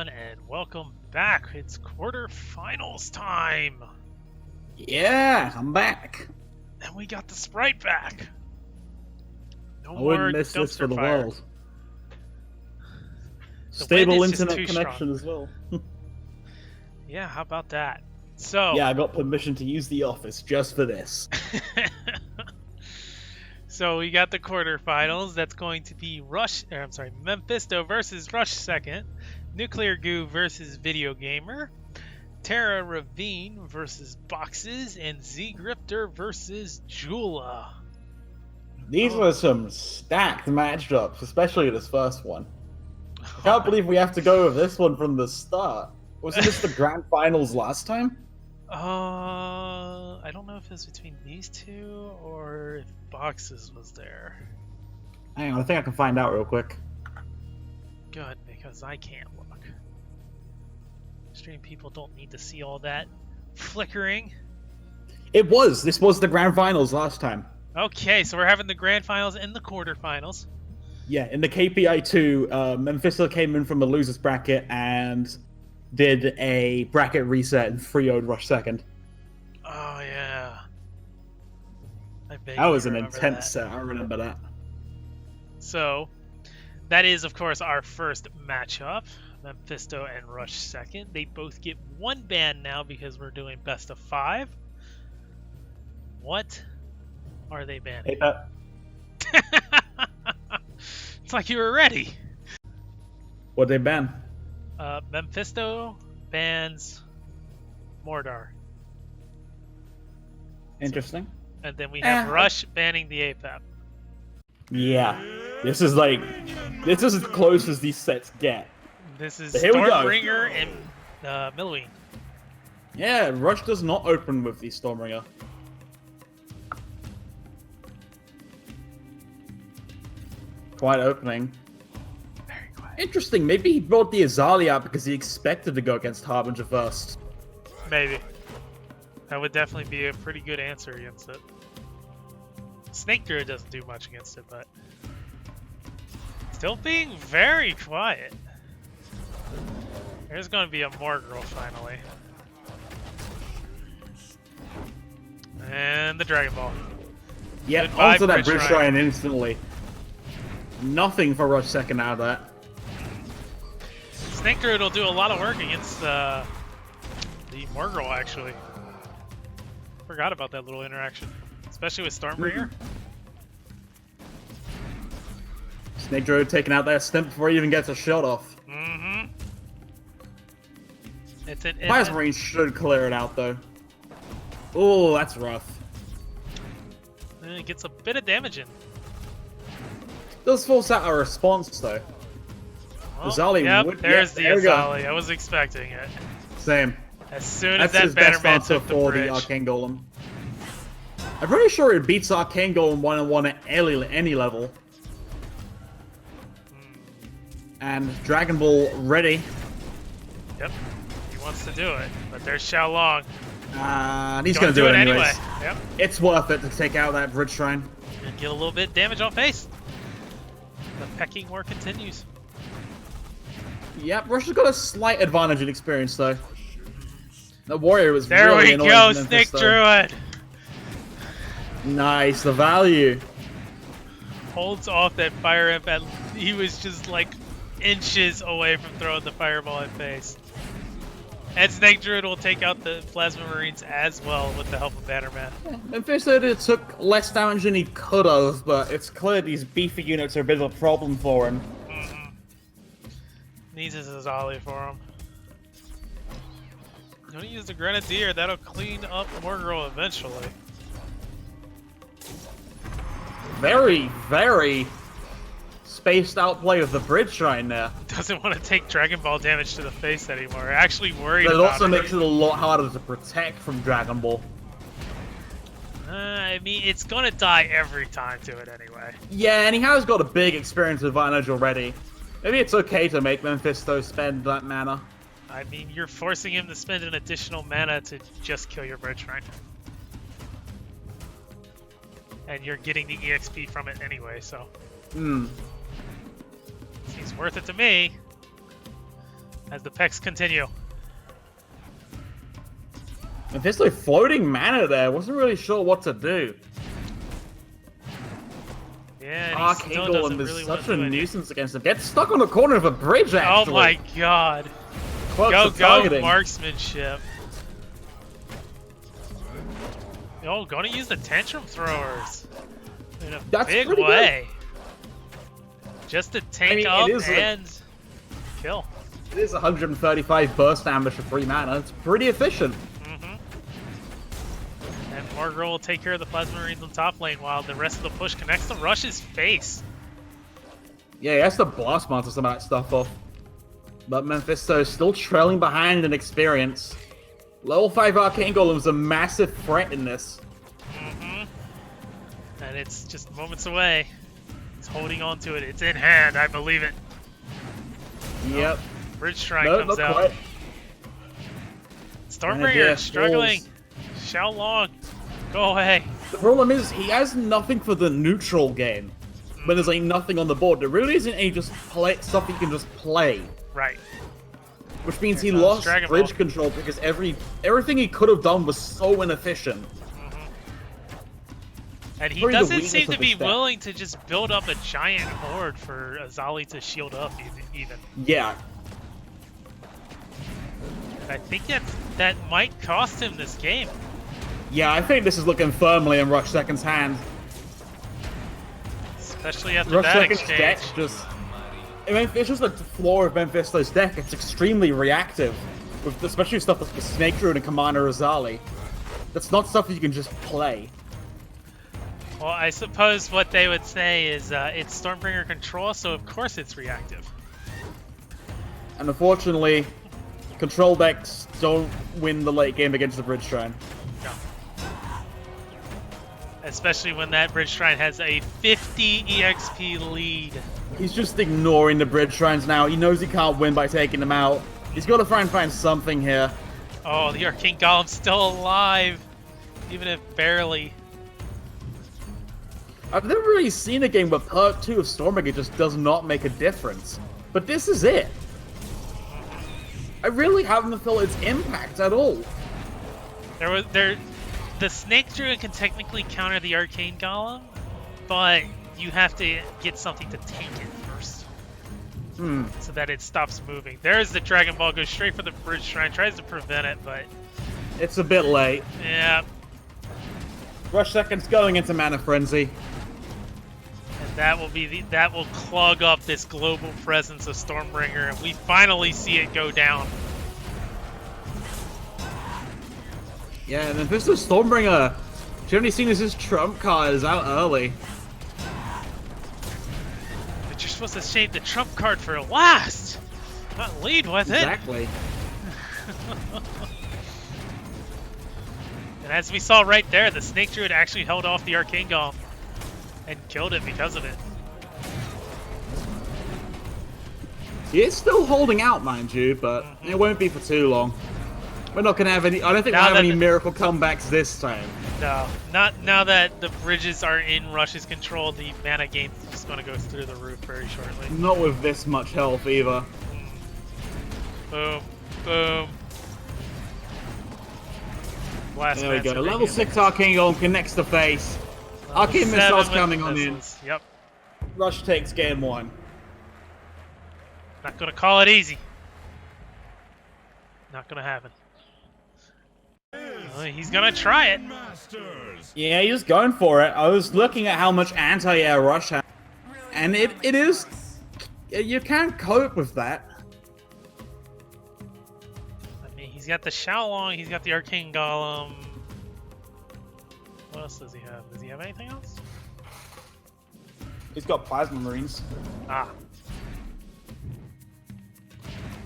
everyone, and welcome back. It's quarterfinals time, Yeah, I'm back. and we got the sprite back. No I more wouldn't miss this for the fire. world. The Stable wind is just internet too connection strong. as well. Yeah, how about that? So Yeah, I got permission to use the office just for this. So we got the quarterfinals. That's going to be Memfisto versus RushSecond, NuclearGoo versus Videogamer, TerraReveene versus Boxes, and Zgriptor versus Julaiwnl. These were some stacked matchups, especially this first one. I can't believe we have to go with this one from the start. Wasn't this the grand finals last time? I don't know if it's between these two or if Boxes was there. Hang on, I think I can find out real quick. Good, because I can't look. Stream people don't need to see all that flickering. This was the grand finals last time. Okay, so we're having the grand finals and the quarterfinals. Yeah, in the KPI 2, Memfisto came in from the losers bracket and did a bracket reset and 3-0'd RushSecond. Oh yeah. That was an intense set, I remember that. So, that is of course our first matchup. Memfisto and RushSecond. They both get one ban now because we're doing best of 5. What are they banning? It's like you were ready. What'd they ban? Memfisto bans Mordar. Interesting. And then we have Rush banning the APAP. Yeah. This is as close as these sets get. This is Here we go. Stormbringer and Milloween. Yeah, Rush does not open with the Stormbringer. Quiet opening. Very quiet. Interesting, maybe he brought the Azali out because he expected to go against Harbinger first. Maybe. That would definitely be a pretty good answer against it. Snake Druid doesn't do much against it, but still being very quiet. There's going to be a Morgirl finally. And the Dragon Ball. Yep, Goodbye, onto that Bridge Bridge Shrine. Shrine instantly. Nothing for RushSecond out of that. Snake Druid will do a lot of work against the Morgirl, actually. Forgot about that little interaction, especially with Stormbringer. Snake Druid taking out that stimp before he even gets a shot off. Mm-hmm. It's an Marine should clear it out though. Oh, that's rough. And it gets a bit of damage in. Does force out a response though. Well, Azali yep, would, there's there the we go. Azali. I was expecting it. Same. As soon as That's his that best Bannerman answer took the for bridge. the Arcane Golem. I'm pretty sure it beats Arcane Golem 1-on-1 at any level. And Dragon Ball ready. Yep, he wants to do it, but there's Xiaolong. And he's gonna do it anyways. Yep, It's worth it to take out that Bridge Shrine. and get a little bit of damage on face. The pecking war continues. Yep, Rush has got a slight advantage in experience though. The Warrior was There really we annoying go, to Snake Memfisto. Druid! Nice, the value. Holds off that fire imp at, he was just like inches away from throwing the fireball at face. And Snake Druid will take out the Plasma Marines as well with the help of Bannerman. Memfisto took less damage than he could have, but it's clear these beefy units are a bit of a problem for him. Needs his Azali for him. Gonna use the Grenadier, that'll clean up Morgirl eventually. Very, very spaced out play of the Bridge Shrine there. Doesn't want to take Dragon Ball damage to the face anymore. Actually worried But it about also makes it a lot harder to protect from Dragon Ball. I mean, it's gonna die every time to it anyway. Yeah, and he has got a big experience advantage already. Maybe it's okay to make Memfisto spend that mana. I mean, you're forcing him to spend an additional mana to just kill your Bridge Shrine. And you're getting the EXP from it anyway, so. Seems worth it to me. as the pecks continue. Memfisto floating mana there. Wasn't really sure what to do. Yeah, and he still doesn't is really such want a to do nuisance against him. Gets stuck on the corner of a bridge, actually. Oh my god. Go marksmanship. Oh, gonna use the tantrum throwers in a big way. Good. Just to tank up and kill. It is 135 burst damage for 3 mana. It's pretty efficient. And Margro will take care of the Plasma Marines on top lane while the rest of the push connects to Rush's face. Yeah, he has to blast monster some of that stuff off. But Memfisto is still trailing behind in experience. Level 5 Arcane Golem is a massive threat in this. And it's just moments away. He's holding on to it. It's in hand, I believe it. Yep. Oh, Bridge Strike comes out. Quite. Stormbringer struggling. Xiaolong, go away. The problem is he has nothing for the neutral game. But there's like nothing on the board. There really isn't any just stuff he can just play. Right. Which means he lost bridge control because everything he could have done was so inefficient. And he doesn't seem to be willing to just build up a giant horde for Azali to shield up even. Yeah. And I think that might cost him this game. Yeah, I think this is looking firmly in RushSecond's hand. Especially after that exchange. Deck it's just like the floor of Memfisto's deck. It's extremely reactive, with especially stuff like the Snake Druid and Commander Azali. That's not stuff that you can just play. Well, I suppose what they would say is it's Stormbringer control, so of course it's reactive. And unfortunately, control decks don't win the late game against the Bridge Shrine. No. Especially when that Bridge Shrine has a 50 EXP lead. He's just ignoring the Bridge Shrines now. He knows he can't win by taking them out. He's got to try and find something here. Oh, the Arcane Golem's still alive, even if barely. I've never really seen a game where Perk 2 of Stormbringer just does not make a difference. But this is it. I really haven't felt its impact at all. The Snake Druid can technically counter the Arcane Golem, but you have to get something to tank it first. So that it stops moving. There's the Dragon Ball, goes straight for the Bridge Shrine, tries to prevent it, but... It's a bit late. Yeah. RushSecond's going into Mana Frenzy. And that will clog up this global presence of Stormbringer, and we finally see it go down. Yeah, and Memfisto Stormbringer, generally seen as his trump card, is out early. But you're supposed to save the trump card for last, not lead with it. Exactly. And as we saw right there, the Snake Druid actually held off the Arcane Golem and killed it because of it. He is still holding out, mind you, but it won't be for too long. We're not going to have any... I don't think we'll have any miracle comebacks this time. No. Not now that the bridges are in Rush's control, the mana gain is just going to go through the roof very shortly. Not with this much health, either. Boom. Boom. Blast there we go. Level 6 Arcane Golem connects the face. Arcane Missile's coming on in. Yep. Rush takes game 1. Not going to call it easy. Not going to happen. He's gonna try it. Yeah, he was going for it. I was looking at how much anti-air Rush has, and it is... You can't cope with that. I mean, he's got the Xiaolong, he's got the Arcane Golem. What else does he have? Does he have anything else? He's got Plasma Marines. Ah.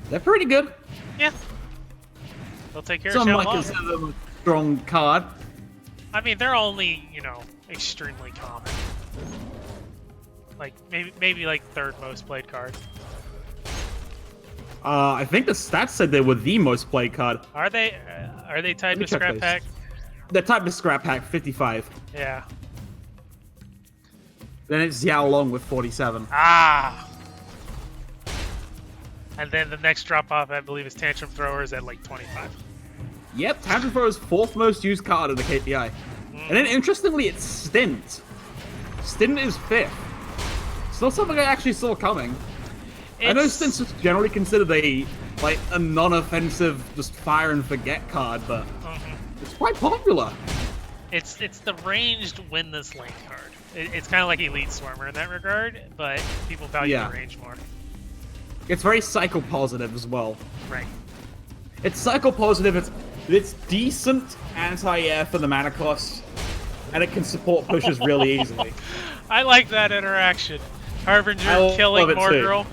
They're pretty good. Yeah. They'll take care of Xiaolong. Strong card. I mean, they're only, you know, extremely common. Like maybe like third most played card. I think the stats said they were the most played card. Are they tied to Scrap Pack? They're tied to Scrap Pack, 55. Yeah. Then it's Xiaolong with 47. Ah. And then the next drop off, I believe, is Tantrum Throwers at like 25. Yep, Tantrum Thrower's 4th most used card in the KPI. And then interestingly, it's Stint. Stint is 5th. It's not something I actually saw coming. I know Stint's just generally considered a non-offensive, just fire and forget card, but it's quite popular. It's the ranged win this lane card. It's kind of like Elite Swarmer in that regard, but people value the range more. It's very cycle positive as well. Right. It's cycle positive. It's decent anti-air for the mana cost, and it can support pushes really easily. I like that interaction. Harbinger killing Morgirl.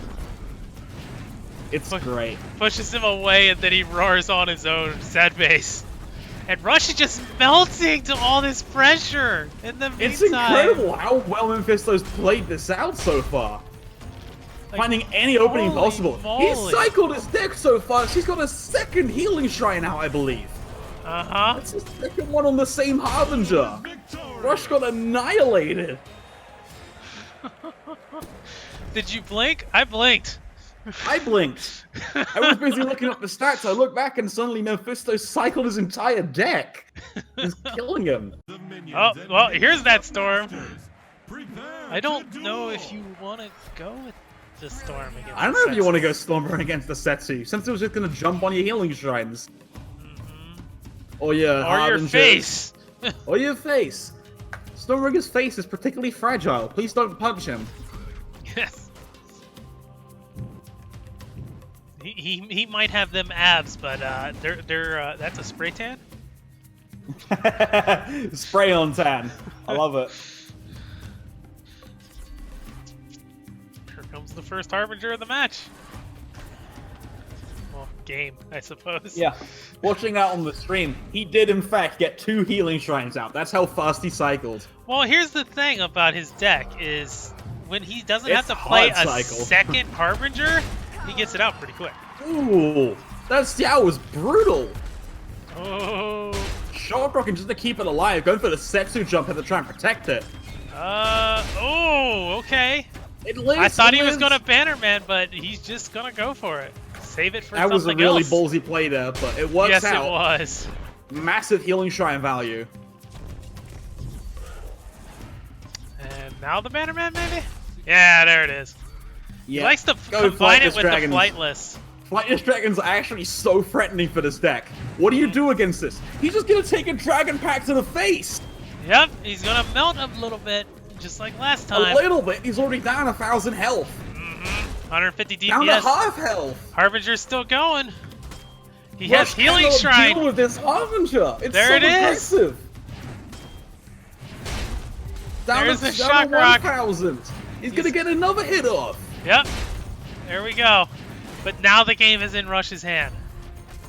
It's great. Pushes him away, and then he roars on his own sad base. And Rush is just melting to all this pressure in the meantime. It's incredible how well Memfisto's played this out so far. Like, finding any opening possible. He's cycled his deck so far. She's got a 2nd healing shrine out, I believe. That's his 2nd one on the same Harbinger. Rush got annihilated. Did you blink? I blinked. I blinked. I was busy looking up the stats. I looked back and suddenly Memfisto cycled his entire deck. He's killing him. Oh, well, here's that Storm. I don't know if you want to go with the Storm against I don't know if you want to go Stormburn against the Setsu, since it was just going to jump on your healing shrines. Or your face. Or your face. Stormbringer's face is particularly fragile. Please don't punch him. Yes. He might have them abs, but they're that's a spray tan. Spray on tan. I love it. Here comes the first Harbinger of the match. Well, game, I suppose. Yeah. Watching that on the stream, he did in fact get 2 healing shrines out. That's how fast he cycled. Well, here's the thing about his deck is when he doesn't have to play a 2nd Harbinger, he gets it out pretty quick. Ooh, that Xiao was brutal. Oh. Short rocking just to keep it alive, going for the Setsu jump and to try and protect it. Oh, okay. It lives, I thought he was gonna Bannerman, but he's just gonna go for it. Save it for something else. That was a really ballsy play there, but it works out. Yes, it was. Massive healing shrine value. And now the Bannerman, maybe? Yeah, there it is. Yeah. He likes to combine it with the Flightless. Flightless Dragons are actually so threatening for this deck. What do you do against this? He's just gonna take a Dragon Pack to the face! Yep, he's gonna melt a little bit, just like last time. A little bit? He's already down 1,000 health. 150 DPS. Down to half health. Harbinger's still going. He has Healing Shrine. Deal with this Harbinger. It's there so it aggressive. Down There's to the Shock Rock. 1,000. He's gonna get another hit off. Yep. There we go. But now the game is in Rush's hand.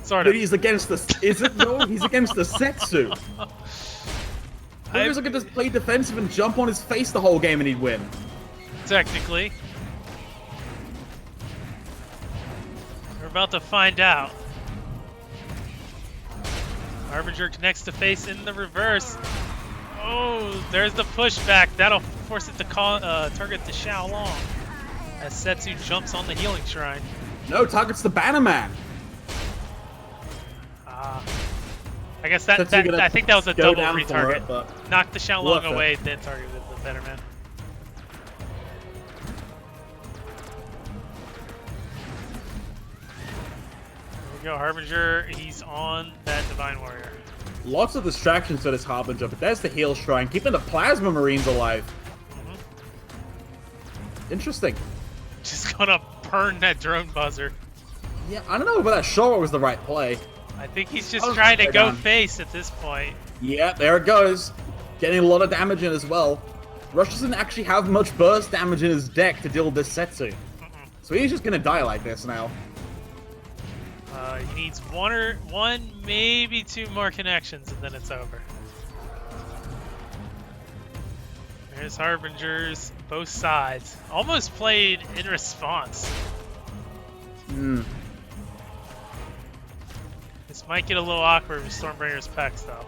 Sort of. But he's against the... Is it? No, he's against the Setsu. Players could just play defensive and jump on his face the whole game and he'd win. Technically. We're about to find out. Harbinger connects to face in the reverse. Oh, there's the pushback. That'll force it to target the Xiaolong. As Setsu jumps on the healing shrine. No, targets the Bannerman. I guess I think that was a double retarget. Knocked the Xiaolong away, then targeted the Bannerman. There we go, Harbinger. He's on that Divine Warrior. Lots of distractions for this Harbinger, but there's the heal shrine, keeping the Plasma Marines alive. Interesting. Just gonna burn that drone buzzer. Yeah, I don't know whether that Shoro was the right play. I think he's just trying to go face at this point. Yeah, there it goes. Getting a lot of damage in as well. Rush doesn't actually have much burst damage in his deck to deal with this Setsu. So he's just gonna die like this now. He needs one, maybe 2 more connections, and then it's over. There's Harbingers, both sides. Almost played in response. This might get a little awkward with Stormbringer's Pex, though.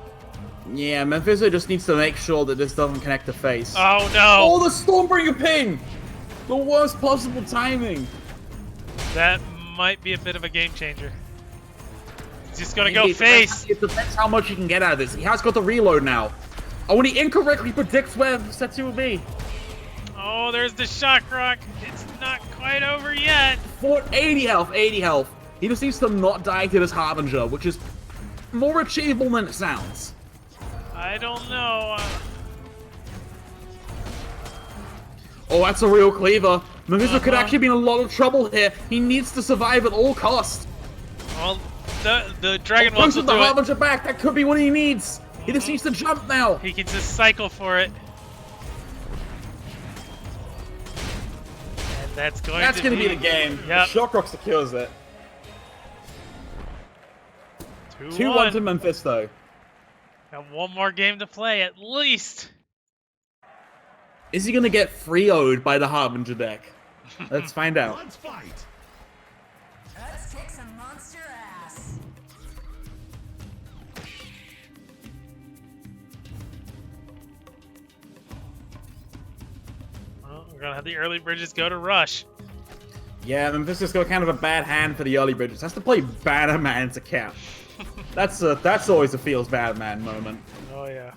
Yeah, Memfisto just needs to make sure that this doesn't connect to face. Oh, no! Oh, the Stormbringer ping! The worst possible timing. That might be a bit of a game changer. He's just gonna go face. It depends how much he can get out of this. He has got the reload now. Oh, and he incorrectly predicts where Setsu will be. Oh, there's the shock rock. It's not quite over yet. 80 health, 80 health. He just needs to not die to this Harbinger, which is more achievable than it sounds. I don't know. Oh, that's a real cleaver. Memfisto could actually be in a lot of trouble here. He needs to survive at all costs. Well, the dragon wants to do the Harbinger back. That could be what he needs. He just needs to jump now. He can just cycle for it. And that's going to be the game. Yep. Shock Rock secures it. 2-1 to Memfisto. Got one more game to play, at least. Is he gonna get 3-0'd by the Harbinger deck? Let's find out. Let's fight. Let's kick some monster ass. Well, we're gonna have the early bridges go to Rush. Yeah, Memphisto's got kind of a bad hand for the early bridges. Has to play Banner Man to count. That's always a feels bad man moment. Oh yeah.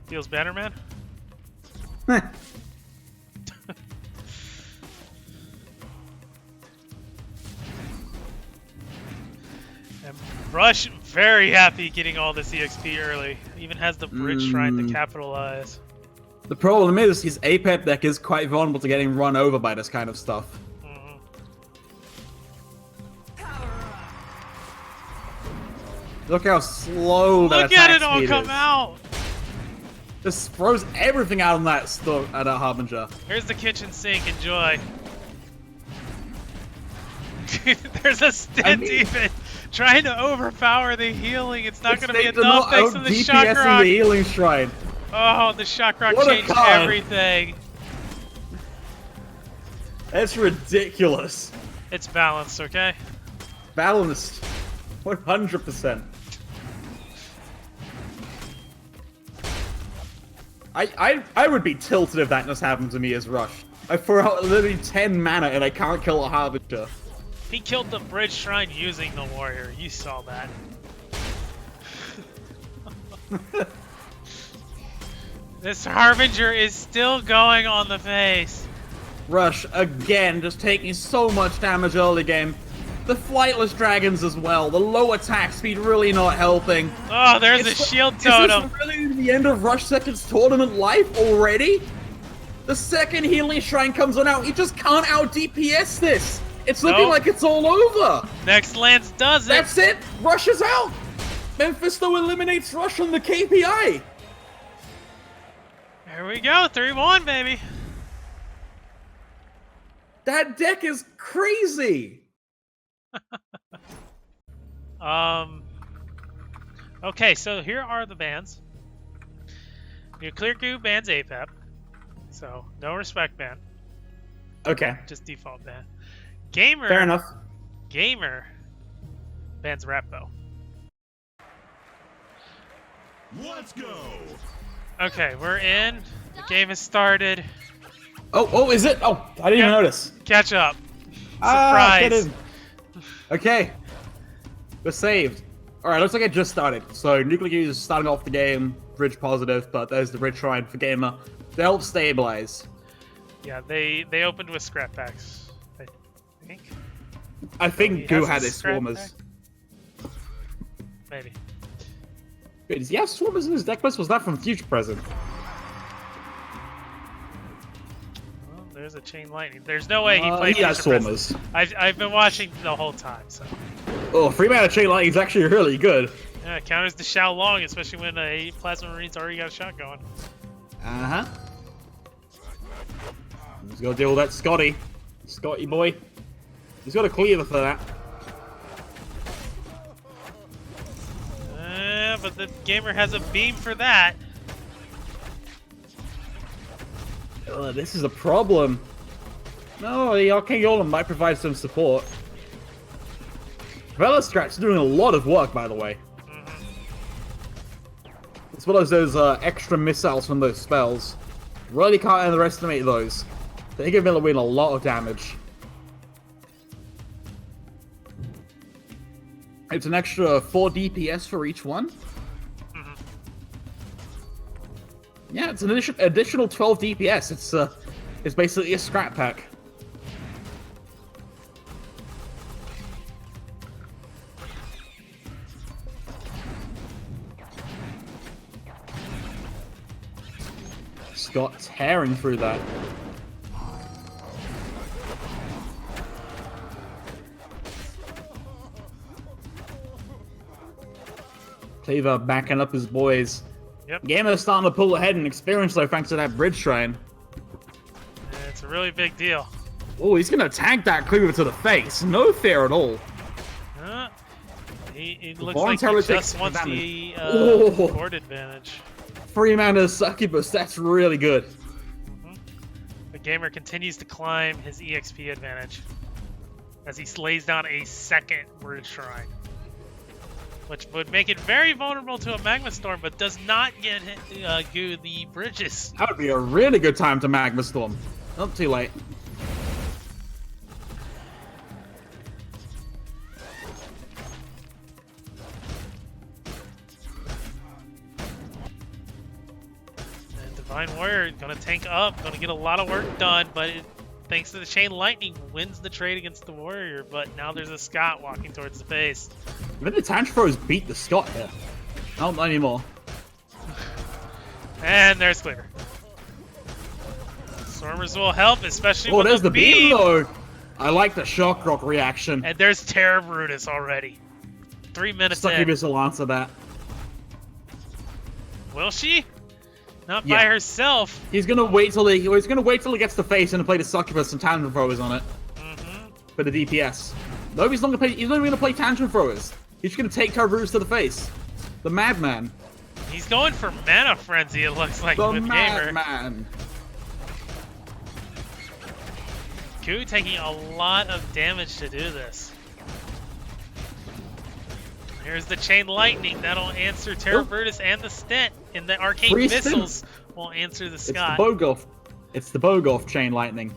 Feels better, man? And Rush, very happy getting all this EXP early. Even has the bridge shrine to capitalize. The problem is his APEP deck is quite vulnerable to getting run over by this kind of stuff. Look how slow that Look at attack it all speed come is. out! Just throws everything out on that Harbinger. Here's the kitchen sink, enjoy. There's a stint even trying to overpower the healing. It's not going to be enough thanks to the shock rock. The healing shrine. Oh, the shock rock What a changed card. everything. That's ridiculous. It's balanced, okay? Balanced. 100%. I would be tilted if that just happened to me as Rush. I throw out literally 10 mana and I can't kill a Harbinger. He killed the bridge shrine using the warrior. You saw that. This Harbinger is still going on the face. Rush, again, just taking so much damage early game. The flightless dragons as well. The low attack speed really not helping. Oh, there's a shield totem. Is this really the end of RushSecond's tournament life already? The second healing shrine comes on out, he just can't out DPS this. It's looking like it's all over. Next Lance does it. That's it. Rush is out. Memfisto eliminates Rush on the KPI. There we go. 3-1, baby. That deck is crazy. Okay, so here are the bans. NuclearGoo bans APEP. So, no respect ban. Okay. Just default ban. Gamer. Fair enough. Gamer bans Rappo. Let's go. Okay, we're in. The game has started. Oh, is it? Oh, I didn't even notice. Catch up. Get Surprise. in. Okay. We're saved. Alright, looks like it just started. So, NuclearGoo is starting off the game, bridge positive, but there's the bridge shrine for Gamer to help stabilize. Yeah, they opened with scrap packs, I think. I think He Goo has had a his scrap swarmers. pack? Maybe. Wait, does he have swarmers in his deck list? Was that from Future Present? Well, there's a chain lightning. There's no way he played He has Future swarmers. Present. I've been watching the whole time, so. Oh, 3-mana chain lightning is actually really good. Yeah, it counters the Xiao Long, especially when a Plasma Marine's already got a shot going. Uh-huh. He's got to deal with that Scotty. Scotty boy. He's got a cleaver for that. But the Gamer has a beam for that. This is a problem. No, the Arcane Golem might provide some support. Velostrat's doing a lot of work, by the way. As well as those extra missiles from those spells. Really can't underestimate those. They give Vilawin a lot of damage. It's an extra 4 DPS for each one. Yeah, it's an additional 12 DPS. It's basically a scrap pack. Scott tearing through that. Cleaver backing up his boys. Yep. Gamer's starting to pull ahead in experience though, thanks to that bridge shrine. Yeah, it's a really big deal. Oh, he's gonna tank that Cleaver to the face. No fear at all. He looks like he just wants the board advantage. 3 mana succubus, that's really good. The Gamer continues to climb his EXP advantage as he slays down a second bridge shrine, which would make it very vulnerable to a Magma Storm, but does not get Goo the bridges. That would be a really good time to Magma Storm. Not too late. And Divine Warrior gonna tank up, gonna get a lot of work done, but thanks to the Chain Lightning, wins the trade against the Warrior, but now there's a Scott walking towards the base. Maybe the Tantrums beat the Scott here. Not anymore. And there's Cleaver. Stormers will help, especially with there's the beam. though. I like the Shock Rock reaction. And there's Terra Brutus already. 3 minutes Succubus will answer that. Will she? Not by herself. He's gonna wait till he gets the face and play the Succubus and Tantrum Throwers on it. For the DPS. No, he's not even gonna play Tantrum Throwers. He's just gonna take Terra Brutus to the face. The Madman. He's going for Mana Frenzy, it looks like, The with Gamer. Madman. Goo taking a lot of damage to do this. Here's the Chain Lightning. That'll answer Terra Brutus and the Stent. And the Arcane Free Missiles will answer the Scott. It's the Bogolf Chain Lightning.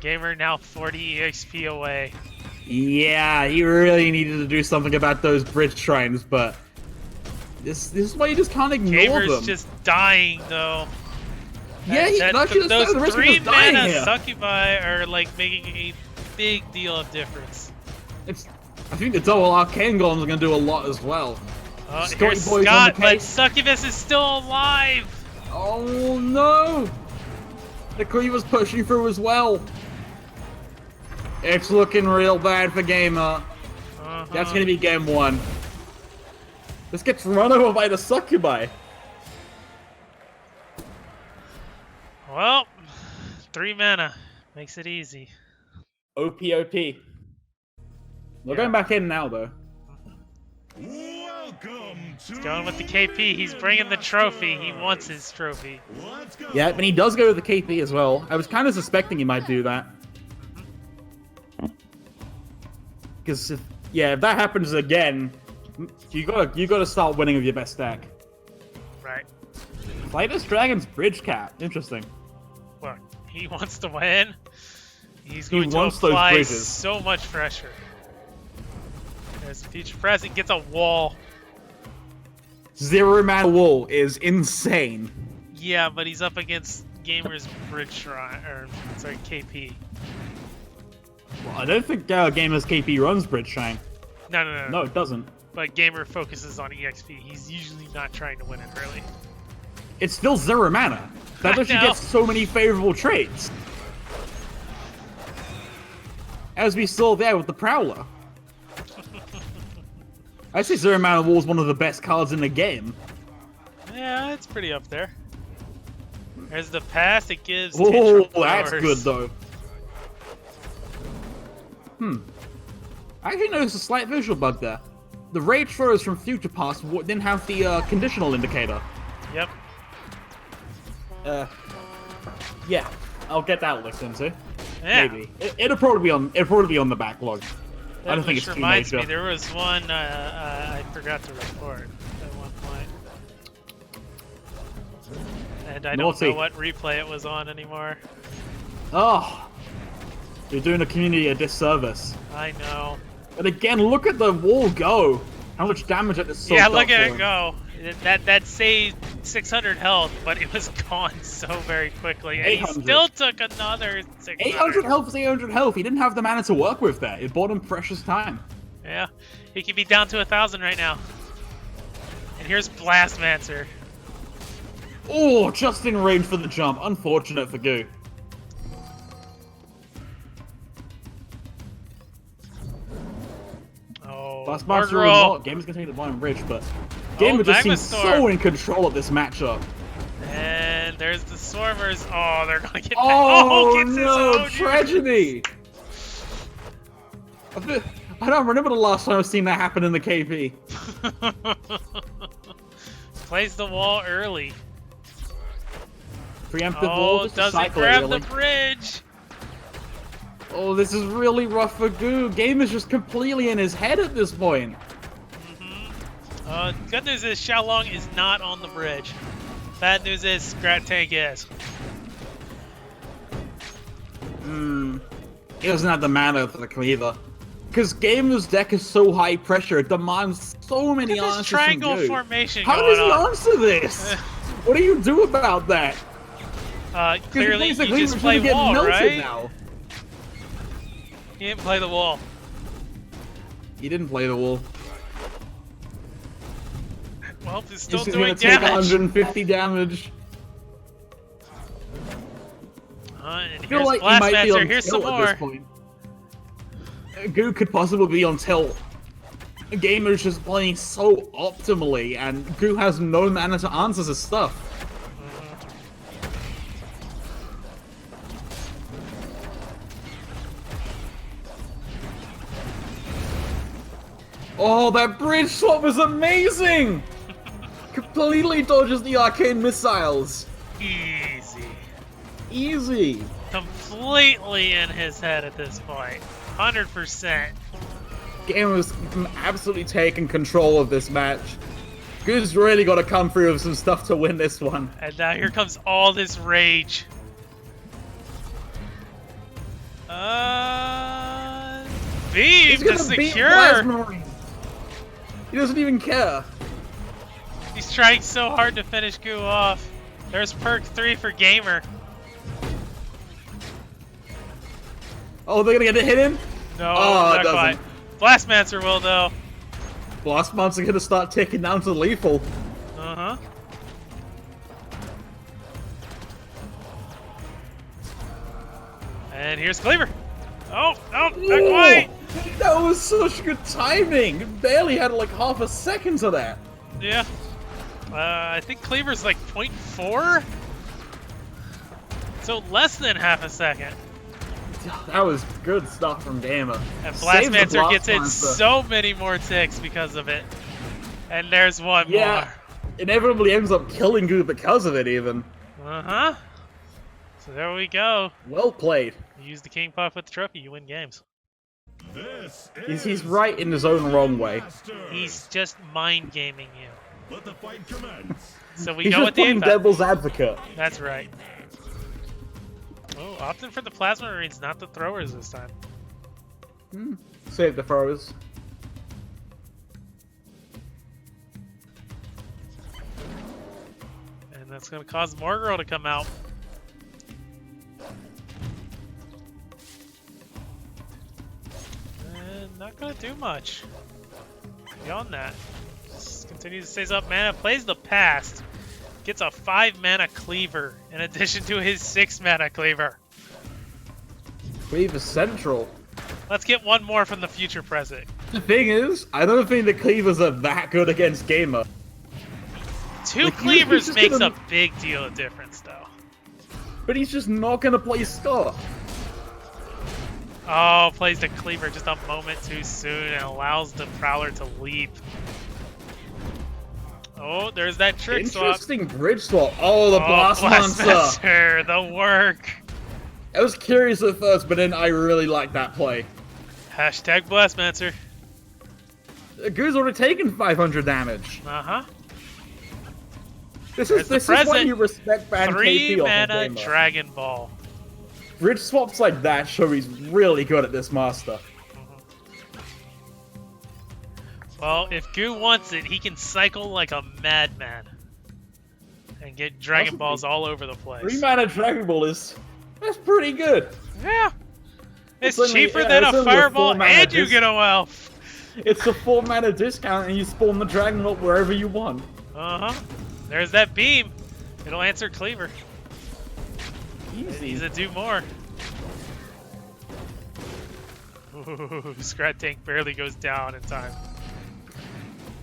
Gamer now 40 EXP away. Yeah, he really needed to do something about those bridge shrines, but this is why you just can't ignore Gamer's them. just dying, though. Yeah, those the 3 dying mana here. Succubi are like making a big deal of difference. I think the double Arcane Golems are going to do a lot as well. Oh, Scotty here's boys Scott, on the but case. Succubus is still alive! Oh no! The Cleaver's pushing through as well. It's looking real bad for Gamer. That's going to be game 1. This gets run over by the Succubi. Well, 3 mana. Makes it easy. OP. We're going back in now, though. Welcome to He's going with the KP. He's bringing the trophy. He wants his trophy. Let's go. Yeah, but he does go with the KP as well. I was kind of suspecting he might do that. Because if that happens again, you gotta start winning with your best deck. Right. Flightless Dragon's Bridge Cap. Interesting. Look, he wants to win. He's He going to wants those apply bridges. so much pressure. There's the future present. Gets a wall. 0 mana wall is insane. Yeah, but he's up against Gamer's Bridge Shrine, or sorry, KP. Well, I don't think Gamer's KP runs Bridge Shrine. No. No, it doesn't. But Gamer focuses on EXP. He's usually not trying to win it, really. It's still 0 mana. That lets you get so many favorable trades. As we saw there with the Prowler. I say 0 mana wall is one of the best cards in the game. Yeah, it's pretty up there. There's the pass. It gives. Oh, Tantrum that's Throwers. good though. I actually noticed a slight visual bug there. The Rage Throwers from Future Past didn't have the conditional indicator. Yep. Yeah, I'll get that looked into. Yeah. Maybe it'll probably be on the backlog. I don't think it's too reminds major. me, there was one I forgot to record at one point. And I don't Naughty. know what replay it was on anymore. Oh, you're doing the community a disservice. I know. And again, look at the wall go. How much damage it is. Yeah, look at it go. That saved 600 health, but it was gone so very quickly. And he still took another 600. 800 health is 800 health. He didn't have the mana to work with there. It bought him precious time. Yeah, he could be down to 1,000 right now. And here's Blastmancer. Oh, just in range for the jump. Unfortunate for Goo. Oh, Blastmancer Gamer's gonna take the bottom bridge, but Gamer just seems so in control of this matchup. And there's the Swarmers. Oh, they're gonna get Oh, no, tragedy! I don't remember the last time I've seen that happen in the KP. Plays the wall early. Preemptive wall, just doesn't grab the bridge. Oh, this is really rough for Goo. Game is just completely in his head at this point. Good news is Xiaolong is not on the bridge. Bad news is Scrat Tank is. He doesn't have the mana for the cleaver. Because Gamer's deck is so high pressure, it demands so many answers from triangle Goo. formation How going does he on. answer this? What do you do about that? Clearly you just play wall, right? Now. He didn't play the wall. He didn't play the wall. Well, he's still He's doing gonna take damage. 150 damage. And I feel here's like he might be Blastmancer. on Here's some tilt at more. this point. Goo could possibly be on tilt. Gamer's just playing so optimally, and Goo has no mana to answer his stuff. Oh, that bridge swap is amazing! Completely dodges the arcane missiles. Easy. Easy. Completely in his head at this point. 100%. Gamer's absolutely taking control of this match. Goo's really got to come through with some stuff to win this one. And now here comes all this rage. Beam He's to gonna beat secure. Plasmarine. He doesn't even care. He's trying so hard to finish Goo off. There's perk 3 for Gamer. Oh, they're gonna get a hit in? No, Oh, not quite. Blastmancer will though. Blast Monster are gonna start ticking down to lethal. Uh-huh. And here's Cleaver. Oh, no, not quite. That was such good timing. It barely had like half a second to that. Yeah. I think Cleaver's like 0.4? So less than half a second. That was good stuff from Gamer. And Saves the Blastmancer gets in Blastmancer. so many more ticks because of it. And there's one Yeah. Inevitably ends up killing Goo because of it even. more. Uh-huh. So there we go. Well played. You use the King Puff with the trophy, you win games. This He's is right in his own wrong way. Master. He's just mind gaming you. Let the fight commence. So we He's go just with the playing impact. devil's advocate. That's right. Oh, opting for the Plasma Marines, not the throwers this time. Save the throwers. And that's going to cause Morgirl to come out. And not going to do much. Beyond that. Just continues to stays up mana, plays the past. Gets a 5 mana cleaver in addition to his 6 mana cleaver. Cleaver Central. Let's get one more from the future present. The thing is, I don't think the Cleavers are that good against Gamer. 2 Like, cleavers he's just makes gonna- a big deal of difference though. But he's just not gonna play Scott. Oh, plays the cleaver just a moment too soon and allows the Prowler to leap. Oh, there's that trick swap. Interesting bridge swap. Oh, the Blast Monster. Blastmancer, the work. I was curious at first, but then I really liked that play. Hashtag Blastmancer. Goo's already taken 500 damage. Uh-huh. This There's is the this is why present. you respect Ban 3 KP off of mana Gamer. Dragon Ball. Bridge swaps like that show he's really good at this master. Well, if Goo wants it, he can cycle like a madman. And get Dragon Balls all over the place. 3-mana Dragon Ball that's pretty good. Yeah. It's only- cheaper yeah, than it's a only a Fireball 4-mana and you get a Wealth. It's a 4-mana discount and you spawn the Dragon Ball wherever you want. Uh-huh. There's that beam. It'll answer Cleaver. Easy. Needs to do more. Ooh, Scrat Tank barely goes down in time.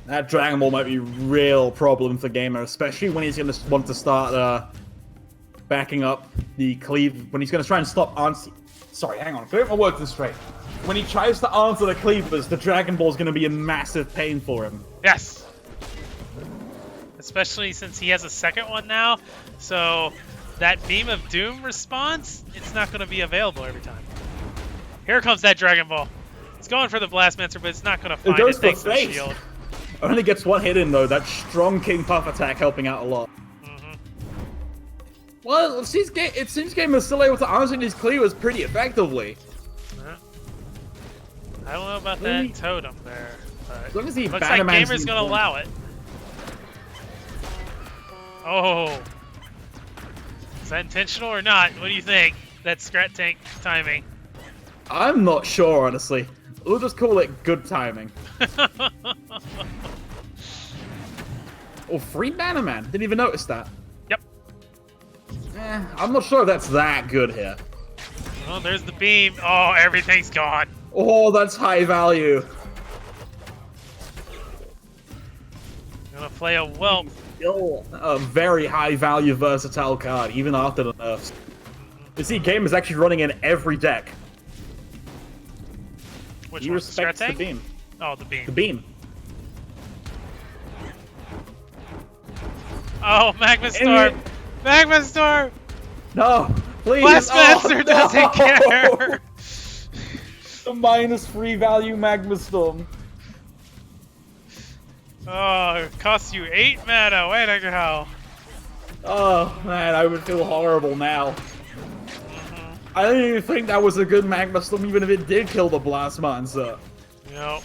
That Dragon Ball might be a real problem for Gamer, especially when he's going to want to start backing up the cleave. When he's going to try and stop answer. Sorry, hang on. Get my words straight. When he tries to answer the cleavers, the Dragon Ball is going to be a massive pain for him. Yes. Especially since he has a second one now, so that Beam of Doom response, it's not going to be available every time. Here comes that Dragon Ball. It's going for the Blastmancer, but it's not going to find it thanks to the shield. Only gets one hit in though. That strong King Puff attack helping out a lot. Well, it seems Gamer is still able to answer these cleavers pretty effectively. I don't know about that totem there, but As long as he looks like Bannerman's Gamer's going to allow it. Oh. Is that intentional or not? What do you think? That Scrat Tank timing. I'm not sure, honestly. We'll just call it good timing. Oh, free Bannerman. Didn't even notice that. Yep. I'm not sure if that's that good here. Oh, there's the beam. Oh, everything's gone. Oh, that's high value. Gonna play a Whelp. Still a very high value versatile card, even after the nerfs. You see, Game is actually running in every deck. Which He one? respects the Scrat Tank? beam. Oh, the beam. The beam. Oh, Magma Storm! Magma Storm! No, please. Blastmaster doesn't care! The -3 value Magma Storm. Oh, it costs you 8 mana. Way to go. Oh man, I would feel horrible now. I don't even think that was a good Magma Storm, even if it did kill the Blast Monster. Yep.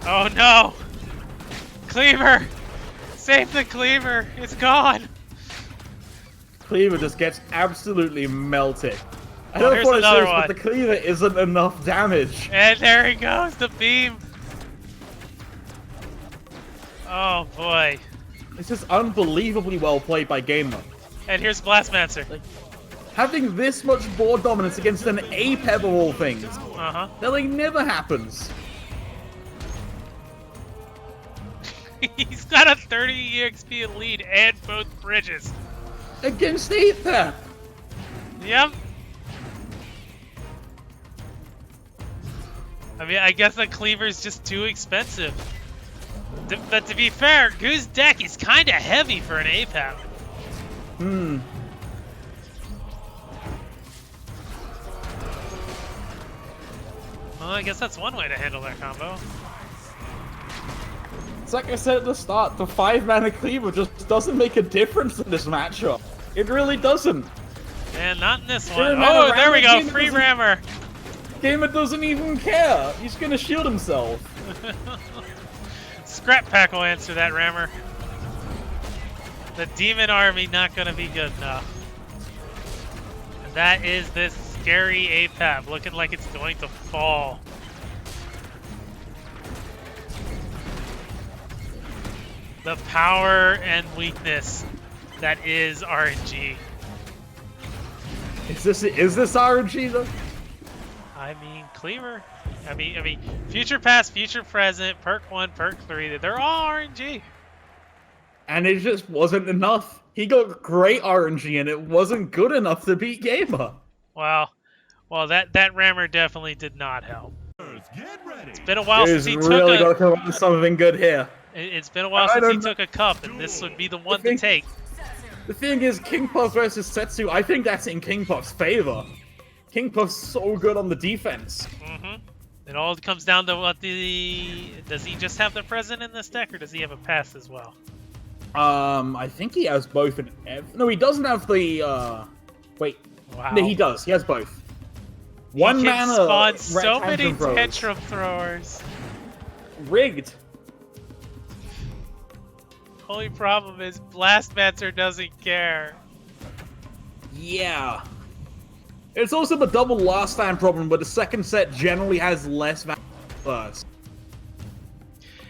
Oh no! Cleaver! Save the Cleaver! It's gone! Cleaver just gets absolutely melted. I don't here's know what it another says, one. but the Cleaver isn't enough damage. And there he goes, the beam! Oh boy. It's just unbelievably well played by Gamer. And here's Blastmancer. Having this much board dominance against an APEB of all things, Uh-huh. that like never happens. He's got a 30 EXP lead and both bridges. Against APEB! Yep. I mean, I guess the Cleaver's just too expensive. But to be fair, Goo's deck is kind of heavy for an APAP. Hmm. Well, I guess that's one way to handle that combo. It's like I said at the start, the 5-mana Cleaver just doesn't make a difference in this matchup. It really doesn't. And not in this Sure, one. man, Oh, a there we go. random Free doesn't- rammer. Gamer doesn't even care. He's gonna shield himself. Scrap Pack will answer that rammer. The Demon Army not going to be good enough. And that is this scary APAP looking like it's going to fall. The power and weakness that is RNG. Is this RNG though? I mean, Cleaver. I mean, future past, future present, perk 1, perk 3, they're all RNG. And it just wasn't enough. He got great RNG and it wasn't good enough to beat Gamer. Well, that rammer definitely did not help. Get ready. It's been a while since He's he really got took to come up with something good here. It's been a while I since he don't know. took a cup, and this would be the one to think- take. The thing is, King Puff versus Setsu, I think that's in King Puff's favor. King Puff's so good on the defense. Mm-hmm. It all comes down to what does he just have the present in this deck, or does he have a past as well? I think he has both. No, he doesn't have the. Wait. Wow. No, he does. He has both. One He can mana. spawn so red many throwers. tantrum throwers. Rigged. Only problem is Blastmancer doesn't care. Yeah. It's also the double last time problem, but the second set generally has less value than first.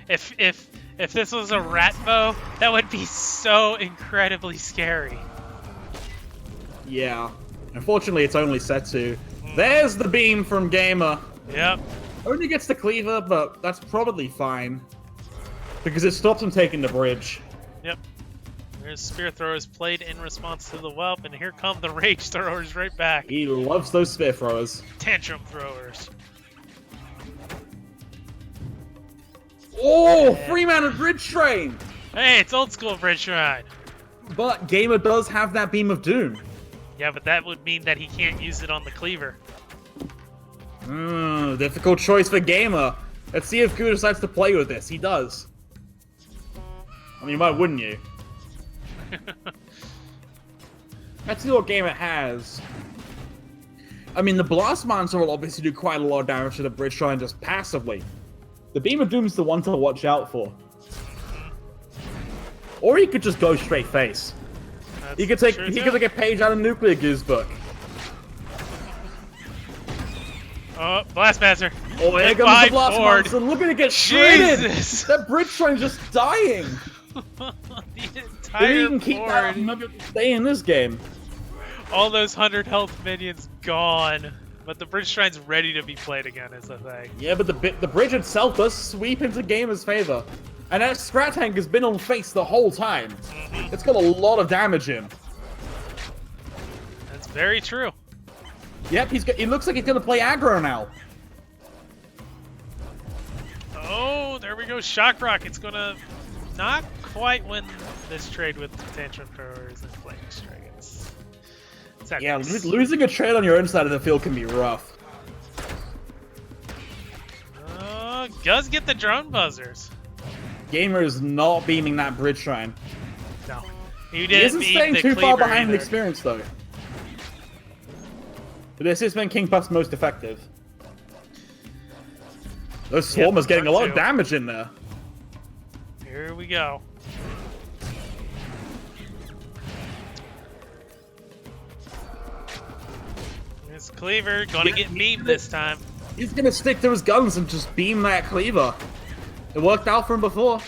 If this was a rat bow, that would be so incredibly scary. Yeah. Unfortunately, it's only Setsu. There's the beam from Gamer. Yep. Only gets the cleaver, but that's probably fine. Because it stops him taking the bridge. Yep. There's spear throwers played in response to the whelp, and here come the rage throwers right back. He loves those spear throwers. Tantrum throwers. Oh, 3-mana bridge train! Hey, it's old school Bridge Shrine. But Gamer does have that beam of doom. Yeah, but that would mean that he can't use it on the cleaver. Difficult choice for Gamer. Let's see if Goo decides to play with this. He does. I mean, why wouldn't you? Let's see what Gamer has. I mean, the Blast Monster will obviously do quite a lot of damage to the Bridge Shrine just passively. The Beam of Doom's the one to watch out for. Or he could just go straight face. He could take a page out of NuclearGoo's book. Oh, Blastmaster. Oh, here comes the Blast Monster. Look at it get shredded. Jesus. That Bridge Shrine's just dying. The If entire he can keep that, board. he might be able to stay in this game. All those 100 health minions gone. But the Bridge Shrine's ready to be played again, is the thing. Yeah, but the bridge itself does sweep into Gamer's favor. And that Strat Tank has been on face the whole time. It's got a lot of damage in. That's very true. Yep, he looks like he's gonna play aggro now. Oh, there we go. Shock Rock. It's gonna not quite win this trade with Tantrum Throwers and Flaming Dragons. Yeah, losing a trade on your own side of the field can be rough. Does get the drone buzzers. Gamer is not beaming that Bridge Shrine. No. He He didn't isn't beam staying the too far cleaver behind in either. experience, though. But this has been King Puff's most effective. Those Swarmers getting a lot of damage in there. Here we go. This cleaver gonna get beamed this time. He's gonna stick to his guns and just beam that cleaver. It worked out for him before.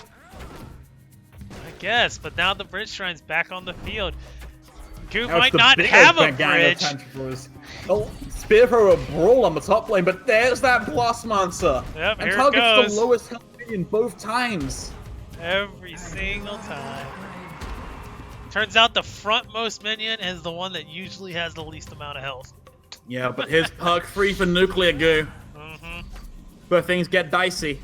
I guess, but now the Bridge Shrine's back on the field. Goo Now might it's the not big have a Gargano bridge. Tantrums. Oh, Spear Thrower Brawl on the top lane, but there's that Blast Monster. Yep, and here it targets goes. the lowest health minion both times. Every single time. Turns out the frontmost minion is the one that usually has the least amount of health. Yeah, but here's perk 3 for NuclearGoo. But things get dicey.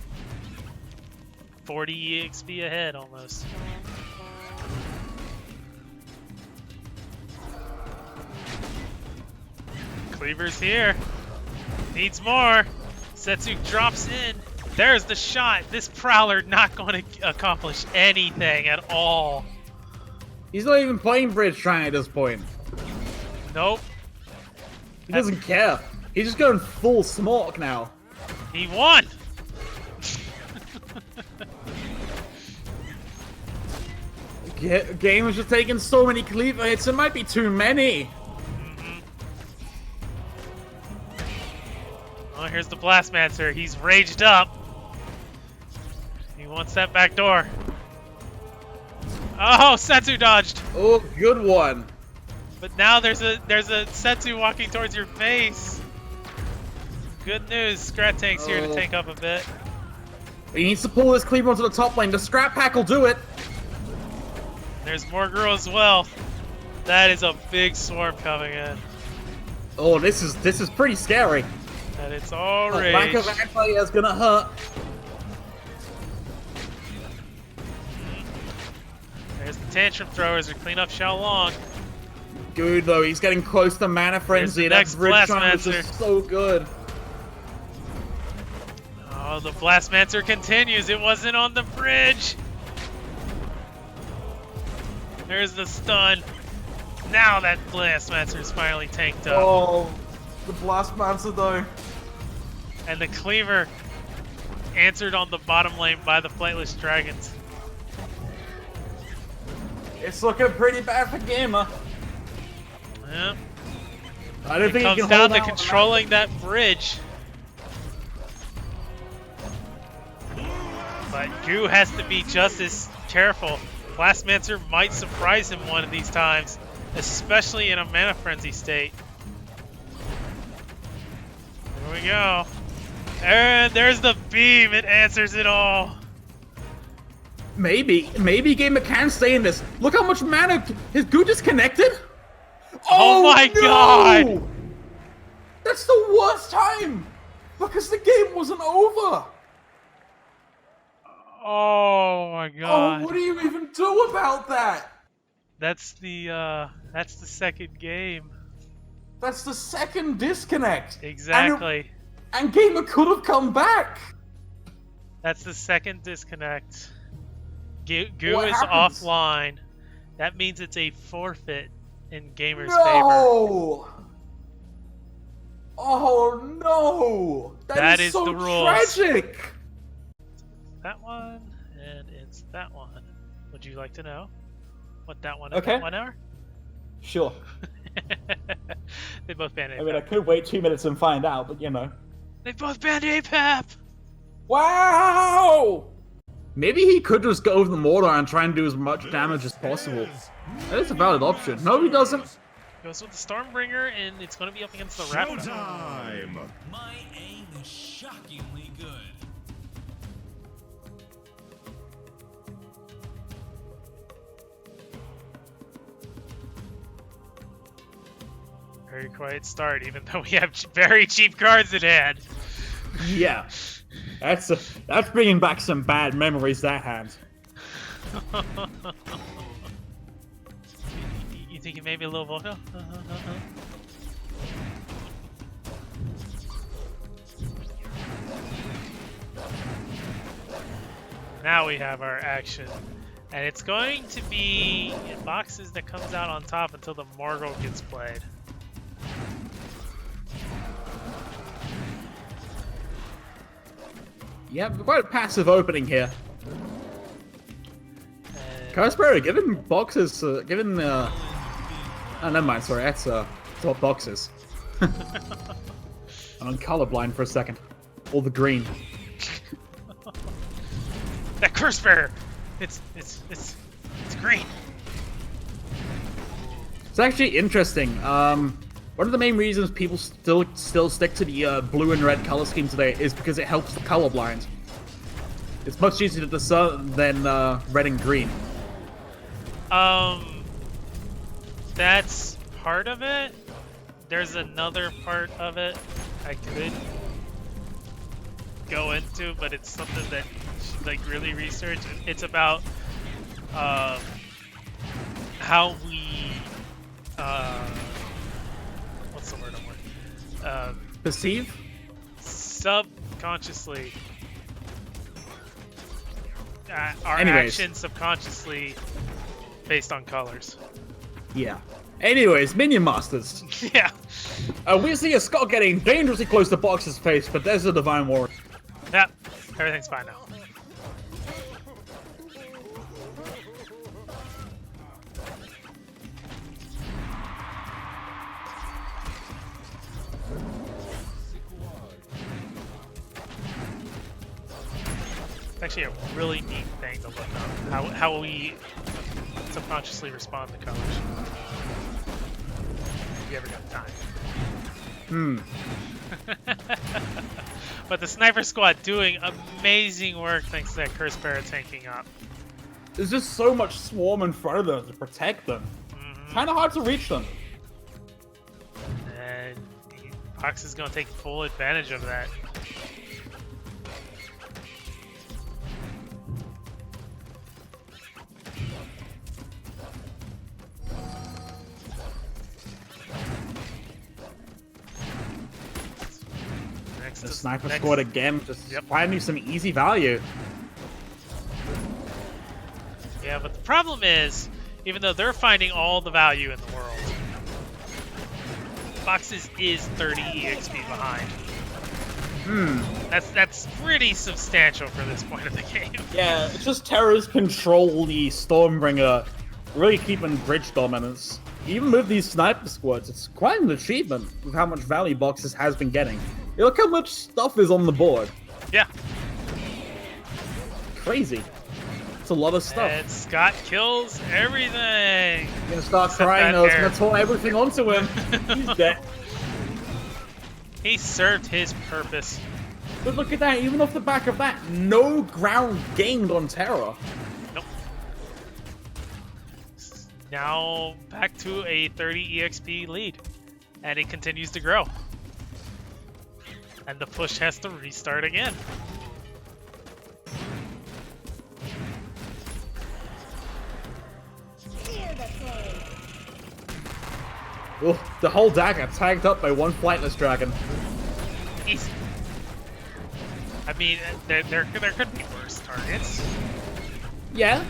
40 EXP ahead almost. Cleaver's here. Needs more. Setsu drops in. There's the shot. This Prowler not going to accomplish anything at all. He's not even playing Bridge Shrine at this point. Nope. He doesn't care. He's just going full Smork now. He won. Game is just taking so many cleaver hits. It might be too many. Oh, here's the Blastmancer. He's raged up. He wants that back door. Oh, Setsu dodged. Oh, good one. But now there's a Setsu walking towards your face. Good news. Scrat Tank's here to tank up a bit. He needs to pull this cleaver onto the top lane. The Scrap Pack will do it. There's more girl as well. That is a big swarm coming in. Oh, this is pretty scary. And it's all Lack rage. of anti is gonna hurt. There's the Tantrum Throwers to clean up Xiaolong. Good though, he's getting close to Mana Frenzy. the That next Bridge Shrine is Blastmancer. just so good. Oh, the Blastmancer continues. It wasn't on the bridge. There's the stun. Now that Blastmancer is finally tanked up. Oh, The Blast Mancer though. And the Cleaver answered on the bottom lane by the Flightless Dragons. It's looking pretty bad for Gamer. Yeah. I don't It think he comes can down hold to out controlling that bridge. But Goo has to be just as careful. Blastmancer might surprise him one of these times, especially in a Mana Frenzy state. Here we go. And there's the beam. It answers it all. Maybe Gamer can stay in this. Look how much mana his Goo disconnected. Oh my no! God! That's the worst time! Because the game wasn't over! Oh my God! Oh, what do you even do about that? That's the second game. That's the second disconnect! Exactly. And Gamer could have come back! That's the second disconnect. Goo What is happens? offline. That means it's a forfeit in Gamer's favor. No! Oh no! That is is so the rules. tragic! That one, and it's that one. Would you like to know what that one Okay. and that one are? Sure. They both banned APAP. I mean, I could wait 2 minutes and find out, but you know. They both banned APAP! Wow! Maybe he could just go over the mortar and try and do as much damage as possible. That is a valid option. No, he doesn't. Goes with the Stormbringer, and it's going to be up against the Raptor. Showtime! My aim is shockingly good. Very quiet start, even though we have very cheap cards in hand. Yeah. That's bringing back some bad memories, that hand. You think it may be a little vocal? Now we have our action. And it's going to be in boxes that comes out on top until the Morgul gets played. Yeah, quite a passive opening here. And Carspero, given boxes, given oh, never mind, sorry, that's top boxes. I'm colorblind for a second. All the green. that Curse Bearer! It's green. It's actually interesting. One of the main reasons people still stick to the blue and red color scheme today is because it helps the colorblind. It's much easier to discern than red and green. That's part of it. There's another part of it I could go into, but it's something that you should like really research. It's about how we what's the word I'm working? Perceive? Subconsciously. Our Anyways. actions subconsciously based on colors. Yeah. Anyways, Minion Masters. Yeah. We see a Scott getting dangerously close to Box's face, but there's a Divine Warrior. Yeah. Everything's fine now. It's actually a really neat thing to look up. How we subconsciously respond to colors. If you ever got time. But the Sniper Squad doing amazing work thanks to that Curse Bearer tanking up. There's just so much swarm in front of them to protect them. Kind of hard to reach them. And Fox is going to take full advantage of that. The Sniper Squad again, just finding some easy value. Yeah, but the problem is, even though they're finding all the value in the world, Boxes is 30 EXP behind. That's pretty substantial for this point of the game. Yeah, it's just Terra's control the Stormbringer, really keeping bridge dominance. Even with these sniper squads, it's quite an achievement with how much value Boxes has been getting. Look how much stuff is on the board. Yeah. Crazy. It's a lot of stuff. And Scott kills everything. He's gonna start Except crying, that I was hair. gonna throw everything onto him. He's dead. He served his purpose. But look at that, even off the back of that, no ground gained on Terra. Nope. Now back to a 30 EXP lead. And it continues to grow. And the push has to restart again. Oh, the whole dagger tagged up by one flightless dragon. Easy. I mean, there could be worse targets. Yeah.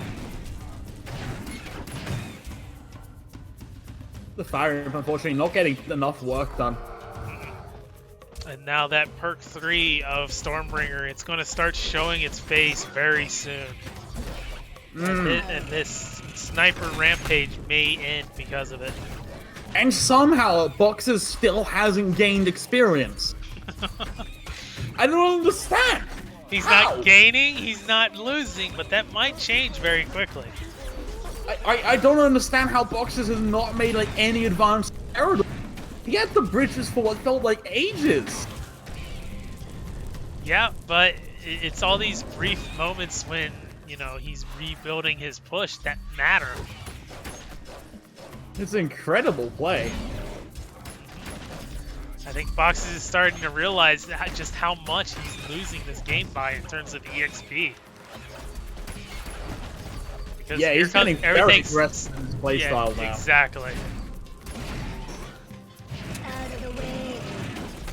The fire, unfortunately, not getting enough work done. And now that perk 3 of Stormbringer, it's going to start showing its face very soon. And this sniper rampage may end because of it. And somehow, Boxes still hasn't gained experience. I don't understand. He's How? not gaining, he's not losing, but that might change very quickly. I don't understand how Boxes has not made like any advanced error. He had the bridges for what felt like ages. Yeah, but it's all these brief moments when, you know, he's rebuilding his push that matter. It's incredible play. I think Boxes is starting to realize just how much he's losing this game by in terms of EXP. Because Yeah, he's getting very everything's aggressive in his playstyle now. Exactly.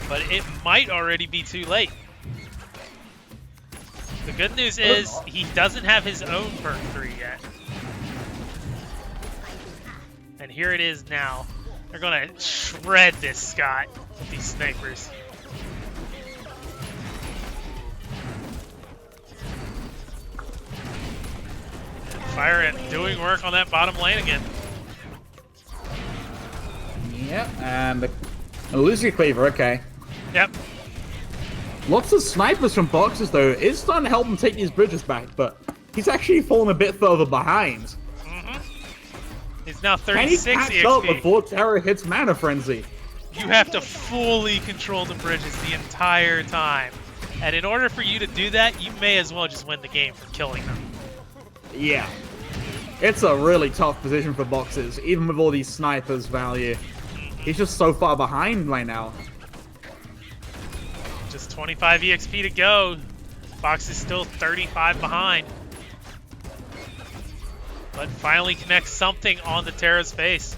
But it might already be too late. The good news is he doesn't have his own perk 3 yet. And here it is now. They're gonna shred this Scott with these snipers. And Fire it, doing work on that bottom lane again. Yep, and the illusory cleaver, okay. Yep. Lots of snipers from Boxes though is starting to help him take these bridges back, but he's actually fallen a bit further behind. He's now Can he 36 catch up EXP. before Terra hits Mana Frenzy? You have to fully control the bridges the entire time. And in order for you to do that, you may as well just win the game for killing them. Yeah. It's a really tough position for Boxes, even with all these snipers value. He's just so far behind right now. Just 25 EXP to go. Box is still 35 behind. But finally connects something on the Terra's face.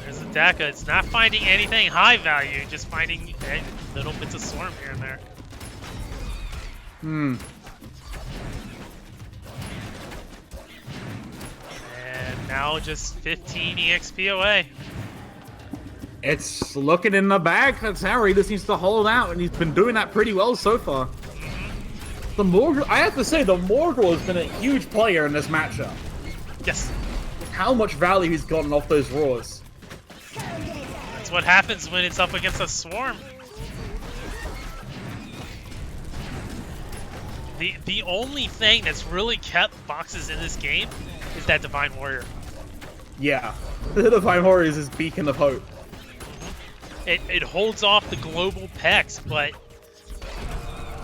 There's the Daka. It's not finding anything high value, just finding little bits of swarm here and there. And now just 15 EXP away. It's looking in the bag for Terra. He just needs to hold out, and he's been doing that pretty well so far. The Morgul, I have to say, the Morgul has been a huge player in this matchup. Yes. How much value he's gotten off those roars. That's what happens when it's up against a swarm. The only thing that's really kept Boxes in this game is that Divine Warrior. Yeah. The Divine Warrior is his beacon of hope. It holds off the global pecs, but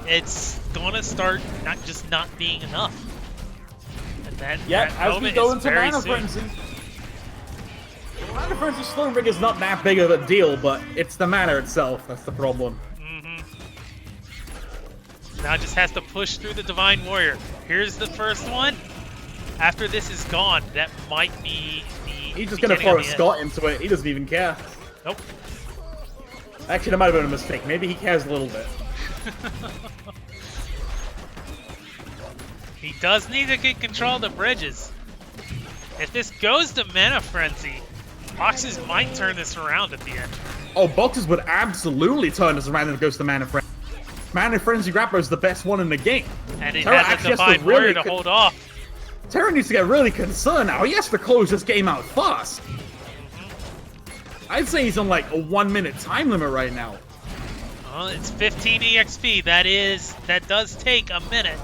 it's gonna start not being enough. And that, Yeah, that as we moment go is into very Mana soon. Frenzy. Mana Frenzy Stormbringer is not that big of a deal, but it's the mana itself that's the problem. Now just has to push through the Divine Warrior. Here's the first one. After this is gone, that might be the He's just gonna throw a Scott into it. He doesn't even care. Nope. Actually, that might have been a mistake. Maybe he cares a little bit. He does need to get control of the bridges. If this goes to Mana Frenzy, Boxes might turn this around at the end. Oh, Boxes would absolutely turn this around if it goes to Mana Frenzy. Mana Frenzy Grapple is the best one in the game. And it Terra has a actually has to Divine really Warrior to hold off. Terra needs to get really concerned now. He has to close this game out fast. I'd say he's on like a 1 minute time limit right now. Well, it's 15 EXP. That does take a minute.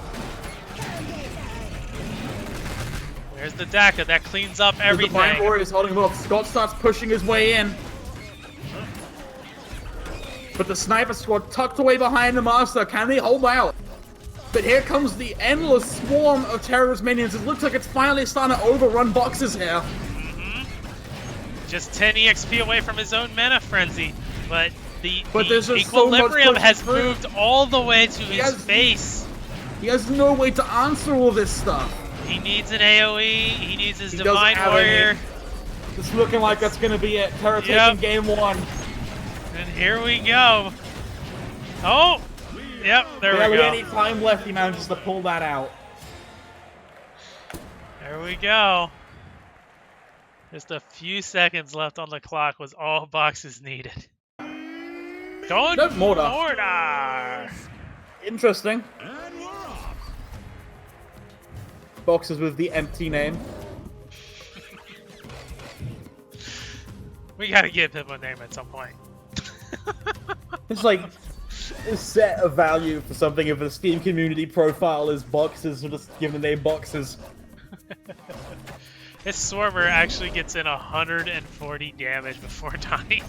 There's the Daka. That cleans up everything. The Divine Warrior is holding him off. Scott starts pushing his way in. But the Sniper Squad tucked away behind the Master. Can they hold out? But here comes the endless swarm of terrorist minions. It looks like it's finally starting to overrun Boxes here. Just 10 EXP away from his own Mana Frenzy. But the there's just so much Equilibrium pushing has through. moved all the way to his face. He has no way to answer all this stuff. He needs an AoE. He needs his He doesn't Divine have Warrior. any. It's looking like that's going to be it. Terra taking Yep. game 1. And here we go. Oh! Yep, there we Barely go. any time left, he manages to pull that out. There we go. Just a few seconds left on the clock was all Boxes needed. Going No, Mortar. Mortar! Interesting. And we're off. Boxes with the empty name. We gotta give him a name at some point. It's like a set of value for something if the Steam community profile is Boxes, or just give the name Boxes. This Swarmer actually gets in 140 damage before dying.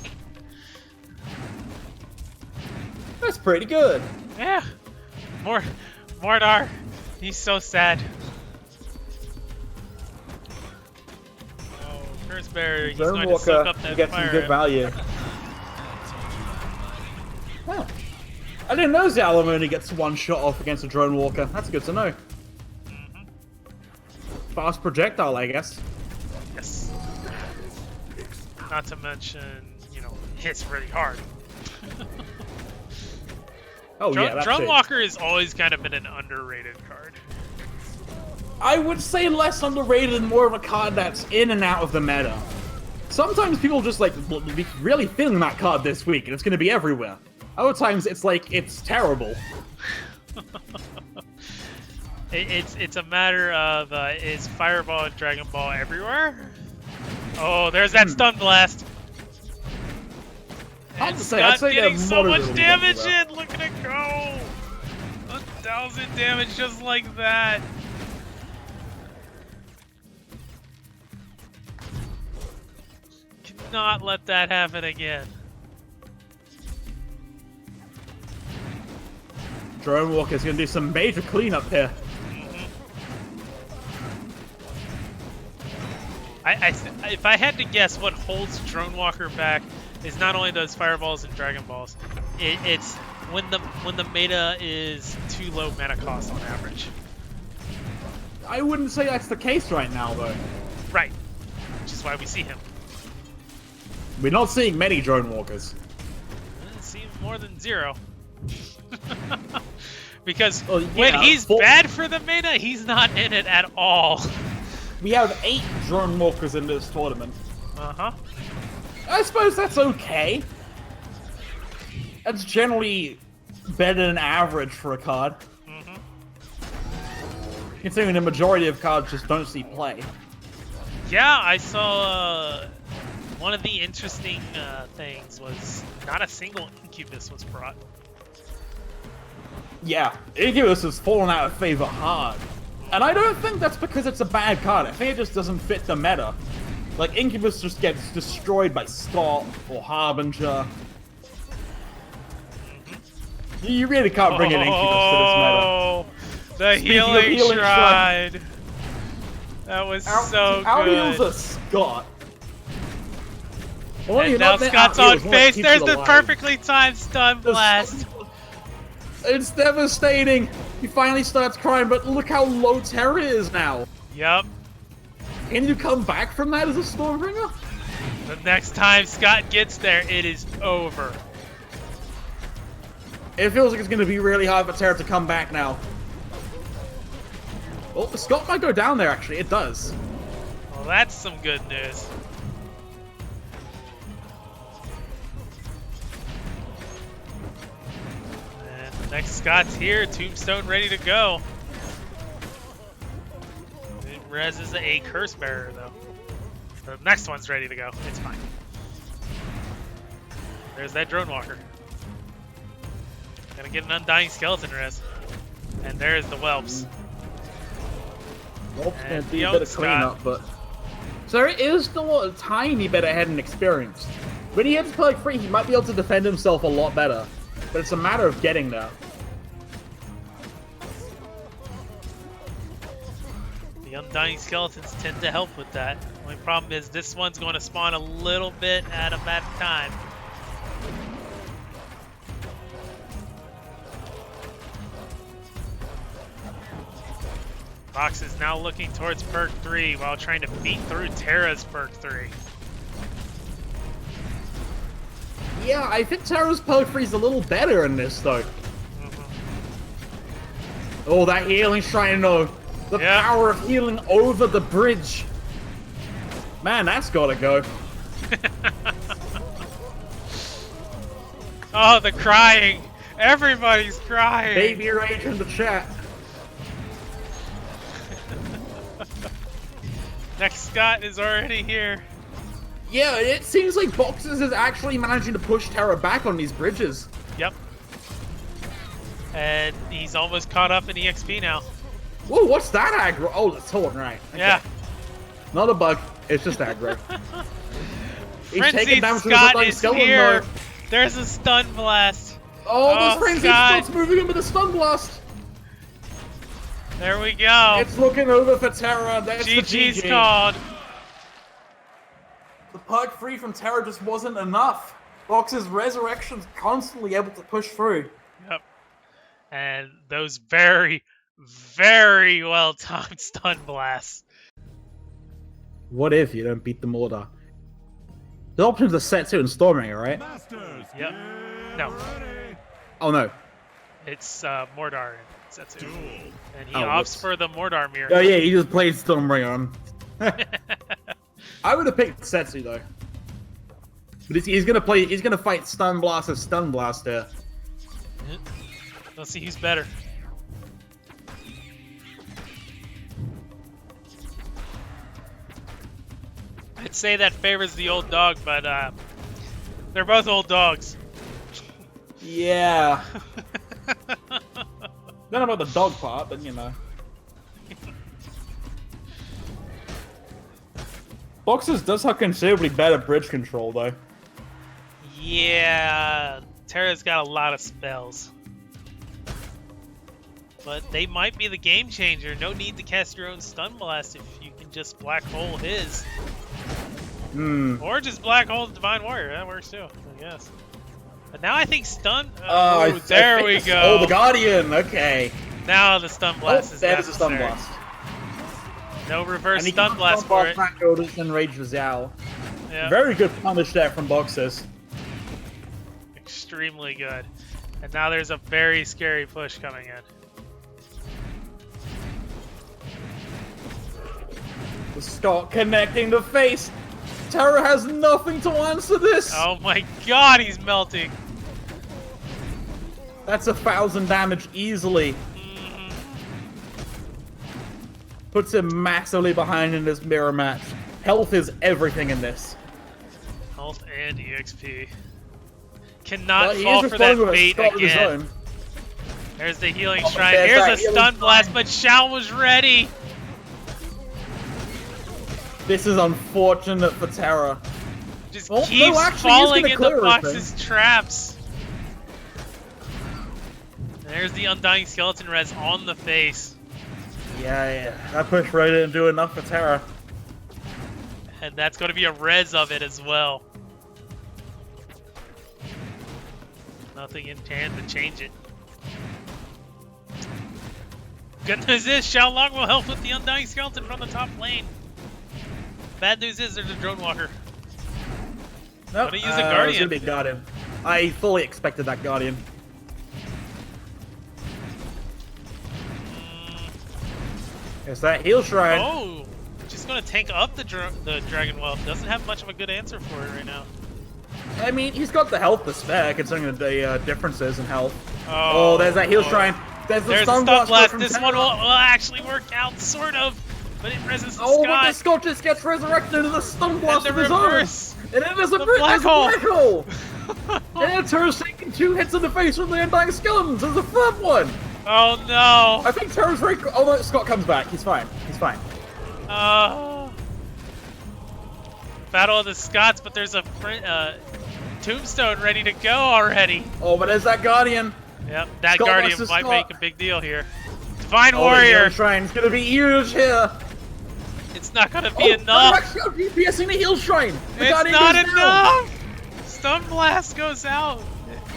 That's pretty good. Yeah. Mordar. He's so sad. Oh, Curse Bearer, he's going to soak up that get fire. some good value. Oh. I didn't know Zalem only gets one shot off against a Drone Walker. That's good to know. Fast projectile, I guess. Yes. Not to mention, you know, hits really hard. Oh yeah, that's Drone it. Walker has always kind of been an underrated card. I would say less underrated and more of a card that's in and out of the meta. Sometimes people just like be really feeling that card this week, and it's going to be everywhere. Other times it's like it's terrible. It's a matter of is Fireball and Dragon Ball everywhere? Oh, there's that stun blast. Hard And to say, I'd Scott say getting they're so much moderately damage everywhere. in. Look at it go. 1,000 damage just like that. Cannot let that happen again. Drone Walker's going to do some major cleanup here. If I had to guess, what holds Drone Walker back is not only those fireballs and Dragon Balls. It's when the meta is too low mana cost on average. I wouldn't say that's the case right now, though. Right, which is why we see him. We're not seeing many Drone Walkers. It seems more than 0. Because Well, when yeah, he's full- bad for the meta, he's not in it at all. We have 8 Drone Walkers in this tournament. Uh-huh. I suppose that's okay. That's generally better than average for a card. Considering the majority of cards just don't see play. Yeah, I saw one of the interesting things was not a single Incubus was brought. Yeah, Incubus has fallen out of favor hard. And I don't think that's because it's a bad card. I think it just doesn't fit the meta. Like, Incubus just gets destroyed by Scott or Harbinger. You really can't bring in Incubus to this meta. Oh, the Speaking of healing healing shrine. That was so Out-heals good. a Scott. And now Scott's on face. There's the perfectly timed stun blast. It's devastating. He finally starts crying, but look how low Terra is now. Yep. Can you come back from that as a Stormbringer? The next time Scott gets there, it is over. It feels like it's going to be really hard for Terra to come back now. Oh, Scott might go down there, actually. It does. Well, that's some good news. Next Scott's here. Tombstone ready to go. Rez is a curse bearer though. The next one's ready to go. It's fine. There's that drone walker. Gonna get an undying skeleton res. And there's the whelps. Whelps gonna And be a the bit of Scott. cleanup, but so it is still a tiny bit ahead in experience. When he hits Perk 3, he might be able to defend himself a lot better. But it's a matter of getting there. The undying skeletons tend to help with that. Only problem is this one's going to spawn a little bit at a bad time. Fox is now looking towards perk 3 while trying to beat through Terra's perk 3. Yeah, I think Terra's perk 3 is a little better in this, though. Oh, that healing shrine, though. The Yeah. power of healing over the bridge. Man, that's gotta go. Oh, the crying! Everybody's crying! Baby rage in the chat. Next Scott is already here. Yeah, it seems like Boxes is actually managing to push Terra back on these bridges. Yep. And he's almost caught up in EXP now. Whoa, what's that aggro? Oh, that's Horn, right. Okay. Yeah. Not a bug, it's just aggro. He's taking Frenzied damage from the Scott Undying is Skeleton, here. though. There's a stun blast. Oh, this Frenzied Scott. Scott's moving in with a Stun Blast. There we go. It's looking over for Terra. There's the GG's GG. called. The perk 3 from Terra just wasn't enough. Box's Resurrection's constantly able to push through. Yep. And those very, very well timed stun blasts. What if you don't beat the Mortar? The options are Setsu and Stormbringer, right? Masters, Yep. get No. ready. Oh no. It's Mordar and Setsu. Duel. And he Oh, opts whoops. for the Mordar mirror. Oh yeah, he just played Stormbringer on. I would have picked Setsu though. But he's gonna fight Stun Blast as Stun Blast here. Let's see who's better. I'd say that favors the old dog, but they're both old dogs. Yeah. Don't know about the dog part, but you know. Boxes does have considerably better bridge control though. Yeah, Terra's got a lot of spells. But they might be the game changer. No need to cast your own stun blast if you can just black hole his. Or just black hole the Divine Warrior. That works too, I guess. But now I think stun. There we go. Oh, the Guardian. Okay. Now the stun blast Oh, is that is a necessary. stun blast. No reverse And he stun can blast stun for blast it. Black Golders and Rage Rizal. Yeah. Very good punish there from Boxes. Extremely good. And now there's a very scary push coming in. The Scott connecting the face. Terra has nothing to answer this. Oh my god, he's melting. That's 1,000 damage easily. Puts him massively behind in this mirror match. Health is everything in this. Health and EXP. Cannot But he fall is for that responding with a bait Scott of his again. own. There's the healing Oh, shrine. there's Here's that a healing stun blast, shrine. but Shao was ready. This is unfortunate for Terra. Just Oh, no, keeps actually, he's falling gonna into clear Fox's traps. There's the Undying Skeleton res on the face. Yeah. That push right didn't do enough for Terra. And that's going to be a res of it as well. Nothing in hand to change it. Good news is Xiaolong will help with the Undying Skeleton from the top lane. Bad news is there's a Drone Walker. Nope. Gonna use a It's Guardian. gonna be Guardian. I fully expected that Guardian. It's that heal shrine. Oh, just gonna tank up the Dragon Whelp. Doesn't have much of a good answer for it right now. I mean, he's got the health to spare, considering the differences in health. Oh, there's that heal shrine. There's the stun blast. This one will actually work out, sort of, but it resists the Scott. Scott. But the Scott just gets resurrected into the stun blast And of the his reverse. own. And then there's a black hole. And Terra's taking 2 hits in the face from the Undying Skeletons. There's a third one. Oh no! I think Terra's right. Oh no, Scott comes back. He's fine. He's fine. Battle of the Scots, but there's a tombstone ready to go already. Oh, but there's that Guardian. Yep, that Scott Guardian versus might Scott. make a big deal here. Divine The Warrior! healing shrine's gonna be huge here. It's not gonna be enough! DPSing the heal shrine! The It's Guardian not goes down. enough! Stun Blast goes out!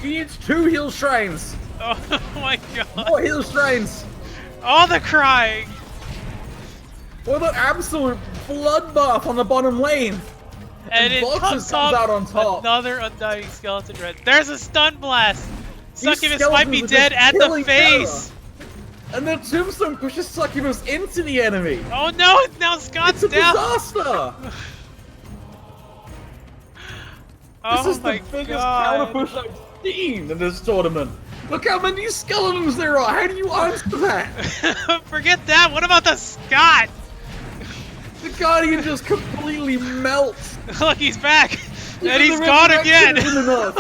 He needs 2 heal shrines! Oh my god! More heal shrines! All the crying! What an absolute bloodbath on the bottom lane! And it Boxes comes out on top. Another Undying Skeleton Red. There's a Stun Blast! These Succubus might be skeletons are dead just at the killing face! And then Tombstone pushes Succubus into the enemy! Oh no! Now Scott's It's a down! disaster! Oh This is my the biggest god! counter push I've seen in this tournament! Look how many skeletons there are! How do you answer that? Forget that! What about the Scott? The Guardian just completely melts! Look, he's back! Even And he's the gone resurrection again! isn't enough.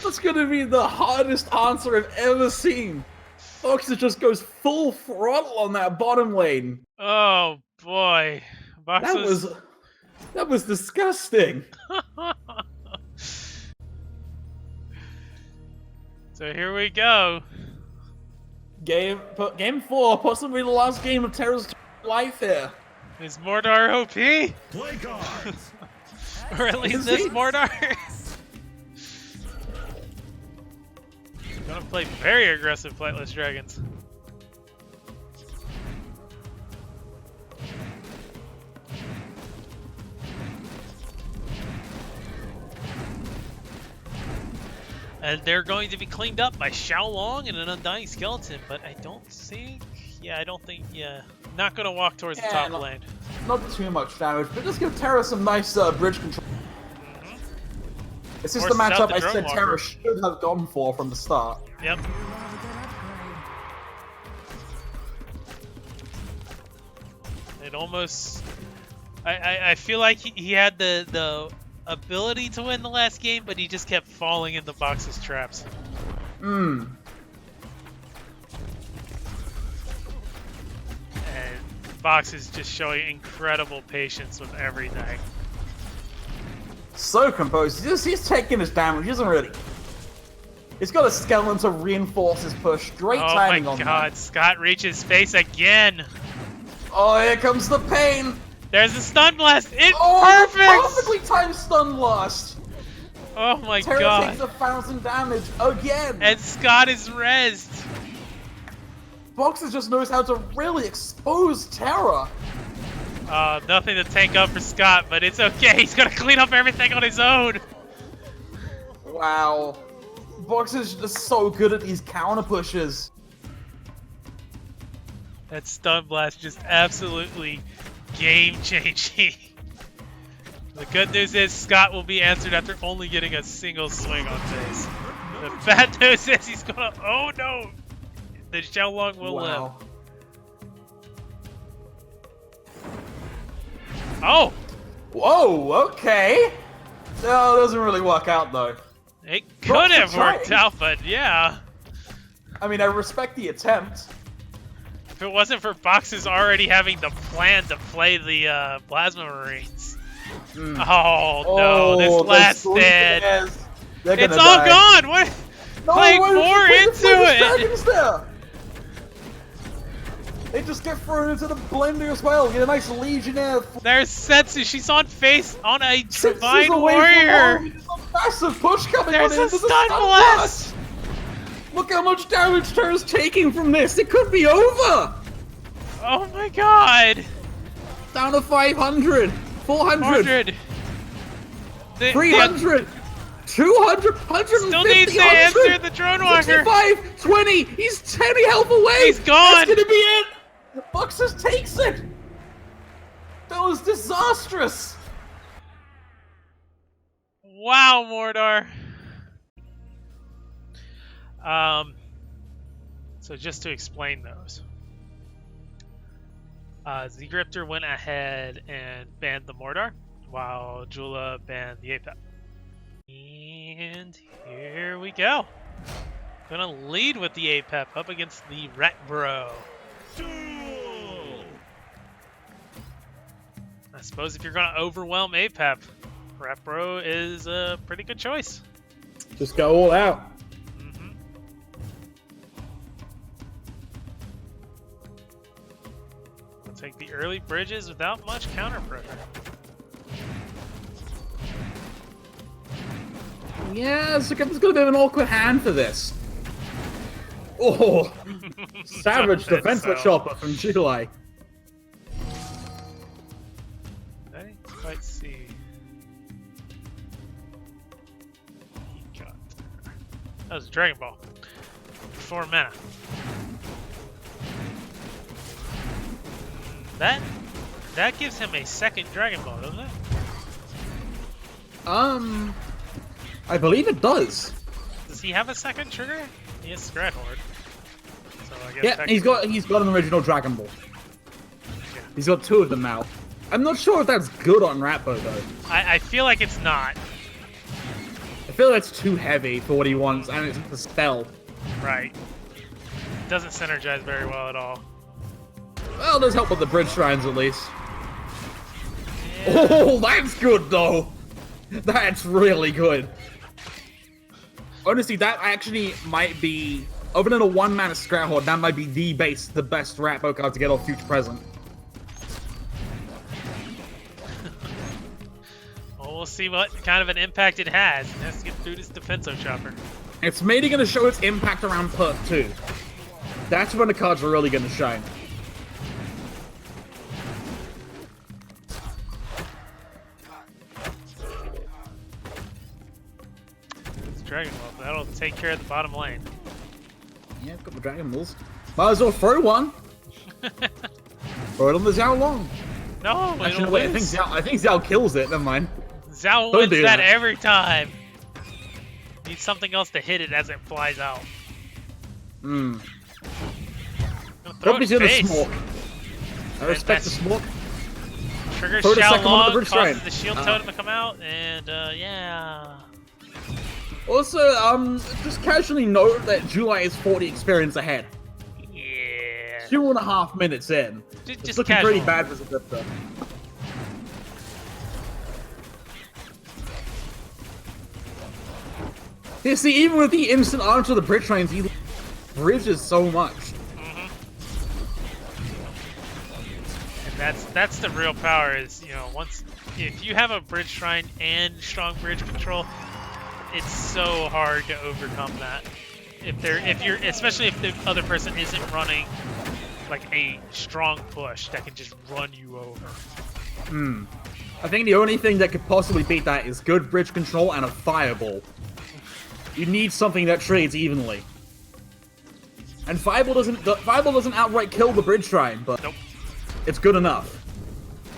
That's gonna be the hardest answer I've ever seen. Boxer just goes full throttle on that bottom lane. Oh boy. That was disgusting. So here we go. Game 4, possibly the last game of Terra's life here. Is Mordar OP? Play cards. Or at least this Mordar? Gonna play very aggressive Flightless Dragons. And they're going to be cleaned up by Xiaolong and an Undying Skeleton, but I don't think... Not gonna walk towards the top lane. Not too much damage, but just give Terra some nice bridge control. It's just Or the matchup South the I said Drone Terra Walker. should have gone for from the start. Yep. It almost... I feel like he had the ability to win the last game, but he just kept falling into Box's traps. Hmm. And Box is just showing incredible patience with everything. So composed. He's taking his damage, isn't really. He's got a skeleton to reinforce his push. Great Oh timing my on god, that. Scott reaches face again! Oh, here comes the pain! There's a Stun Blast! It's Oh, perfect! perfectly timed stun blast! Oh my Terra god. takes 1,000 damage again! And Scott is rezzed! Boxer just knows how to really expose Terra! Nothing to tank up for Scott, but it's okay. He's gonna clean up everything on his own. Wow. Boxer's just so good at these counter pushes. That Stun Blast just absolutely game-changing. The good news is Scott will be answered after only getting a single swing on face. The bad news is he's gonna... Oh no! The Xiaolong will live. Oh! Whoa, okay. No, it doesn't really work out though. It Not could for have worked trying. out, but yeah. I mean, I respect the attempt. If it wasn't for Boxes already having the plan to play the Plasma Marines. Oh no, this those last three dead. players, they're It's gonna all die. gone! What? No, Playing why did you more play the into Flightless it! Dragons there? They just get thrown into the blender as well. Get a nice Legionnaire. There's Setsu, she's on face on a Six Divine is away from Warrior! home. There's a massive push coming There's on a in. Stun Blast! Look how much damage Terra's taking from this. It could be over. Oh my god! Down to 500, 400, 100! 300, 200, 150, Still needs to 100, answer the Drone Walker! 65, 20. He's 10 health away. He's gone. That's gonna be it. Boxers takes it. That was disastrous. Wow, Mordor. So just to explain those. Zgriptor went ahead and banned the Mordor, while Jula banned the APEP. And here we go. Gonna lead with the APEP up against the Ret Bro. I suppose if you're gonna overwhelm APEP, Ret Bro is a pretty good choice. Just go all out. We'll take the early bridges without much counter pressure. Yeah, it's gonna be an awkward hand for this. Oh, savage defensive chopper from Julai. I didn't quite see. He got there. That was a Dragon Ball. 4 mana. That gives him a second Dragon Ball, doesn't it? I believe it does. Does he have a second trigger? He has Scrat Horde. So I guess Yeah, he's got an original Dragon Ball. Yeah. He's got 2 of them now. I'm not sure if that's good on Ratbo though. I feel like it's not. I feel that's too heavy for what he wants, and it's a spell. Right. Doesn't synergize very well at all. Well, there's help with the bridge shrines at least. Yeah. Oh, that's good though. That's really good. Honestly, that actually might be, other than a 1-mana Scrat Horde, that might be the best Ratbo card to get off Future Present. Well, we'll see what kind of an impact it has. It has to get through this Defenso Chopper. It's mainly going to show its impact around perk 2. That's when the cards are really going to shine. Dragon Ball, but that'll take care of the bottom lane. Yeah, I've got the Dragon Balls. Might as well throw one. Throw it on the Zhao Long. No, Actually, it'll wait, lose. I think Zhao kills it. Never mind. Zhao Don't wins do that that. every time. Needs something else to hit it as it flies out. Hmm. Throw Probably it to in the face. smoke. I respect the smoke. Triggers Throw the Xiao second one on Long, the bridge causes shrine. the shield totem to come out, and yeah. Also, just casually note that Julai is 40 experience ahead. Yeah. 2.5 minutes in. Just It's looking casual. pretty bad for Zgriptor. You see, even with the instant arm to the bridge trains, he bridges so much. And that's the real power is, if you have a bridge shrine and strong bridge control, it's so hard to overcome that. Especially if the other person isn't running like a strong push that can just run you over. I think the only thing that could possibly beat that is good bridge control and a fireball. You need something that trades evenly. And fireball doesn't outright kill the bridge shrine, but Nope. it's good enough.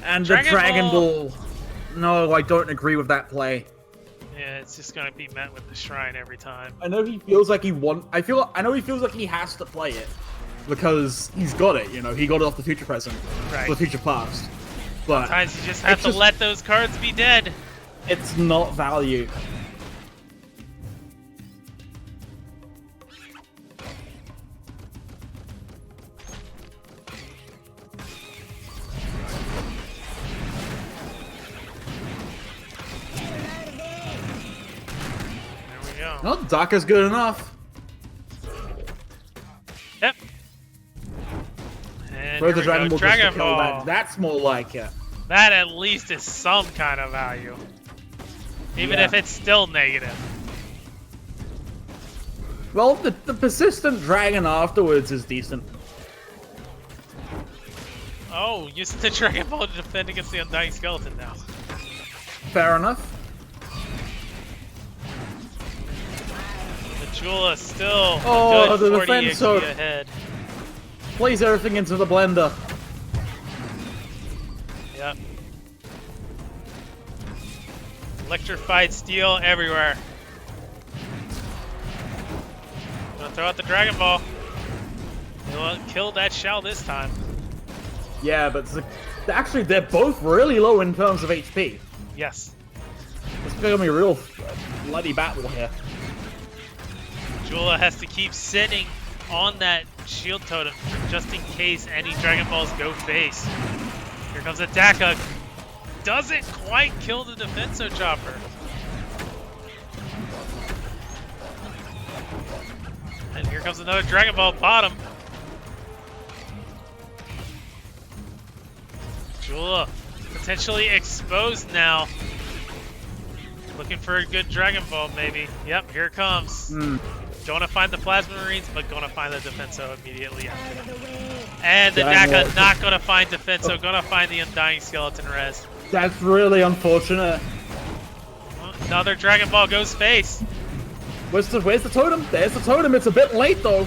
And the Dragon Ball. No, I don't agree with that play. Yeah, it's just gonna be met with the shrine every time. I know he feels like I know he feels like he has to play it because he's got it. He got it off the Future Present, Right. the Future Past. But Sometimes you just have to just- let those cards be dead. it's not value. There we go. Well, Daka's good enough. Yep. And Throw here the we Dragon go. Ball just to Dragon kill Ball. that. That's more like it. That at least is some kind of value. Even Yeah. if it's still negative. Well, the persistent dragon afterwards is decent. Oh, use the Dragon Ball to defend against the Undying Skeleton now. Fair enough. The Jula still Oh, a good the 40 defense XP hook. ahead. Plays everything into the blender. Yep. Electrified steel everywhere. Gonna throw out the Dragon Ball. He'll kill that shell this time. Yeah, but actually they're both really low in terms of HP. Yes. It's gonna be a real bloody battle here. Jula has to keep sitting on that shield totem just in case any Dragon Balls go face. Here comes a Daka. Doesn't quite kill the Defenso Chopper. And here comes another Dragon Ball bottom. Jula potentially exposed now. Looking for a good Dragon Ball, maybe. Yep, here it comes. Gonna find the Plasma Marines, but gonna find the Defenso immediately after. And the Daka not gonna find Defenso, gonna find the Undying Skeleton Res. That's really unfortunate. Another Dragon Ball goes face. Where's the totem? There's the totem. It's a bit late though.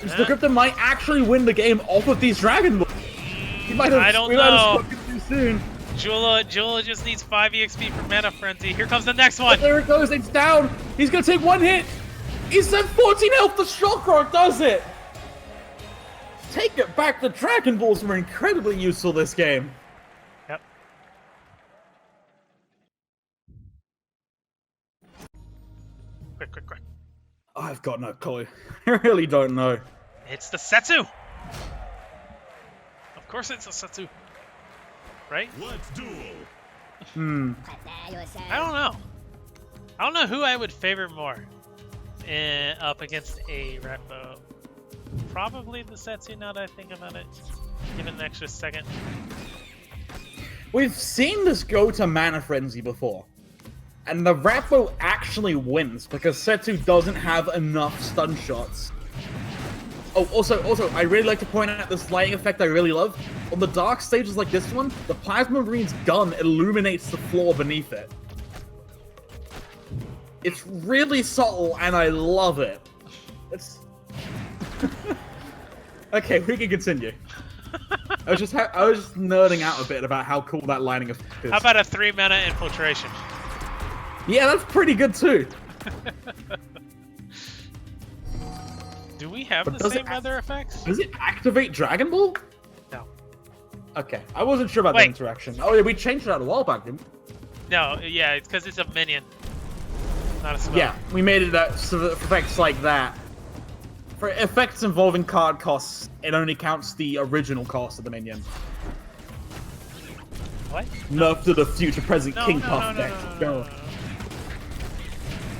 Zgriptor might actually win the game off of these Dragon Balls. He might have. I don't we might know. have struck it too soon. Jula just needs 5 EXP for Mana Frenzy. Here comes the next one. There it goes. It's down. He's gonna take one hit. He's at 14 health. The shock rock does it. Take it back. The Dragon Balls were incredibly useful this game. Yep. Quick. I've got no clue. I really don't know. It's the Setsu. Of course it's a Setsu. Right? Let's duel. I don't know. I don't know who I would favor more up against a Ratbo. Probably the Setsu now that I think about it. Give it an extra second. We've seen this go to Mana Frenzy before. And the Ratbo actually wins because Setsu doesn't have enough stun shots. Oh, also, I really like to point out this lighting effect I really love. On the dark stages like this one, the Plasma Marine's gun illuminates the floor beneath it. It's really subtle, and I love it. It's... Okay, we can continue. I was just nerding out a bit about how cool that lighting effect is. How about a 3-mana infiltration? Yeah, that's pretty good too. Do we have But the same weather effects? Does it activate Dragon Ball? No. Okay, I wasn't sure about the interaction. Oh yeah, we changed it out a while back, didn't we? No, yeah, it's because it's a minion. Not a spell. Yeah, we made it that so that effects like that. For effects involving card costs, it only counts the original cost of the minion. What? Nerf to the future present No, King no, Puff no, deck. no, no, Go. no.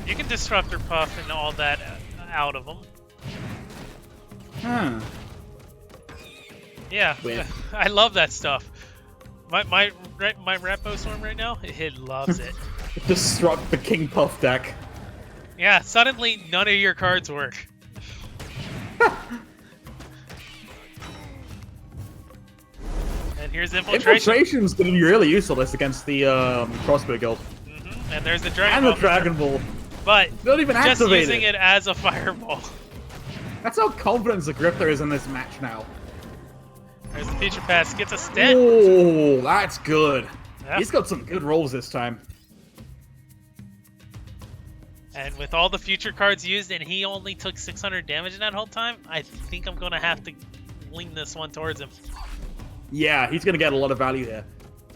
You can Disruptor Puff and all that out of them. Yeah, Weird. I love that stuff. My Ratbo Storm right now, it loves it. Disrupt the King Puff deck. Yeah, suddenly none of your cards work. And here's Infiltration. Infiltration's gonna be really useful this against the Crossbow Guild. And there's the Dragon And Ball. the Dragon Ball. But Not even just activated. using it as a fireball. That's how confident Zgriptor is in this match now. There's the Future Pass, gets a stint. Oh, that's good. Yeah. He's got some good rolls this time. And with all the future cards used, and he only took 600 damage in that whole time, I think I'm gonna have to lean this one towards him. Yeah, he's gonna get a lot of value here.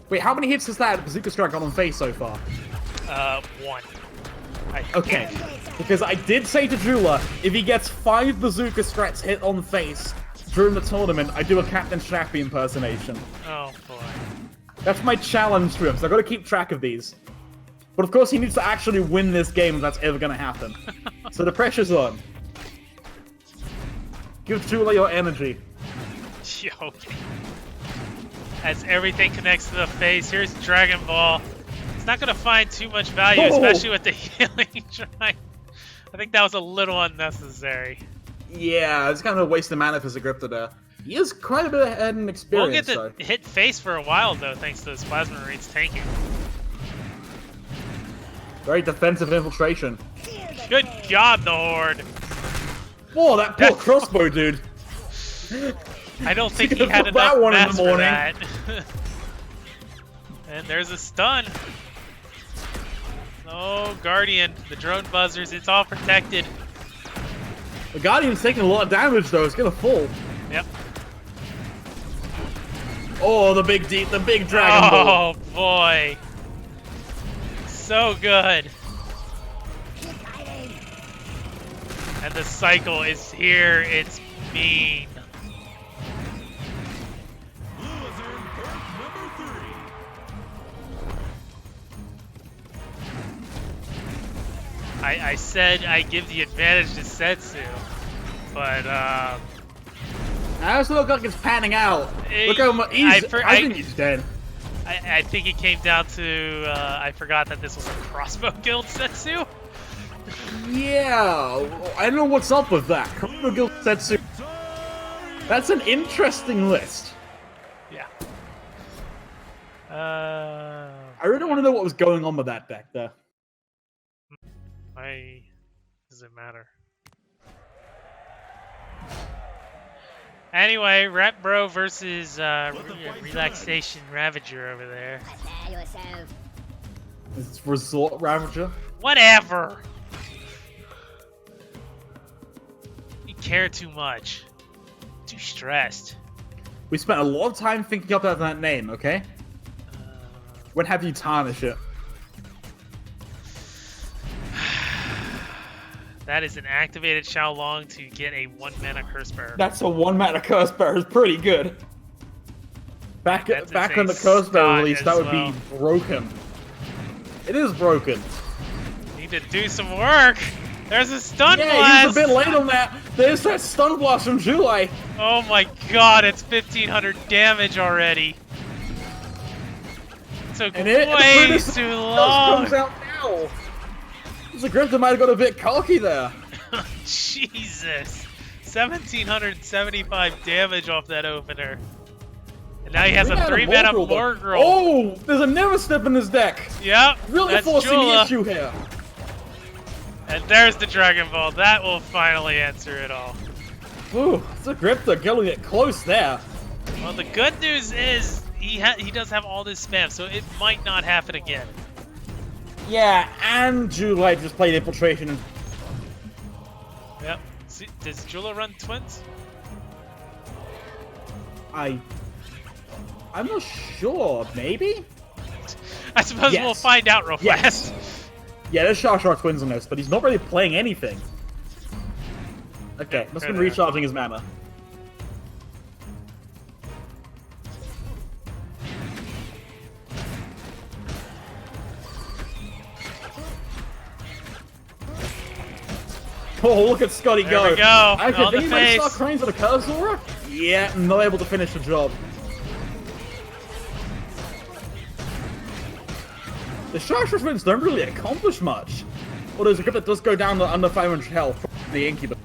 Wait, how many hits has that Bazooka Strike got on face so far? 1. Okay, because I did say to Jula, if he gets 5 Bazooka Strats hit on face during the tournament, I do a Captain Shappy impersonation. Oh boy. That's my challenge to him, so I gotta keep track of these. But of course he needs to actually win this game if that's ever gonna happen. So the pressure's on. Give Jula your energy. Okay. As everything connects to the face, here's Dragon Ball. It's not gonna find too much value, especially with the healing shrine. I think that was a little unnecessary. Yeah, it's kind of a waste of mana for Zgriptor there. He is quite a bit ahead in experience, We'll get the hit face for a while though, thanks to this Plasma Marines tanking. Very defensive infiltration. Good job, the Horde. Whoa, that poor crossbow dude. I don't think he Could've had put enough that one in the mass for morning. that. And there's a stun. Oh, Guardian, the drone buzzers, it's all protected. The Guardian's taking a lot of damage though. It's gonna fall. Yep. Oh, the big Dragon Ball. Oh boy. So good. And the cycle is here. It's mean. Blizzard Burst number 3. I said I give the advantage to Setsu, but I also look like it's panning out. Look how much I think he's dead. I think it came down to I forgot that this was a crossbow guild Setsu. Yeah, I don't know what's up with that. Crossbow Guild Setsu. That's an interesting list. Yeah. I really want to know what was going on with that deck there. Does it matter? Anyway, Rep Bro versus Relaxation Ravager over there. It's Resort Ravager. Whatever. You care too much. Too stressed. We spent a lot of time thinking up that name, okay? When have you tarnish it? That is an activated Xiaolong to get a 1-mana Curse Bearer. That's a 1-mana Curse Bearer. Is pretty good. Back on the Curse Bearer release, that would be broken. It is broken. Need to do some work. There's a stun Yeah, blast. he's a bit late on that. There's that stun blast from Julai. Oh my god, it's 1500 damage already. It took way too long. Comes out now. Zgriptor might have got a bit cocky there. Jesus. 1775 damage off that opener. And now he has a 3-mana Morgirl. Oh, there's a Never Step in his deck. Yep. Really that's forcing Jula. the issue here. And there's the Dragon Ball. That will finally answer it all. Ooh, Zgriptor getting it close there. Well, the good news is he does have all this spam, so it might not happen again. Yeah, And Julai just played Infiltration. Yep. See, does Jula run twins? I'm not sure. Maybe? I suppose Yes. we'll find out real Yes. fast. Yeah, there's Shar Twins on this, but he's not really playing anything. Okay, must have been recharging his mana. Oh, look at Scotty There go. we go. I On the think he might face. start cranes with a Curse Aura? Yeah, not able to finish the job. The Shastra Twins don't really accomplish much. Although the grip that does go down to under 500 health from the Incubus.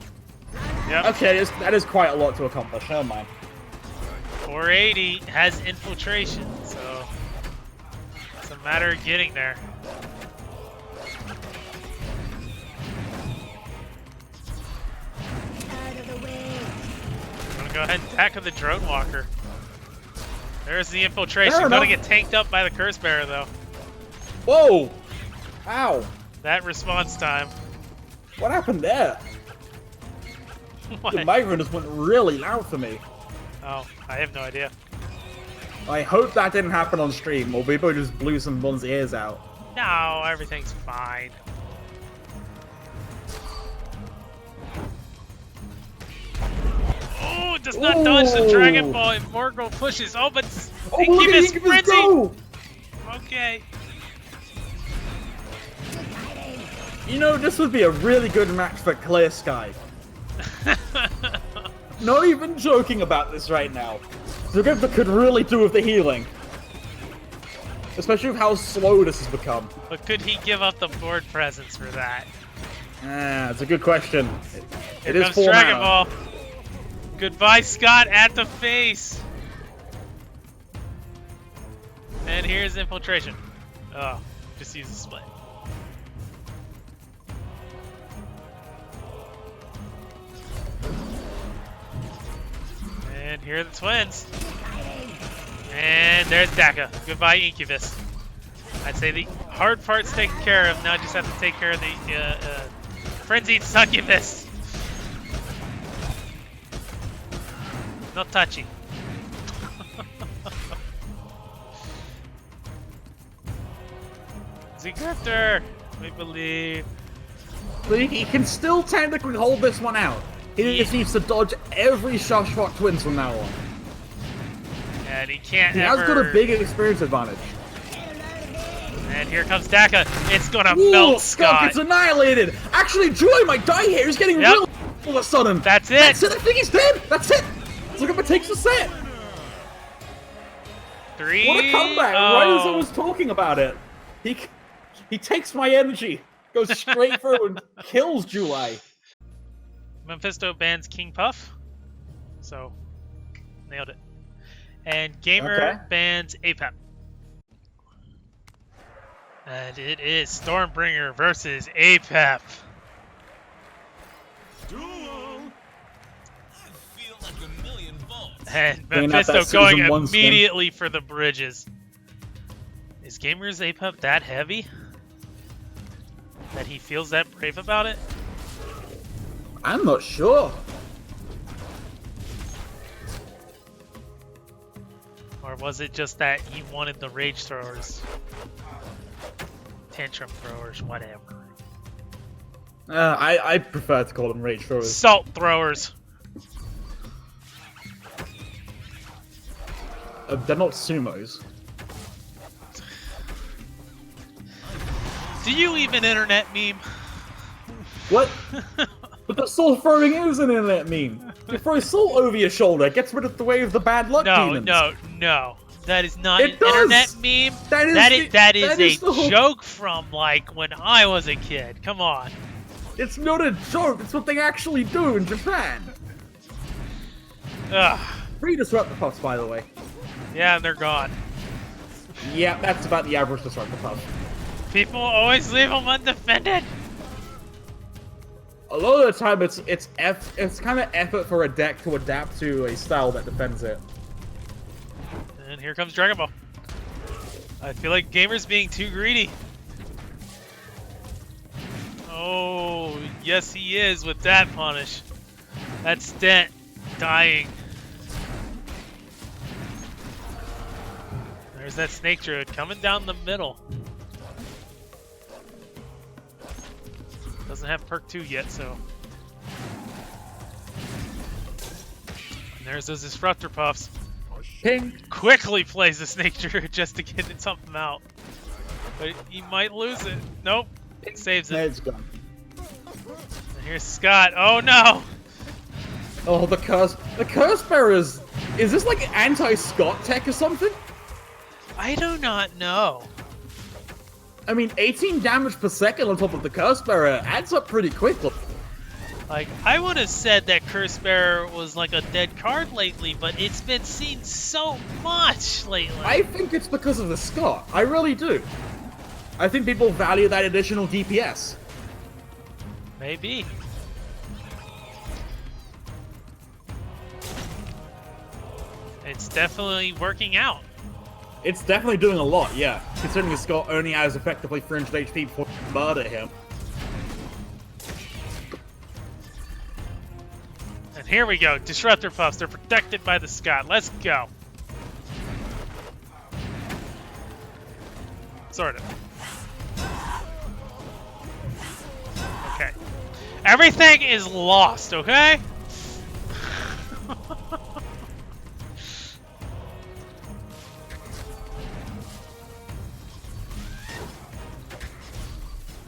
Yep. Okay, that is quite a lot to accomplish, never mind. 480 has infiltration, so it's a matter of getting there. I'm gonna go ahead and tackle the Drone Walker. There's the infiltration. Fair Gonna enough. get tanked up by the Curse Bearer though. Whoa! Ow! That response time. What happened there? What? The microphone just went really loud for me. Oh, I have no idea. I hope that didn't happen on stream, or people just blew someone's ears out. No, everything's fine. Oh, it does not dodge the Dragon Ball if Morgul pushes. Oh, but Oh, look at Incubus Incubus Frenzy! go! Okay. You know, this would be a really good match for Clear Sky. Not even joking about this right now. Zgriptor could really do with the healing. Especially with how slow this has become. But could he give up the board presence for that? Ah, it's a good question. It Here is comes 4 Dragon mana. Ball. Goodbye, Scott, at the face. And here's infiltration. Oh, just use the split. And here are the twins. And there's Daka. Goodbye, Incubus. I'd say the Hard part's taken care of. Now I just have to take care of the frenzied succubus. Not touchy. Zgriptor, we believe. But he can still technically hold this one out. He just needs to dodge every Shock Twins from now on. And he can't He has got a big experience advantage. And here comes Daka. It's gonna Ooh, melt Scott Scott. gets annihilated. Actually, Julie might die here. He's getting real all of a sudden. That's it. That's it. I think he's dead. That's it. Zgriptor takes the set. 3. What a comeback! Right as I was talking about it, he takes my energy, goes straight through and kills Julai. Memfisto bans King Puff. So, nailed it. And Gamer bans Apep. And it is Stormbringer versus Apep. Duel. I feel like a million volts. And Bringing out that Memfisto going Season 1 skin. immediately for the bridges. Is Gamer's Apep that heavy? That he feels that brave about it? I'm not sure. Or was it just that he wanted the rage throwers? Tantrum throwers, whatever. I prefer to call them rage throwers. Salt throwers. They're not sumos. Do you even internet meme? What? But the soul throwing is an internet meme. You throw salt over your shoulder, it gets rid of the way of the bad luck demons. No. That is not It an does. internet meme. That is is the a whole- joke from like when I was a kid. Come on. It's not a joke, it's what they actually do in Japan. Ugh. Free Disruptor Puffs, by the way. Yeah, they're gone. Yeah, that's about the average Disruptor Puff. People always leave them undefended. A lot of the time, it's kind of effort for a deck to adapt to a style that defends it. And here comes Dragon Ball. I feel like Gamer's being too greedy. Oh, yes he is with that punish. That's Dent dying. There's that Snake Druid coming down the middle. Doesn't have perk 2 yet, so. And there's those Disruptor Puffs. Ping! Quickly plays the Snake Druid just to get something out. But he might lose it. Nope. It saves it. It's gone. And here's Scott. Oh no! Oh, the Curse Bearers. Is this like anti-Scott tech or something? I do not know. I mean, 18 damage per second on top of the Curse Bearer adds up pretty quickly. Like, I would have said that Curse Bearer was like a dead card lately, but it's been seen so much lately. I think it's because of the Scott. I really do. I think people value that additional DPS. Maybe. It's definitely working out. It's definitely doing a lot, yeah. Considering the Scott only has effectively 300 HP before you murder him. And here we go. Disruptor Puffs. They're protected by the Scott. Let's go. Sort of. Okay. Everything is lost, okay?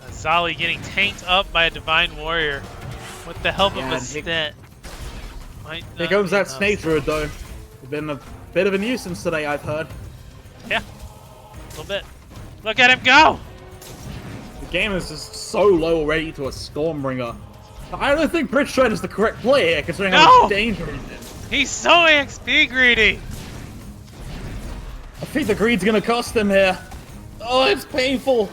Zali getting tanked up by a Divine Warrior with the help of a Stent. Here comes that Snake Druid, though. It's been a bit of a nuisance today, I've heard. Yeah, a little bit. Look at him go! The game is just so low already to a Stormbringer. I don't think Bridge Shred is the correct play here, considering how much danger it is. He's so XP greedy! I think the greed's gonna cost him here. Oh, it's painful.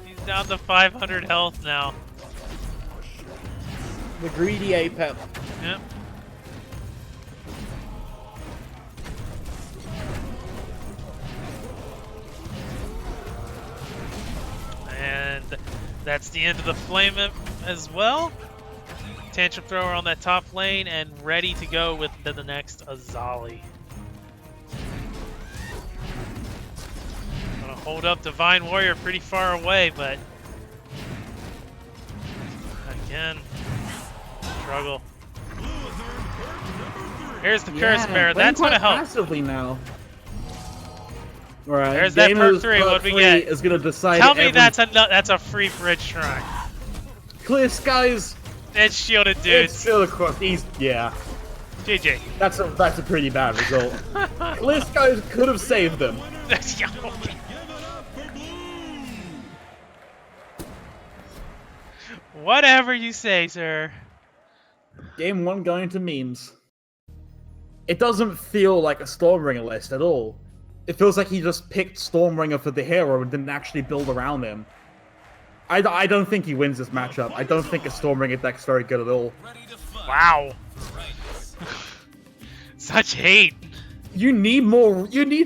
He's down to 500 health now. The greedy Apep. Yep. And that's the end of the flame as well. Tantrum Thrower on that top lane and ready to go with the next Azali. Gonna hold up Divine Warrior pretty far away, but again, struggle. Here's the Curse Bearer. That's gonna help. Massively now. All right. There's that perk 3. What do we get? Is gonna decide. Tell me that's a free bridge shrine. Clear skies. It's shielded dudes. It's still across. Yeah. GG. That's a pretty bad result. Clear skies could have saved them. Whatever you say, sir. Game 1 going to memes. It doesn't feel like a Stormbringer list at all. It feels like he just picked Stormbringer for the hero and didn't actually build around him. I don't think he wins this matchup. I don't think a Stormbringer deck's very good at all. Wow. Such hate. You need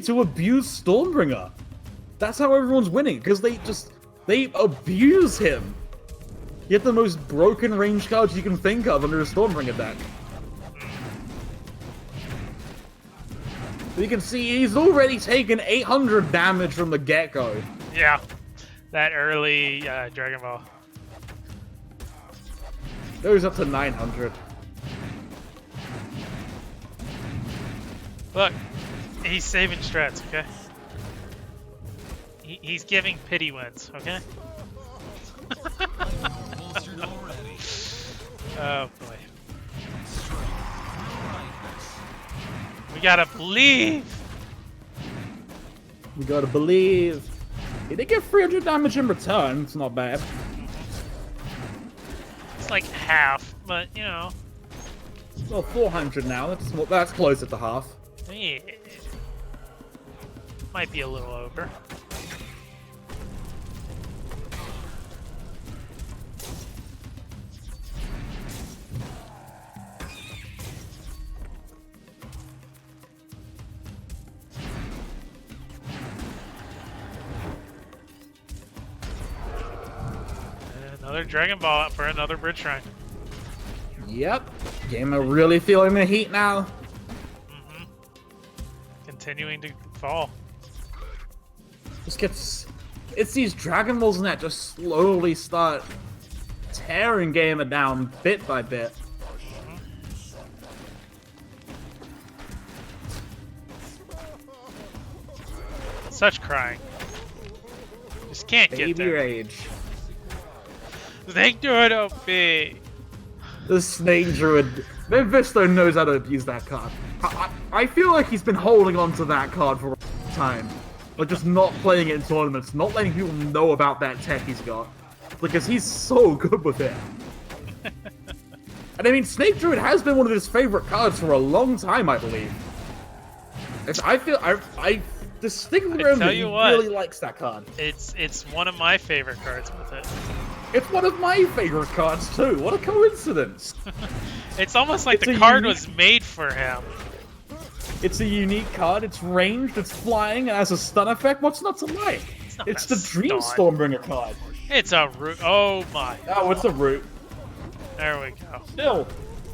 to abuse Stormbringer. That's how everyone's winning, because they abuse him. You have the most broken range cards you can think of under a Stormbringer deck. You can see he's already taken 800 damage from the get-go. Yeah. That early Dragon Ball. Goes up to 900. Look, he's saving strats, okay? He's giving pity wins, okay? Oh boy. We gotta believe! We gotta believe. He did get 300 damage in return, it's not bad. It's like half, but you know. Well, 400 now, that's closer to half. Yeah. Might be a little over. Another Dragon Ball for another Bridge Shrine. Yep. Gamer really feeling the heat now. Mm-hmm. Continuing to fall. It's these Dragon Balls that just slowly start tearing Gamer down bit by bit. Such crying. Just can't get Baby there. rage. Snake Druid OP. The Snake Druid. Memfisto knows how to abuse that card. I feel like he's been holding on to that card for a time. Like, just not playing it in tournaments, not letting people know about that tech he's got. Because he's so good with it. And I mean, Snake Druid has been one of his favorite cards for a long time, I believe. I distinctly remember he really likes that card. It's one of my favorite cards with it. It's one of my favorite cards too. What a coincidence! It's almost like the card was made for him. It's a unique card. It's ranged. It's flying. And has a stun effect. What's not to like? It's the Dream Stormbringer card. It's a root. Oh my. Oh, it's a root. There we go. Still,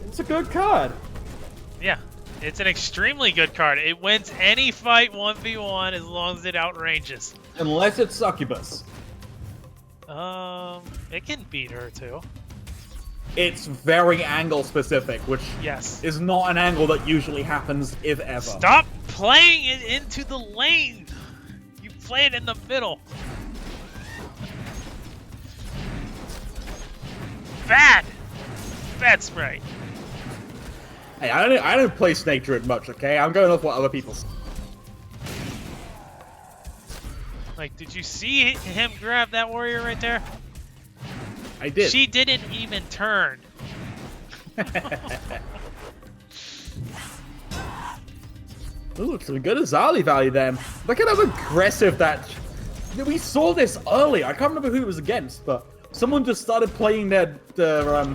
it's a good card. Yeah, it's an extremely good card. It wins any fight 1v1 as long as it outranges. Unless it's Succubus. It can beat her too. It's very angle specific, which Yes. is not an angle that usually happens, if ever. Stop playing it into the lane! You play it in the middle. Bad! Bad spray. Hey, I don't play Snake Druid much, okay? I'm going off what other people say. Like, did you see him grab that warrior right there? I did. She didn't even turn. Ooh, some good Azali value then. Look at how aggressive that... We saw this earlier. I can't remember who it was against, but someone just started playing their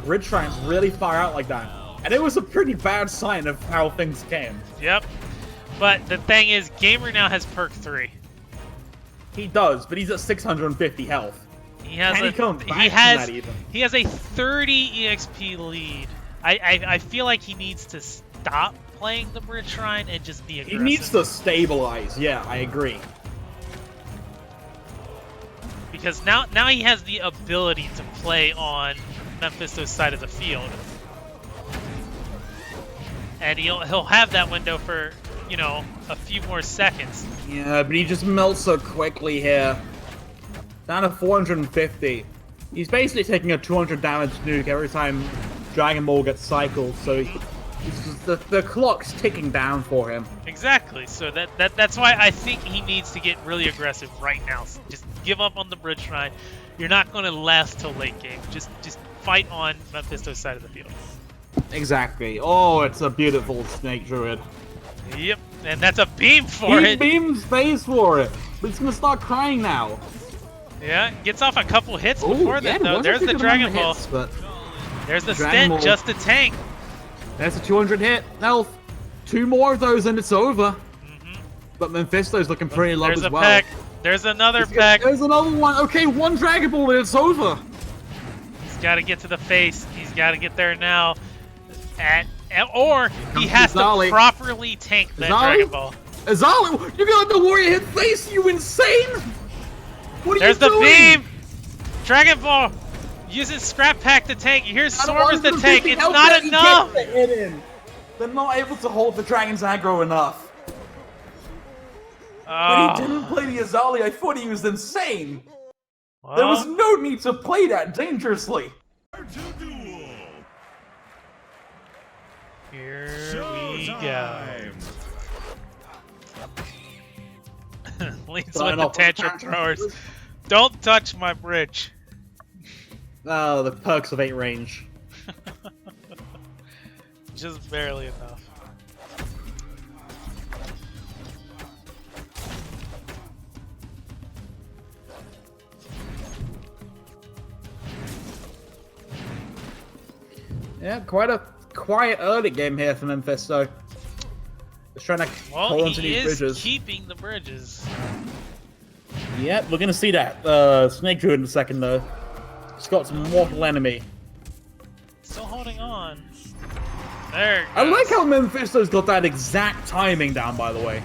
Bridge Shrines really far out like that. And it was a pretty bad sign of how things came. Yep. But the thing is, Gamer now has perk 3. He does, but he's at 650 health. He has Can he come back he from has that even? he has a 30 EXP lead. I feel like he needs to stop playing the Bridge Shrine and just be He aggressive. needs to stabilize. Yeah, I agree. Because now he has the ability to play on Memfisto's side of the field. And he'll have that window for, you know, a few more seconds. Yeah, but he just melts so quickly here. Down to 450. He's basically taking a 200 damage nuke every time Dragon Ball gets cycled, so the clock's ticking down for him. Exactly. So that's why I think he needs to get really aggressive right now. Just give up on the Bridge Shrine. You're not going to last till late game. Just fight on Memfisto's side of the field. Exactly. Oh, it's a beautiful Snake Druid. Yep, and that's a beam for He it. beams face for it, but it's gonna start crying now. Yeah, gets off a couple hits before that though. There's the Dragon Ball. Hits, but There's the Dragon stint, Ball. just a tank. there's a 200 hit health. 2 more of those and it's over. But Mephisto's looking pretty low There's as a well. peck. There's another peck. There's another one. Okay, 1 Dragon Ball and it's over. He's got to get to the face. He's got to get there now. Or he has to Zali. properly tank that Zali? Dragon Ball. Azali, you're gonna let the warrior hit face, you insane! What are There's you the doing? beam! Dragon Ball uses Scrap Pack to tank. Here's Swarm as the tank. 150 It's health not that he enough! gets the hit in. They're not able to hold the Dragon's aggro enough. When Oh, he didn't play the Azali, I thought he was insane. well, There was no need to play that dangerously. here we go. Showtime. Leads Starting with the off with tantrum throwers. Don't touch my bridge. Oh, the perks of 8 range. Just barely enough. Yeah, quite a quiet early game here for Memfisto. Just trying to Well, hold onto he these is bridges. keeping the bridges. Yep, we're gonna see that Snake Druid in a second though. It's got some mortal enemy. Still holding on. There it I goes. like how Mephisto's got that exact timing down, by the way.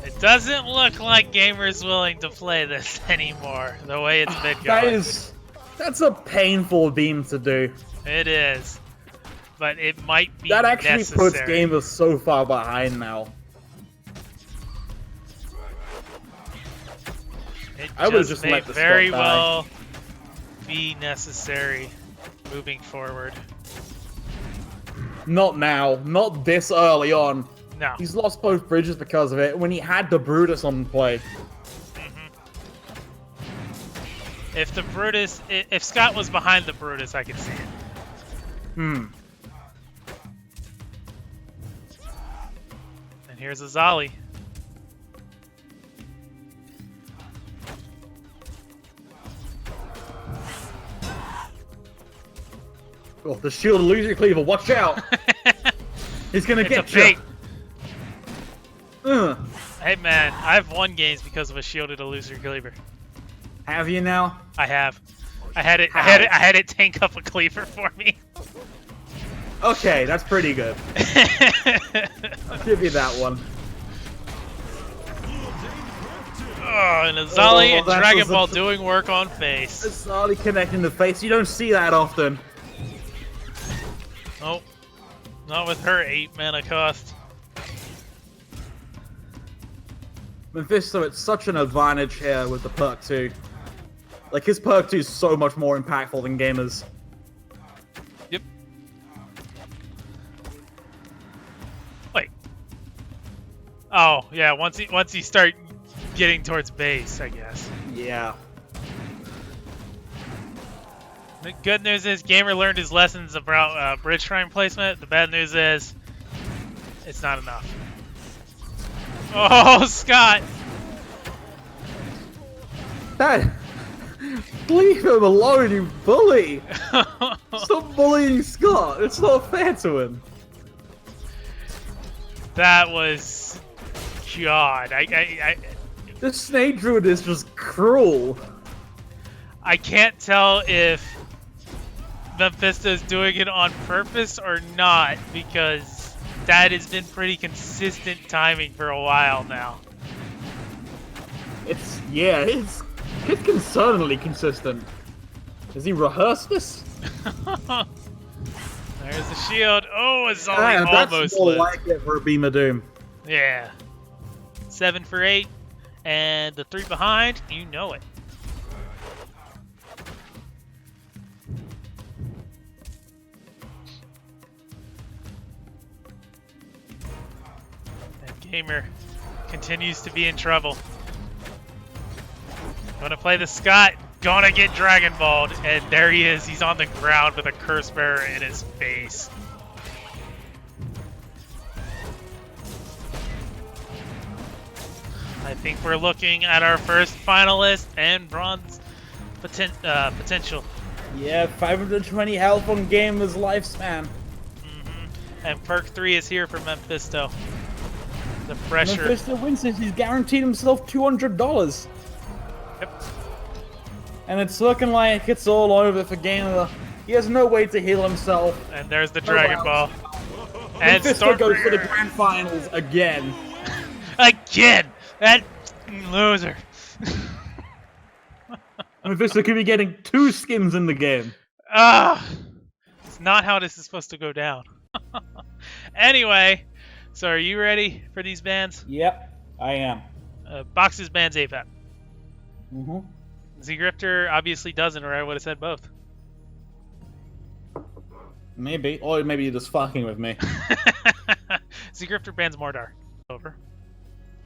It doesn't look like Gamer's willing to play this anymore, the way it's been going. That's a painful beam to do. It is. But it might be That actually necessary. puts Gamer so far behind now. It I would've just just may let the very Scott die. well be necessary moving forward. Not now. Not this early on. No. He's lost both bridges because of it when he had the Brutus on play. If the Brutus, if Scott was behind the Brutus, I could see it. And here's a Zali. Oh, the shield illusory cleaver, watch out! He's gonna It's a get bait. you! Hey man, I've won games because of a shielded illusory cleaver. Have you now? I have. I had it. I How? had it tank up a cleaver for me. Okay, that's pretty good. I'll give you that one. Oh, and a Zali and that Dragon was a- Ball doing work on face. It's solidly connecting the face. You don't see that often. Nope. Not with her 8 mana cost. Memfisto, it's such an advantage here with the perk 2. Like, his perk 2 is so much more impactful than Gamer's. Yep. Wait. Oh, yeah, once you start getting towards base, I guess. Yeah. The good news is Gamer learned his lessons about bridge shrine placement. The bad news is it's not enough. Oh, Scott! Dad! Leave him alone, you bully! Stop bullying Scott! It's not fair to him! That was... God, This Snake Druid is just cruel. I can't tell if Memfisto's doing it on purpose or not, because that has been pretty consistent timing for a while now. It's concerningly consistent. Has he rehearsed this? There's the shield. Oh, it's only Yeah, almost that's more lit. like it for a Beam of Doom. Yeah. 7 for 8. And the 3 behind, you know it. And Gamer continues to be in trouble. Gonna play the Scott, gonna get Dragon Balled, and there he is. He's on the ground with a Curse Bearer in his face. I think we're looking at our first finalist and bronze potential. Yeah, 520 health on Gamer's lifespan. And perk 3 is here for Memfisto. The pressure. Memfisto wins this. He's guaranteed himself $200. Yep. And it's looking like it's all over for Gamer. He has no way to heal himself. And there's the Dragon wow. Ball. And Memfisto goes for the Stormbringer. grand finals again. Again! That loser. Memfisto could be getting 2 skins in the game. Ah! It's not how this is supposed to go down. Anyway, so are you ready for these bans? Yep, I am. Boxes bans APAP. Mm-hmm. Zgriptor obviously doesn't, or I would have said both. Maybe. Or maybe you're just fucking with me. Zgriptor bans Mordar. Over.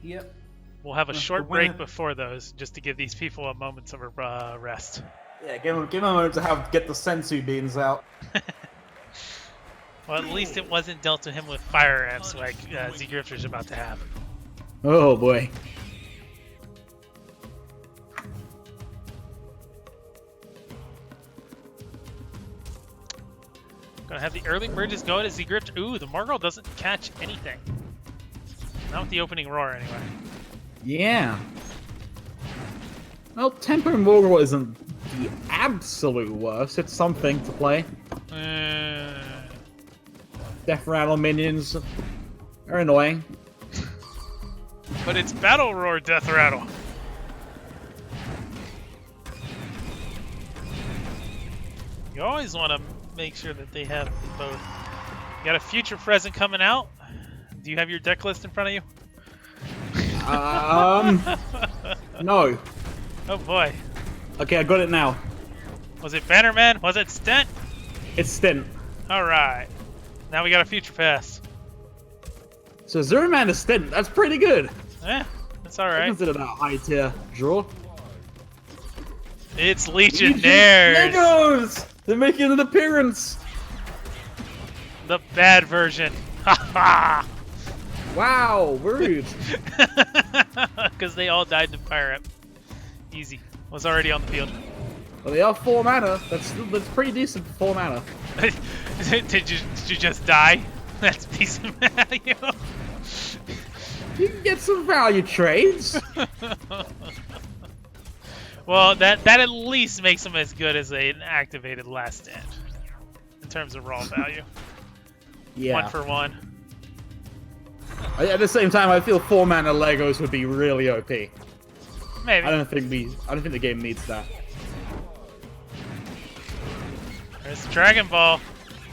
Yep. We'll have a The short winner- break before those, just to give these people a moment of rest. Yeah, give him a moment to get the sensu beans out. Well, at least it wasn't dealt to him with fire ants like Zgriptor's about to have. Oh boy. Gonna have the early merges go to Zgriptor. Ooh, the Morgul doesn't catch anything. Not with the opening roar, anyway. Yeah. Well, Tempo Morgul isn't the absolute worst. It's something to play. Death Rattle minions are annoying. But it's Battle Roar Death Rattle. You always want to make sure that they have both. You got a future present coming out. Do you have your deck list in front of you? No. Oh boy. Okay, I got it now. Was it Bannerman? Was it Stent? It's Stint. Alright. Now we got a future pass. So Zero Man is Stint. That's pretty good. Yeah, that's I alright. consider that a high tier draw. It's Legionnaires! Legos! They're making an appearance! The bad version. Haha! Wow, rude. Because they all died to Fire Up. Easy. Was already on the field. Well, they are 4 mana. That's pretty decent for 4 mana. did you just die? That's decent value. You can get some value trades. Well, that at least makes them as good as an activated Last Stand in terms of raw value. Yeah. 1 for 1. At the same time, I feel 4 mana Legos would be really OP. Maybe. I don't think the game needs that. There's the Dragon Ball.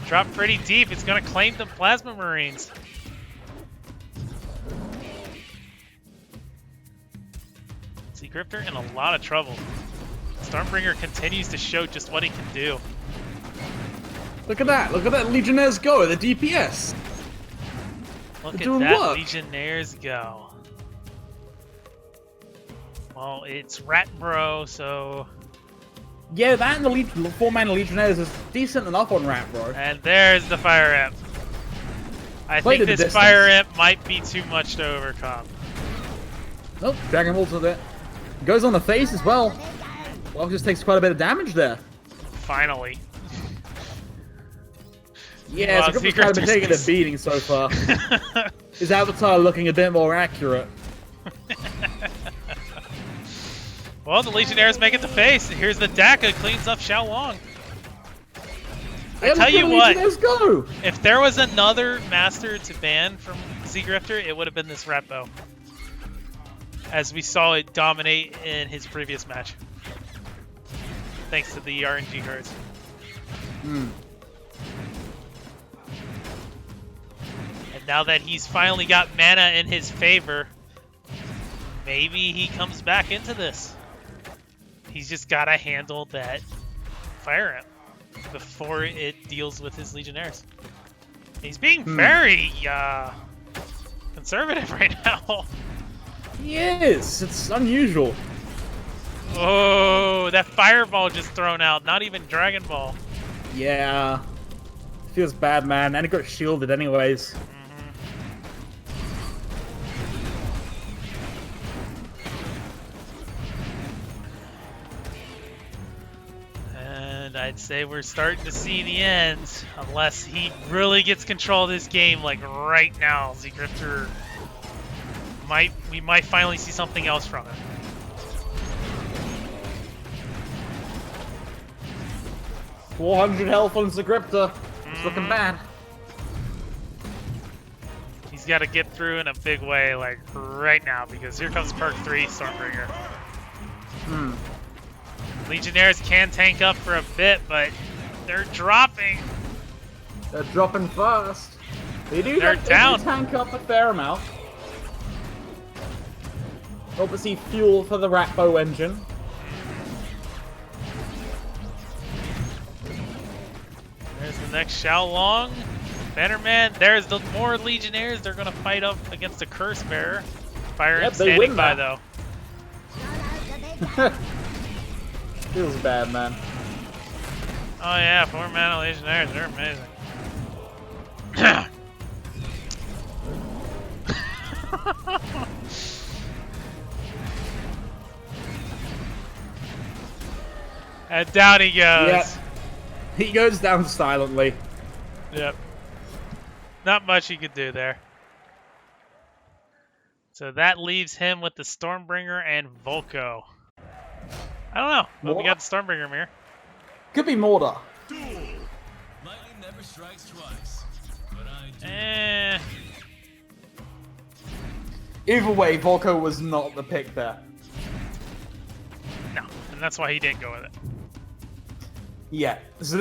Dropped pretty deep. It's gonna claim the Plasma Marines. Zgriptor in a lot of trouble. Stormbringer continues to show just what he can do. Look at that. Look at that Legionnaires go. The DPS. Look They're at doing that work. Legionnaires go. Well, it's Rat Bro, so... Yeah, that and the 4 mana Legionnaires is decent enough on Rat, bro. And there's the Fire Imp. I Played think at a this distance. Fire Imp might be too much to overcome. Nope, Dragon Ball's with it. Goes on the face as well. Well, just takes quite a bit of damage there. Finally. Yeah, Wow, so Gripper's kind of been taking a Zgriptor's- beating so far. His avatar looking a bit more accurate. Well, the Legionnaires make it to face. Here's the Daka, cleans up Xiaolong. I tell you what, Let's go. if there was another master to ban from Zgriptor, it would have been this Ratbo. As we saw it dominate in his previous match. Thanks to the RNG cards. Hmm. And now that he's finally got mana in his favor, maybe he comes back into this. He's just got to handle that Fire Imp before it deals with his Legionnaires. He's being very conservative right now. He is. It's unusual. Oh, that Fireball just thrown out. Not even Dragon Ball. Yeah. Feels bad, man. And it got shielded anyways. And I'd say we're starting to see the end, unless he really gets control of this game, like right now. Zgriptor we might finally see something else from him. $400 health on Zgriptor. It's looking bad. He's got to get through in a big way, like right now, because here comes perk 3, Stormbringer. Legionnaires can tank up for a bit, but they're dropping. They're dropping fast. They do down. tank up a fair amount. Obviously, fuel for the Ratbo engine. There's the next Xiaolong. Bannerman. There's the more Legionnaires. They're going to fight up against the Curse Bearer. Fire Imp standing by, though. Feels bad, man. Oh, yeah. 4 mana Legionnaires. They're amazing. And down he goes. Yeah. He goes down silently. Yep. Not much he could do there. So that leaves him with the Stormbringer and Volko. I don't know, but we got the Stormbringer mirror. Could be Mortar. Lightning never strikes twice, but I do. Either way, Volko was not the pick there. No, and that's why he didn't go with it. Yeah, so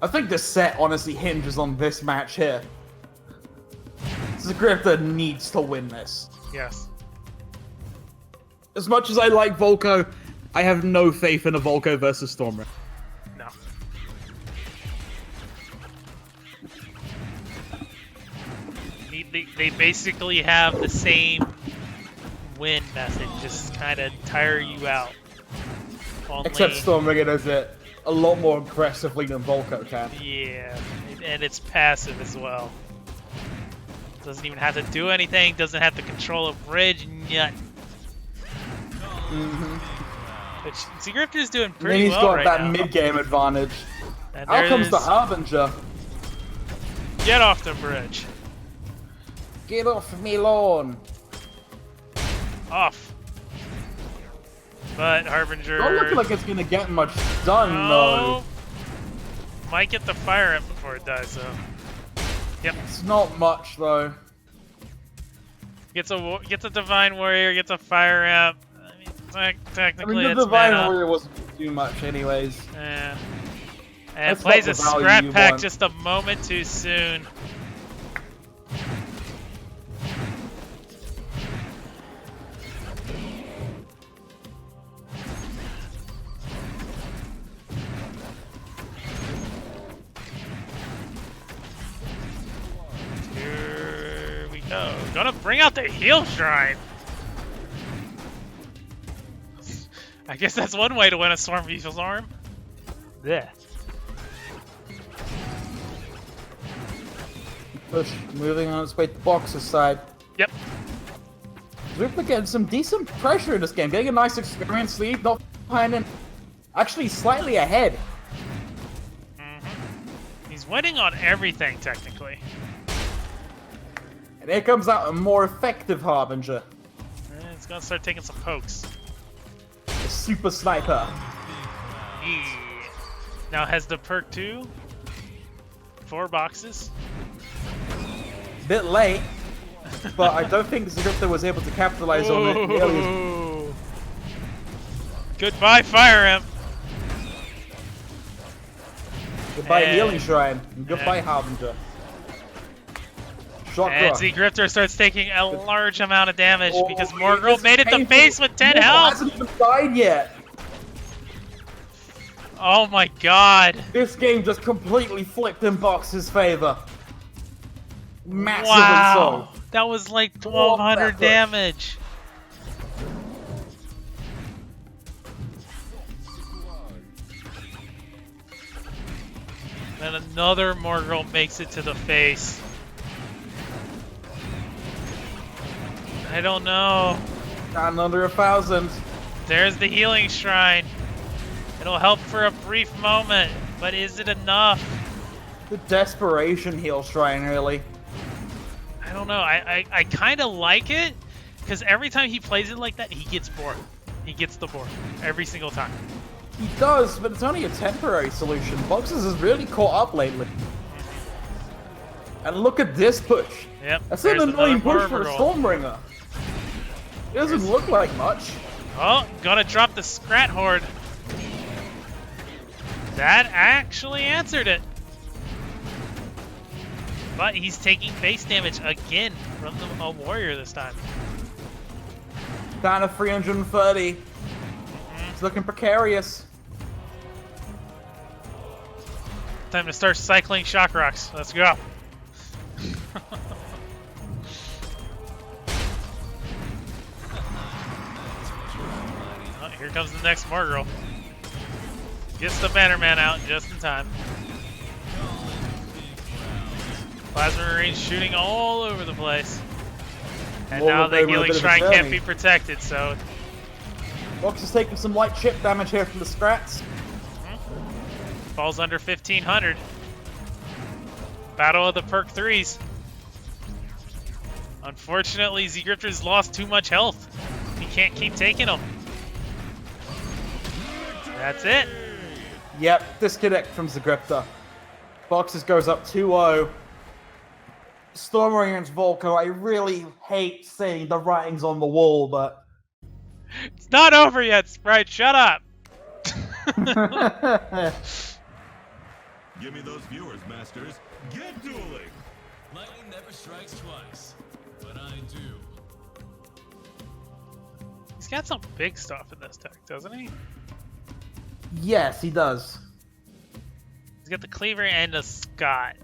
I think this set honestly hinges on this match here. Zgriptor needs to win this. Yes. As much as I like Volko, I have no faith in a Volko versus Stormer. No. They basically have the same win method, just kind of tire you out. Only, Except Stormbringer does it a lot more aggressively than Volko can. yeah, and it's passive as well. Doesn't even have to do anything, doesn't have to control a bridge, yet. Which Zgriptor's doing And pretty he's well got right that now. mid-game advantage. And Out comes the there's- Harbinger. Get off the bridge. Get off me lawn. Off. But Harbinger... Don't look like it's gonna get much done, No. though. Might get the Fire Imp before it dies, though. Yep. It's not much, though. Gets a Divine Warrior, gets a Fire Imp. I mean, technically the it's Divine mana. Warrior wasn't too much anyways. Yeah. And That's plays a not the value Scrap you Pack want. just a moment too soon. Here we go. Gonna bring out the Heal Shrine. I guess that's one way to win a Storm Beetle's arm. Yeah. Push, moving on its way to the boxer side. Yep. Zgriptor getting some decent pressure in this game, getting a nice experience lead, not behind him. Actually, slightly ahead. He's winning on everything, technically. And here comes out a more effective Harbinger. And it's gonna start taking some pokes. super sniper. Yeah. Now has the perk 2. 4 boxes. Bit late, but I don't think Zgriptor was able to capitalize on it. Nearly as- Ooh. Goodbye, Fire Imp. Goodbye, And- Healing Shrine. And goodbye, Harbinger. Shock And rock. Zgriptor starts taking a large amount of damage Oh, because it Morgul is made it to painful. face with 10 Morgul health. hasn't even died yet. Oh my god. This game just completely flipped in Box's favor. Massively Wow. so. That was like 1200 What? damage. Then another Morgul makes it to the face. I don't know. Down under 1,000. There's the healing shrine. It'll help for a brief moment, but is it enough? The desperation heal shrine, really. I don't know. I kind of like it because every time he plays it like that, he gets bored. He gets the board every single time. He does, but it's only a temporary solution. Boxes has really caught up lately. And look at this push. Yep. That's an there's annoying another push for a Morgul. Stormbringer. It doesn't look like much. Oh, gonna drop the Scrat Horde. That actually answered it. But he's taking base damage again from a warrior this time. Down to 330. It's looking precarious. Time to start cycling shock rocks. Let's go. Oh, here comes the next Morgul. Gets the Bannerman out just in time. Plasma Marine shooting all over the place. And Well, now they the were a healing bit of a shrine can't journey. be protected, so Box is taking some light chip damage here from the Scrats. falls under 1500. Battle of the perk 3s. Unfortunately, Zgriptor's lost too much health. He can't keep taking them. That's it. Yep, disconnect from Zgriptor. Boxes goes up 2-0. Stormbringer against Volko. I really hate seeing the writings on the wall, but It's not over yet, Sprite. Shut up. Give me those viewers, masters. Get dueling! Lightning never strikes twice, but I do. He's got some big stuff in this deck, doesn't he? yes, he does. He's got the Cleaver and a Scott.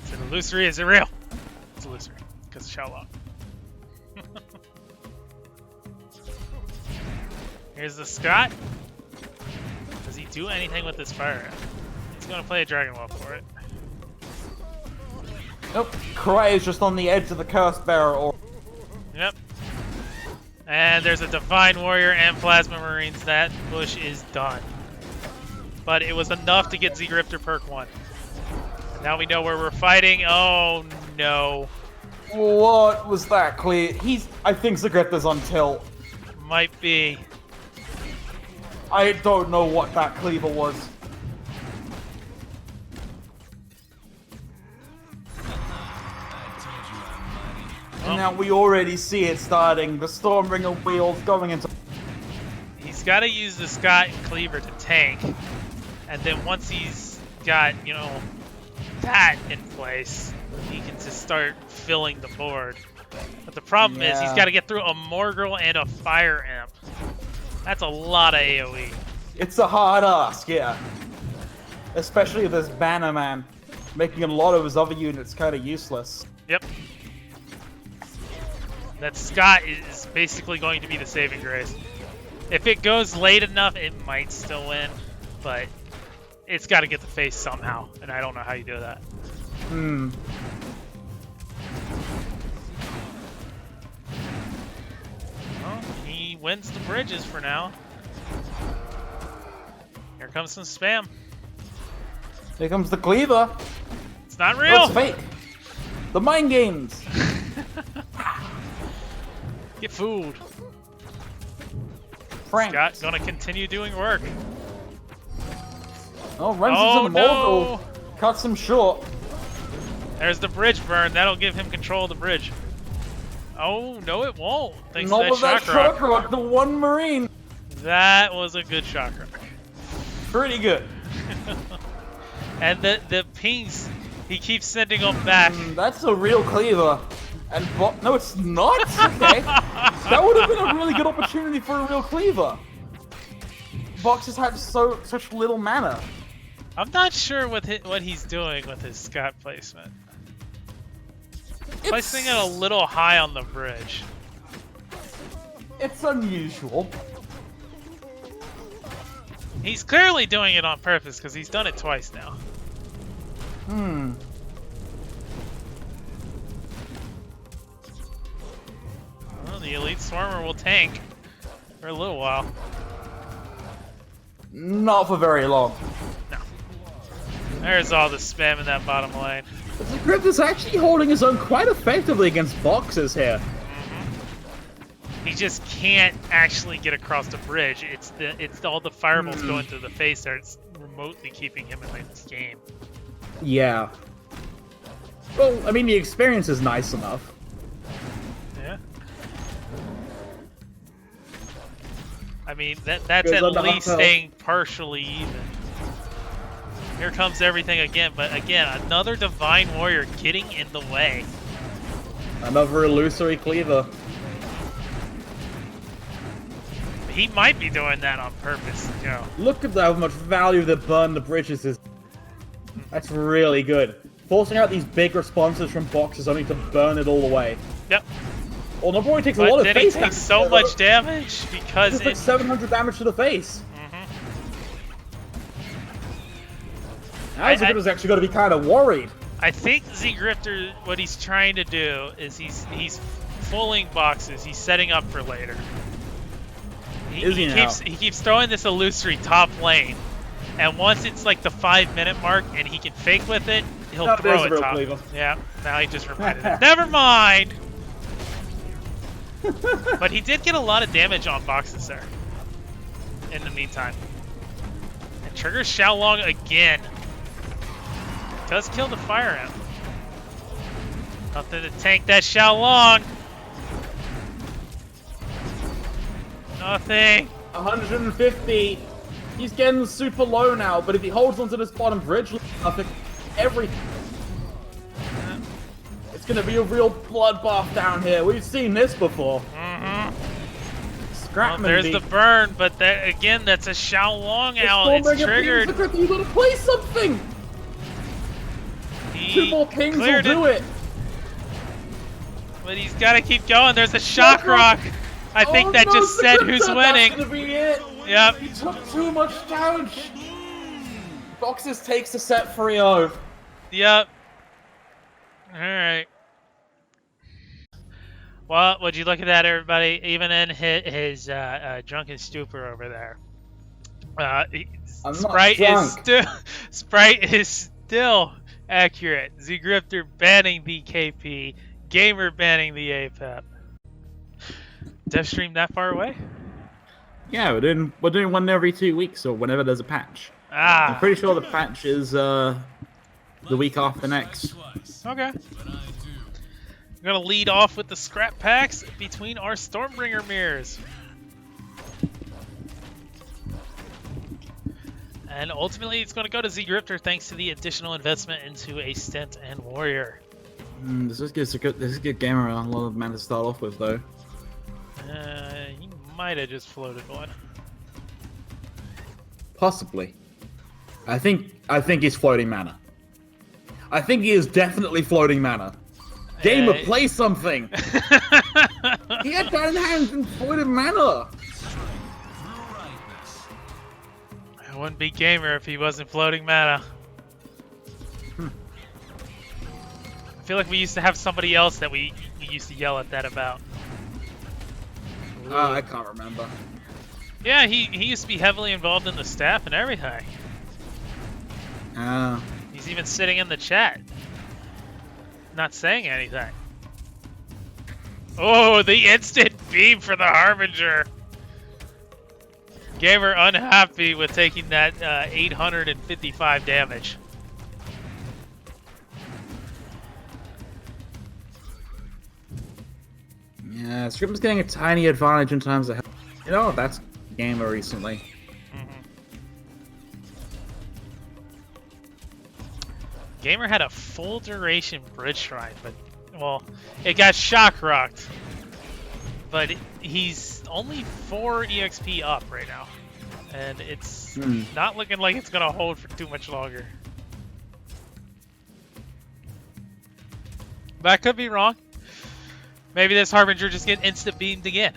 Is it illusory? Is it real? It's illusory, because of Shallow. Here's the Scott. Does he do anything with this fire? He's going to play a Dragon Wall for it. Nope. Cry is just on the edge of the Curse Bearer. Or Yep. And there's a Divine Warrior and Plasma Marines. That push is done. But it was enough to get Zgriptor perk 1. Now we know where we're fighting. Oh no. what was that clear? I think Zgriptor's on tilt. Might be. I don't know what that cleaver was. And now we already see it starting. The Stormbringer wheels going into. He's got to use the Scott and Cleaver to tank. And then once he's got, you know, that in place, he can just start filling the board. But the problem is he's Yeah. got to get through a Morgul and a Fire Imp. That's a lot of AoE. It's a hard ask, yeah. Especially this Bannerman, making a lot of his other units kind of useless. Yep. That Scott is basically going to be the saving grace. If it goes late enough, it might still win, but it's got to get the face somehow, and I don't know how you do that. Hmm. Well, he wins the bridges for now. Here comes some spam. Here comes the cleaver. It's not Oh, real. it's fake. The mind games. Get fooled. Frank. Scott gonna continue doing work. Oh, runs Oh, into the Morgul. Cuts him short. There's the bridge burn. That'll give him control of the bridge. Oh, no it won't. Thanks Not to with that that shock rock. shock rock, the one Marine. That was a good shock rock. Pretty good. And the pings, he keeps sending them back. That's a real cleaver. And no, it's not. Okay, that would have been a really good opportunity for a real cleaver. Box has had such little mana. I'm not sure what he's doing with his Scott placement. Placing it a little high on the bridge. It's unusual. He's clearly doing it on purpose because he's done it twice now. Well, the Elite Swarmer will tank for a little while. Not for very long. No. There's all the spam in that bottom lane. Zgriptor's actually holding his own quite effectively against boxes here. He just can't actually get across the bridge. It's all the fireballs going through the face that's remotely keeping him in this game. Yeah. Well, I mean, the experience is nice enough. Yeah. I mean, that's Goes at under least half health. staying partially even. Here comes everything again, but again, another Divine Warrior getting in the way. Another illusory cleaver. He might be doing that on purpose, you know. Look at how much value that burn the bridges is. That's really good. Forcing out these big responses from boxes only to burn it all away. Yep. Well, no boy takes a But lot of then he face takes so much damage because It's like 700 damage to the face. Now Zgriptor's actually going to be kind of worried. I think Zgriptor, what he's trying to do is he's fooling boxes. He's setting up for later. He keeps throwing this illusory top lane, and once it's like the 5-minute mark and he can fake with it, he'll throw it top. Cleaver. Yeah, now he just reminded it. Never mind. But he did get a lot of damage on boxes there. In the meantime, and triggers Xiaolong again. Does kill the fire ant. Nothing to tank that Xiaolong. Nothing. 150. He's getting super low now, but if he holds onto this bottom bridge, I think everything. It's gonna be a real bloodbath down here. We've seen this before. Well, there's the burn, but that again, that's a Xiaolong out. It's triggered. You gotta play something. Two more pings will do it. But he's got to keep going. There's a shock rock. I think that just said who's winning. That's gonna be it. Yep. He took too much damage. Boxes takes the set 3-0. Yep. All right. Well, would you look at that, everybody? Even in his drunken stupor over there, Sprite is still accurate. Zgriptor banning the KP, Gamer banning the APEP. Dev stream that far away? Yeah, we're doing one every 2 weeks or whenever there's a patch. Ah. I'm pretty sure the patch is the week after next. Okay. I'm gonna lead off with the scrap packs between our Stormbringer mirrors. And ultimately, it's going to go to Zgriptor thanks to the additional investment into a Stent and Warrior. This is good gamer a lot of mana to start off with, though. He might have just floated one. Possibly. I think he's floating mana. I think he is definitely floating mana. Gamer, play something! He had that in hand and floated mana! I wouldn't be Gamer if he wasn't floating mana. I feel like we used to have somebody else that we used to yell at that about. I can't remember. Yeah, he used to be heavily involved in the staff and everything. He's even sitting in the chat. Not saying anything. Oh, the instant beam for the Harbinger. Gamer unhappy with taking that 855 damage. Yeah, Zgriptor's getting a tiny advantage in terms of health. You know, that's Gamer recently. Gamer had a full duration bridge shrine, but, well, it got shock rocked. But he's only 4 EXP up right now. And it's not looking like it's going to hold for too much longer. But I could be wrong. Maybe this Harbinger just get instant beamed again.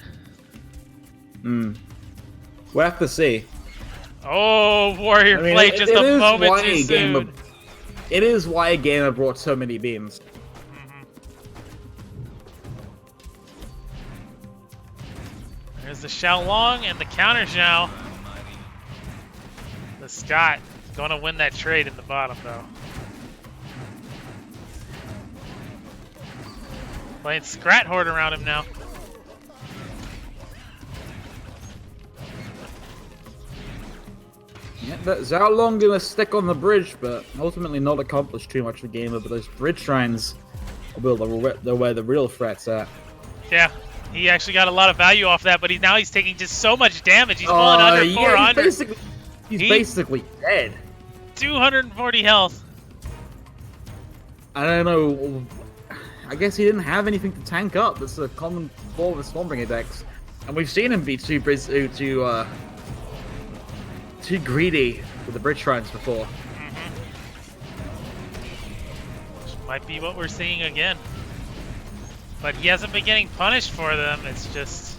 We'll have to see. Oh, Warrior Plate just a moment too soon. It is why a Gamer brought so many beams. There's the Xiaolong and the counter Xiao. The Scott gonna win that trade in the bottom though. Playing Scrat Horde around him now. Yeah, but Xiaolong gonna stick on the bridge, but ultimately not accomplish too much for Gamer. But those bridge shrines are where the real threat's at. Yeah, he actually got a lot of value off that, but he's taking just so much damage. He's falling under 400. He's basically dead. 240 health. I don't know. I guess he didn't have anything to tank up. That's a common form of Stormbringer decks, and we've seen him be too greedy with the bridge shrines before. Which might be what we're seeing again. But he hasn't been getting punished for them. It's just,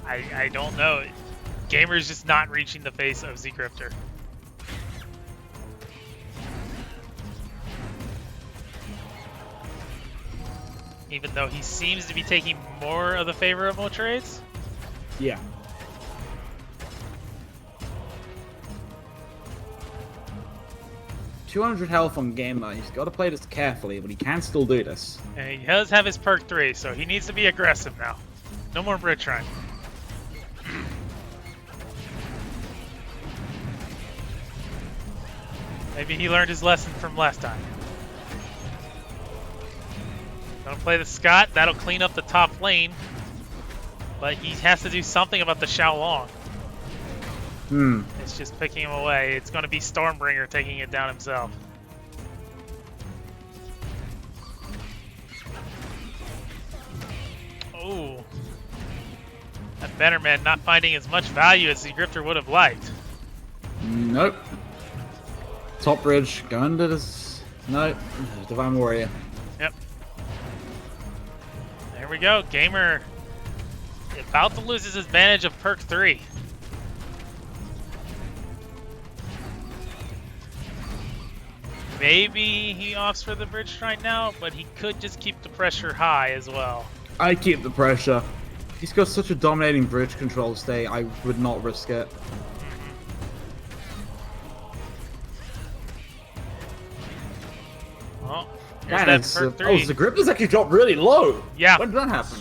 I don't know. Gamer's just not reaching the face of Zgriptor. Even though he seems to be taking more of the favorable trades. Yeah. $200 health on Gamer. He's got to play this carefully, but he can still do this. And he does have his perk 3, so he needs to be aggressive now. No more bridge shrine. Maybe he learned his lesson from last time. Gonna play the Scott. That'll clean up the top lane. But he has to do something about the Xiaolong. It's just picking him away. It's going to be Stormbringer taking it down himself. Oh. That Bannerman not finding as much value as Zgriptor would have liked. Nope. Top bridge, going to this. Nope. Divine Warrior. Yep. There we go. Gamer about to lose his advantage of perk 3. Maybe he opts for the bridge shrine now, but he could just keep the pressure high as well. I keep the pressure. He's got such a dominating bridge control state, I would not risk it. Well, here's that perk 3. Oh, Zgriptor's actually dropped really low. Yeah. When did that happen?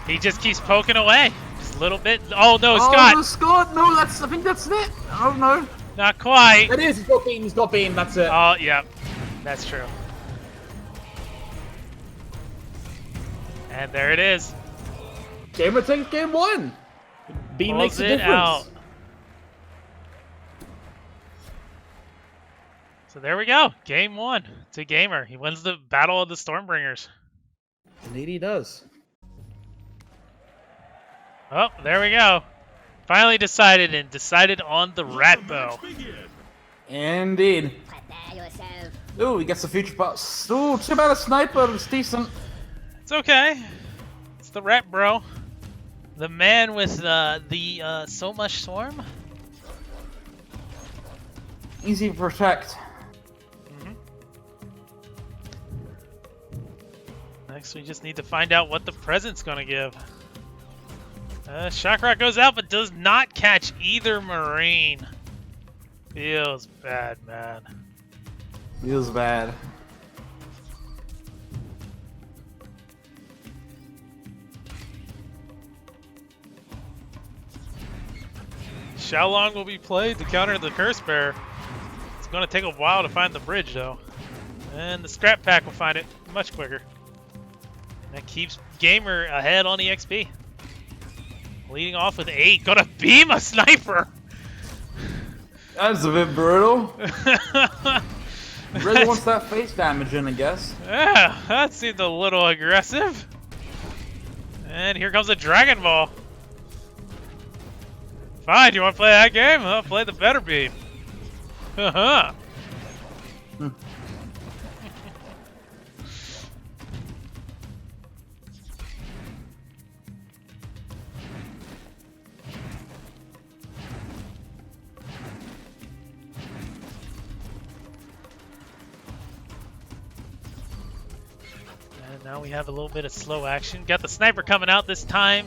He just keeps poking away. Just a little bit. Oh no, Oh, Scott! no, Scott! No, I think that's it. Oh no. Not quite. It is, he's got beam, that's it. Oh, yeah. That's true. And there it is. Gamer takes game 1. Beam makes a Pulls it difference. out. So there we go. Game 1 to Gamer. He wins the Battle of the Stormbringers. Indeed he does. Oh, there we go. Finally decided on the Rat Bow. Indeed. Ooh, he gets the future boss. Ooh, too bad a sniper. It's decent. It's okay. It's the Rat Bro. The man with the so much swarm. Easy to protect. Next, we just need to find out what the present's gonna give. Shockrock goes out, but does not catch either Marine. Feels bad, man. Feels bad. Xiaolong will be played to counter the Curse Bearer. It's going to take a while to find the bridge, though. And the Scrap Pack will find it much quicker. That keeps Gamer ahead on EXP. Leading off with 8. Gonna beam a sniper! That's a bit brutal. Really wants that face damage in, I guess. Yeah, that seemed a little aggressive. And here comes a Dragon Ball. Fine, you want to play that game? I'll play the better beam. Haha. Now we have a little bit of slow action. Got the sniper coming out this time.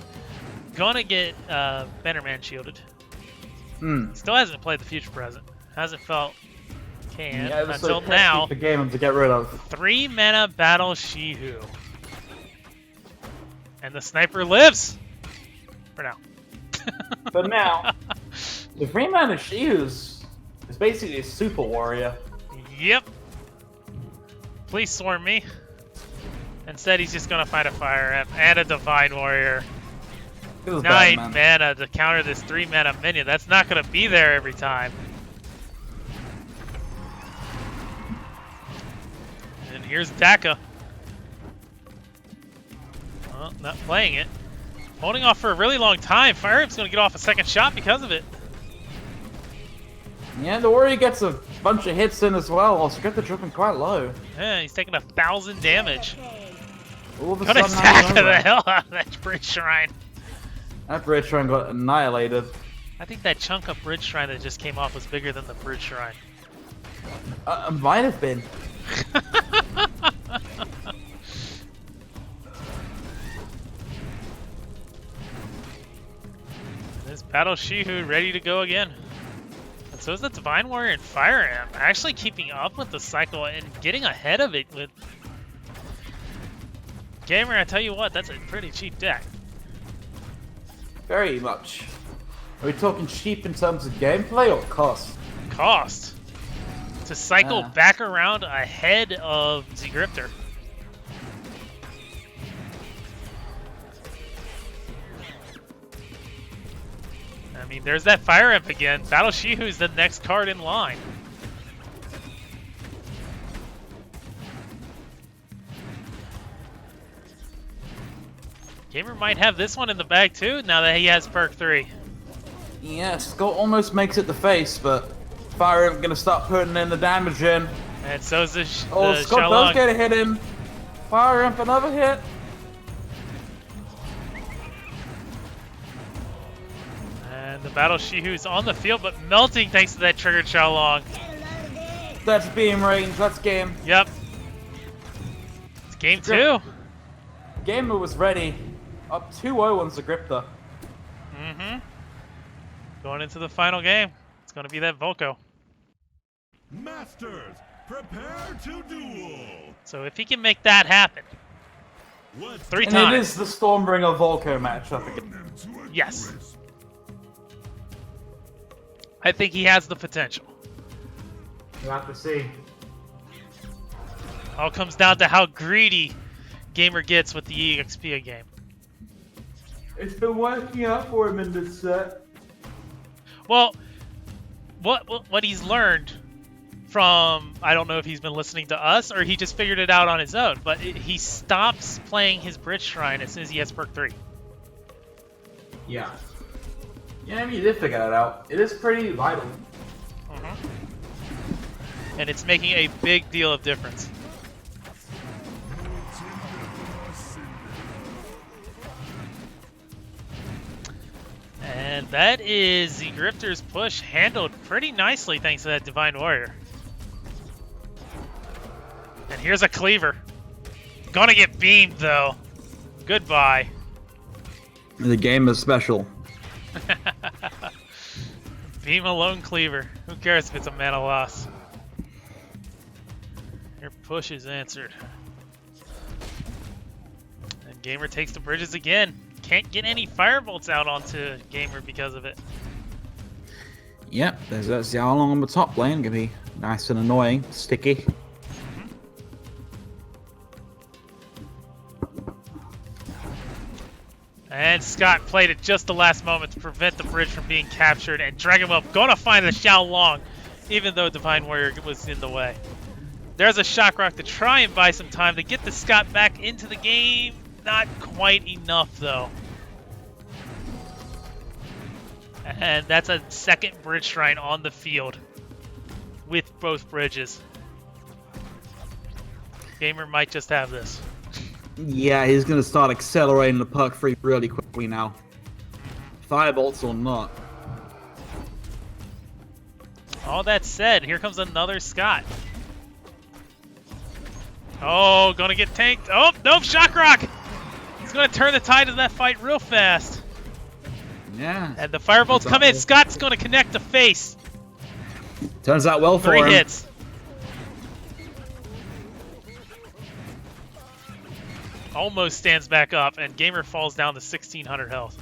Gonna get Benderman shielded. Still hasn't played the future present. Hasn't felt can until now. The game to get rid of. 3 mana battle Shihu. And the sniper lives! For now. But now, the 3 mana Shihu's is basically a super warrior. Yep. Please swarm me. Instead, he's just gonna fight a Fire Imp and a Divine Warrior. 9 mana to counter this 3 mana minion. That's not gonna be there every time. And here's Daka. Well, not playing it. Holding off for a really long time. Fire Imp's gonna get off a second shot because of it. Yeah, the warrior gets a bunch of hits in as well. Also, Zgriptor dropping quite low. Yeah, he's taking 1,000 damage. All of a Gonna sudden, stack the hell out of that Bridge Shrine. that Bridge Shrine got annihilated. I think that chunk of Bridge Shrine that just came off was bigger than the Bridge Shrine. Might have been. This Battle Shihu ready to go again. And so is the Divine Warrior and Fire Imp. Actually keeping up with the cycle and getting ahead of it with... Gamer, I tell you what, that's a pretty cheap deck. Very much. Are we talking cheap in terms of gameplay or cost? Cost. To cycle back around ahead of Zgriptor. I mean, there's that Fire Imp again. Battle Shihu's the next card in line. Gamer might have this one in the bag too, now that he has perk 3. Yeah, Scott almost makes it the face, but Fire Imp gonna start putting in the damage in. And so's the Scott Xiaolong. does get a hit in. Fire Imp, another hit. And the Battle Shihu's on the field, but melting thanks to that triggered Xiaolong. That's beam range, that's game. Yep. It's game 2. Gamer was ready. Up 2-0 on Zgriptor. Mm-hmm. Going into the final game. It's going to be that Volko. Masters, prepare to duel. So if he can make that happen, Let's 3 And times. it is the Stormbringer Volko matchup again. Yes. I think he has the potential. We'll have to see. All comes down to how greedy Gamer gets with the EXP game. It's been working out for him in this set. Well, what he's learned from, I don't know if he's been listening to us or he just figured it out on his own, but he stops playing his Bridge Shrine as soon as he has perk 3. Yeah. Yeah, I mean, you did figure that out. It is pretty vital. And it's making a big deal of difference. And that is Zgriptor's push handled pretty nicely thanks to that Divine Warrior. And here's a Cleaver. Gonna get beamed though. Goodbye. The game is special. Beam alone Cleaver. Who cares if it's a mana loss? Your push is answered. And Gamer takes the bridges again. Can't get any Firebolts out onto Gamer because of it. Yep, there's that Xiaolong on the top lane. Gonna be nice and annoying, sticky. And Scott played at just the last moment to prevent the bridge from being captured, and Dragonwhelp gonna find the Xiaolong, even though Divine Warrior was in the way. There's a Shock Rock to try and buy some time to get the Scott back into the game. Not quite enough, though. And that's a second bridge shrine on the field with both bridges. Gamer might just have this. Yeah, he's gonna start accelerating the perk 3 really quickly now. Firebolts or not. All that said, here comes another Scott. Oh, gonna get tanked. Oh, nope, Shock Rock! He's gonna turn the tide of that fight real fast. Yeah. And the firebolts come in. Scott's gonna connect the face. Turns out well for 3 him. hits. Almost stands back up, and Gamer falls down to 1600 health.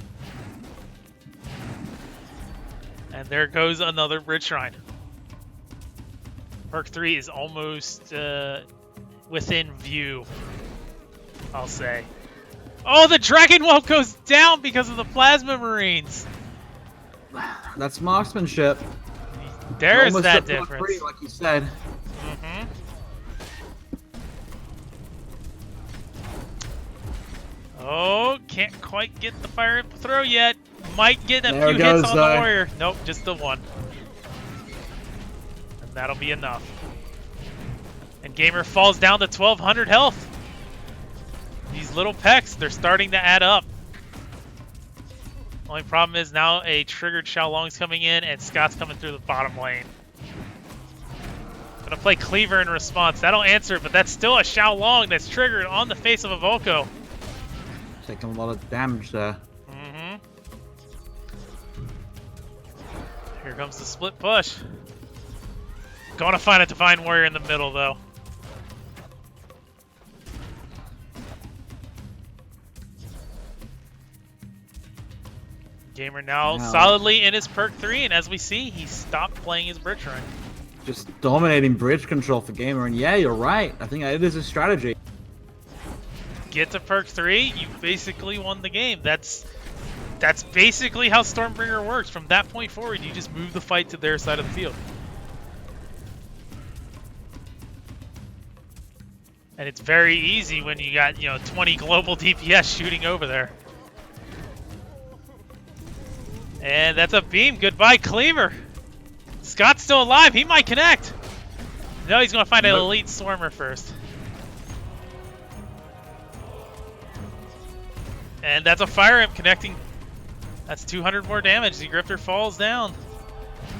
And there goes another bridge shrine. Perk 3 is almost within view, I'll say. Oh, the Dragonwhelp goes down because of the Plasma Marines. That's marksmanship. There's Almost that up to a difference. 3, like you said. Mm-hmm. Oh, can't quite get the fire throw yet. Might get a There few goes, hits on the warrior. Nope, just the one. And that'll be enough. And Gamer falls down to 1200 health. These little pecks, they're starting to add up. Only problem is now a triggered Xiaolong's coming in and Scott's coming through the bottom lane. Gonna play Cleaver in response. That'll answer, but that's still a Xiaolong that's triggered on the face of a Volko. Taking a lot of damage there. Mm-hmm. Here comes the split push. Gonna find a Divine Warrior in the middle, though. Gamer now solidly in his perk 3, and as we see, he stopped playing his bridge shrine. Just dominating bridge control for Gamer, and yeah, you're right. I think it is a strategy. Get to perk 3, you basically won the game. That's basically how Stormbringer works. From that point forward, you just move the fight to their side of the field. And it's very easy when you got, 20 global DPS shooting over there. And that's a beam. Goodbye, Cleaver. Scott's still alive. He might connect. No, he's going to find an elite Swarmer first. And that's a Fire Imp connecting. That's 200 more damage. Zgriptor falls down.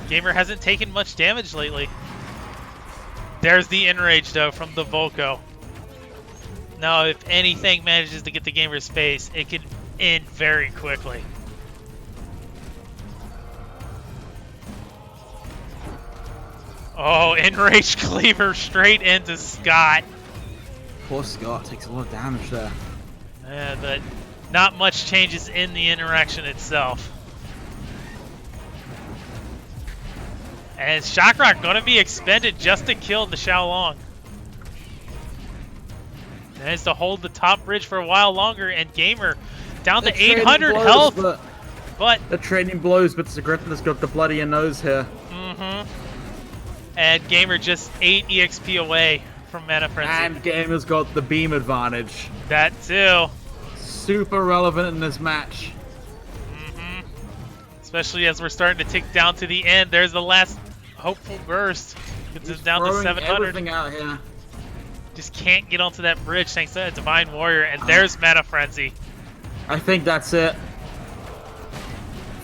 Gamer hasn't taken much damage lately. There's the Enrage, though, from the Volko. Now, if anything manages to get the Gamer's face, it can end very quickly. Oh, Enrage Cleaver straight into Scott. Poor Scott takes a lot of damage there. Yeah, but not much changes in the interaction itself. And Shock Rock gonna be expended just to kill the Xiaolong. Managed to hold the top bridge for a while longer, and Gamer down to 800 health. But the trading blows, but Zgriptor's got the bloodier nose here. Mm-hmm. And Gamer just 8 EXP away from Mana Frenzy. And Gamer's got the beam advantage. That too. Super relevant in this match. Mm-hmm. Especially as we're starting to tick down to the end. There's the last hopeful burst. Gets us down to 700. Everything out here. Just can't get onto that bridge thanks to that Divine Warrior. And there's Mana Frenzy. I think that's it.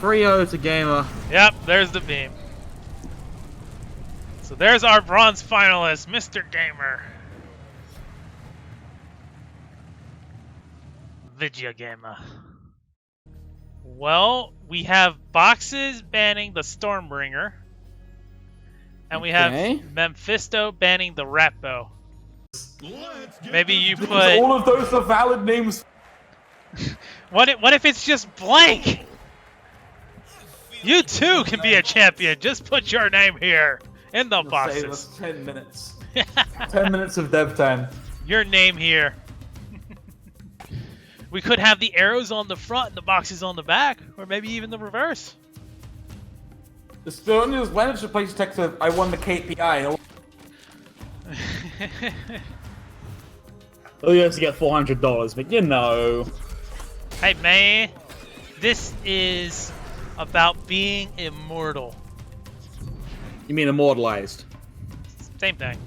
3-0 to Gamer. Yep, there's the beam. So there's our bronze finalist, Mr. Gamer. Videogamer. Well, we have boxes banning the Stormbringer. And we have Memfisto banning the Ratbow. Maybe you put... All of those are valid names. What if it's just blank? You too can be a champion. Just put your name here in the Save boxes. us 10 minutes. 10 minutes of dev time. Your name here. We could have the arrows on the front and the boxes on the back, or maybe even the reverse. The still news, why did you play detective? I won the KPI. Oh, you have to get $400, but you know. Hey man, this is about being immortal. You mean immortalized? Same thing.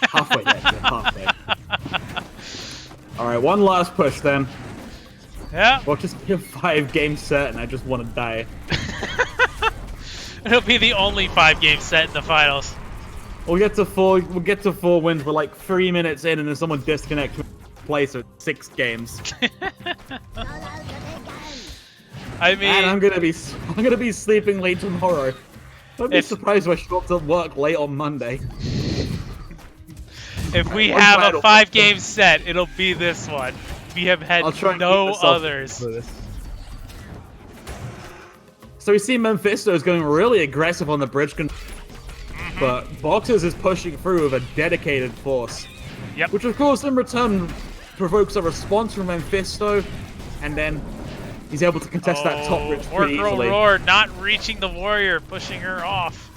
Halfway there, yeah, halfway. Alright, one last push then. Yeah. Well, just be a 5-game set and I just want to die. It'll be the only 5-game set in the finals. We'll get to 4 wins. We're like 3 minutes in and then someone disconnects with play, so 6 games. I mean, And I'm gonna be sleeping late tomorrow. Don't be surprised if I show up to work late on Monday. if we have a 5-game set, it'll be this one. We have had no others. So we see Memfisto is going really aggressive on the bridge, but Boxers is pushing through with a dedicated force. Yep. Which of course in return provokes a response from Memfisto, and then he's able to contest that top bridge pretty easily. Roar, not reaching the warrior, pushing her off.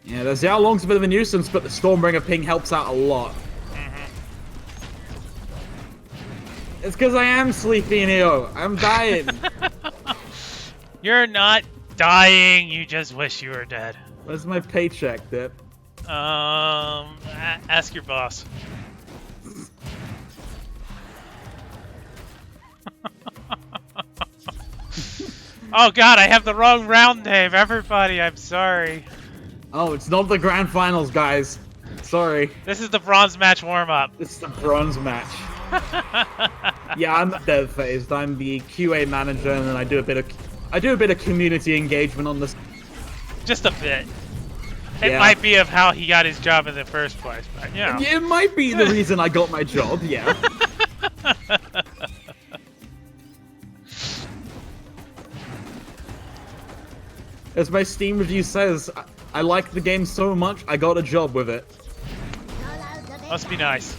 Yeah, the Xiao Long's a bit of a nuisance, but the Stormbringer ping helps out a lot. It's because I am sleepy, Neo. I'm dying. You're not dying, you just wish you were dead. Where's my paycheck, Dip? Ask your boss. Oh god, I have the wrong round name. Everybody, I'm sorry. Oh, it's not the grand finals, guys. Sorry. This is the bronze match warm-up. It's the bronze match. Yeah, I'm dev phased. I'm the QA manager, and then I do a bit of community engagement on this. Just a bit. It Yeah. might be of how he got his job in the first place, but you know. It might be the reason I got my job. Yeah. As my Steam review says, I like the game so much, I got a job with it. Must be nice.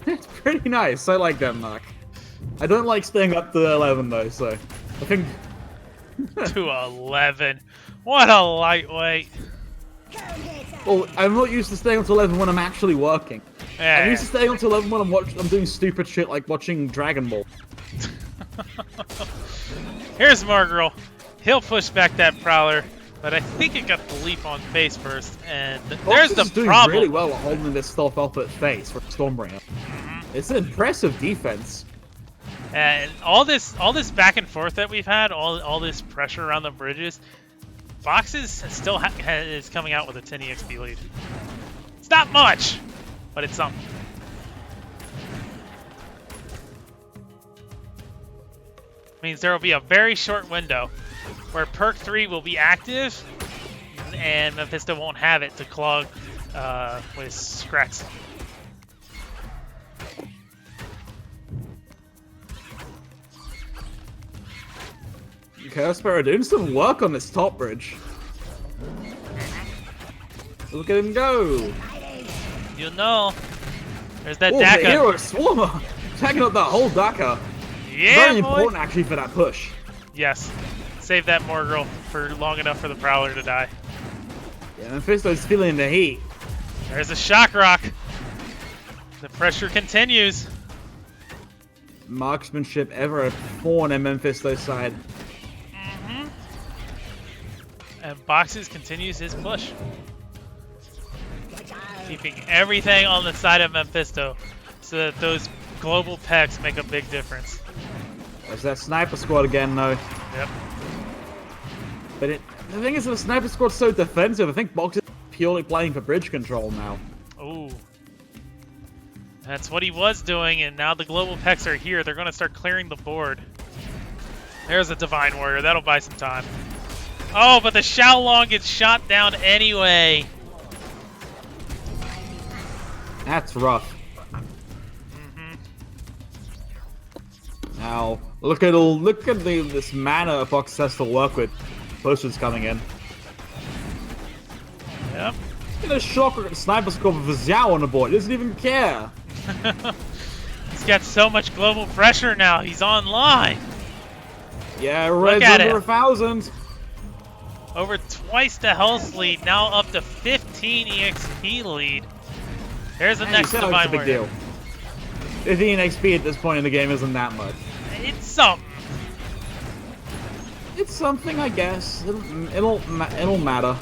It's pretty nice. I like that, Mark. I don't like staying up to 11 though, so I think. To 11. What a lightweight. Well, I'm not used to staying up to 11 when I'm actually working. Yeah. I'm used to staying up to 11 when I'm doing stupid shit like watching Dragon Ball. Here's Margrel. He'll push back that Prowler, but I think it got the leap on face first, and there's the doing problem. really well at holding this stuff up at face for Stormbringer. It's an impressive defense. And all this back and forth that we've had, all this pressure around the bridges, Boxes still is coming out with a 10 EXP lead. It's not much, but it's something. Means there will be a very short window where perk 3 will be active, and Memfisto won't have it to clog with Scratch. Cursparrow doing some work on this top bridge. Look at him go! You know, there's that Oh, the Daka. hero Swarmer! Tagging up that whole Daka. Yeah, Very boy. important actually for that push. Yes. Save that Morgirl for long enough for the Prowler to die. Yeah, Mephisto's feeling the heat. There's a Shock Rock. The pressure continues. Marksmanship ever a thorn in Mephisto's side. And Boxes continues his push. Keeping everything on the side of Memfisto so that those global pecs make a big difference. There's that sniper squad again though. Yep. But the thing is, the sniper squad's so defensive, I think Box is purely playing for bridge control now. Ooh. That's what he was doing, and now the global pecs are here. They're going to start clearing the board. There's a Divine Warrior. That'll buy some time. Oh, but the Xiaolong gets shot down anyway. That's rough. Now, look at this mana Box has to work with. Potions coming in. Yep. Get a shocker and sniper scope with a Xiao on the board. He doesn't even care. He's got so much global pressure now. He's online. Yeah, Red's at over it. 1,000. Over twice the health lead. Now up to 15 EXP lead. There's the next It's a Divine big Warrior. deal. 15 XP at this point in the game isn't that much. It's something. It's something, I guess. It'll matter.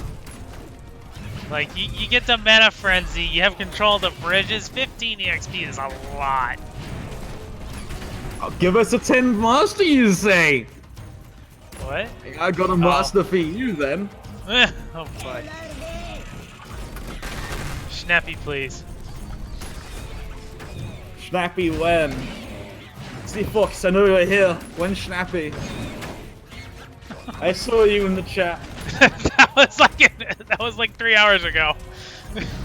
Like, you get the Mana Frenzy, you have control of the bridges, 15 EXP is a lot. I'll give us a 10 master, you say? What? I got a master for you then. Oh boy. Snappy, please. Snappy when? See, Fox, I know you're here. When Snappy? I saw you in the chat. that was like 3 hours ago.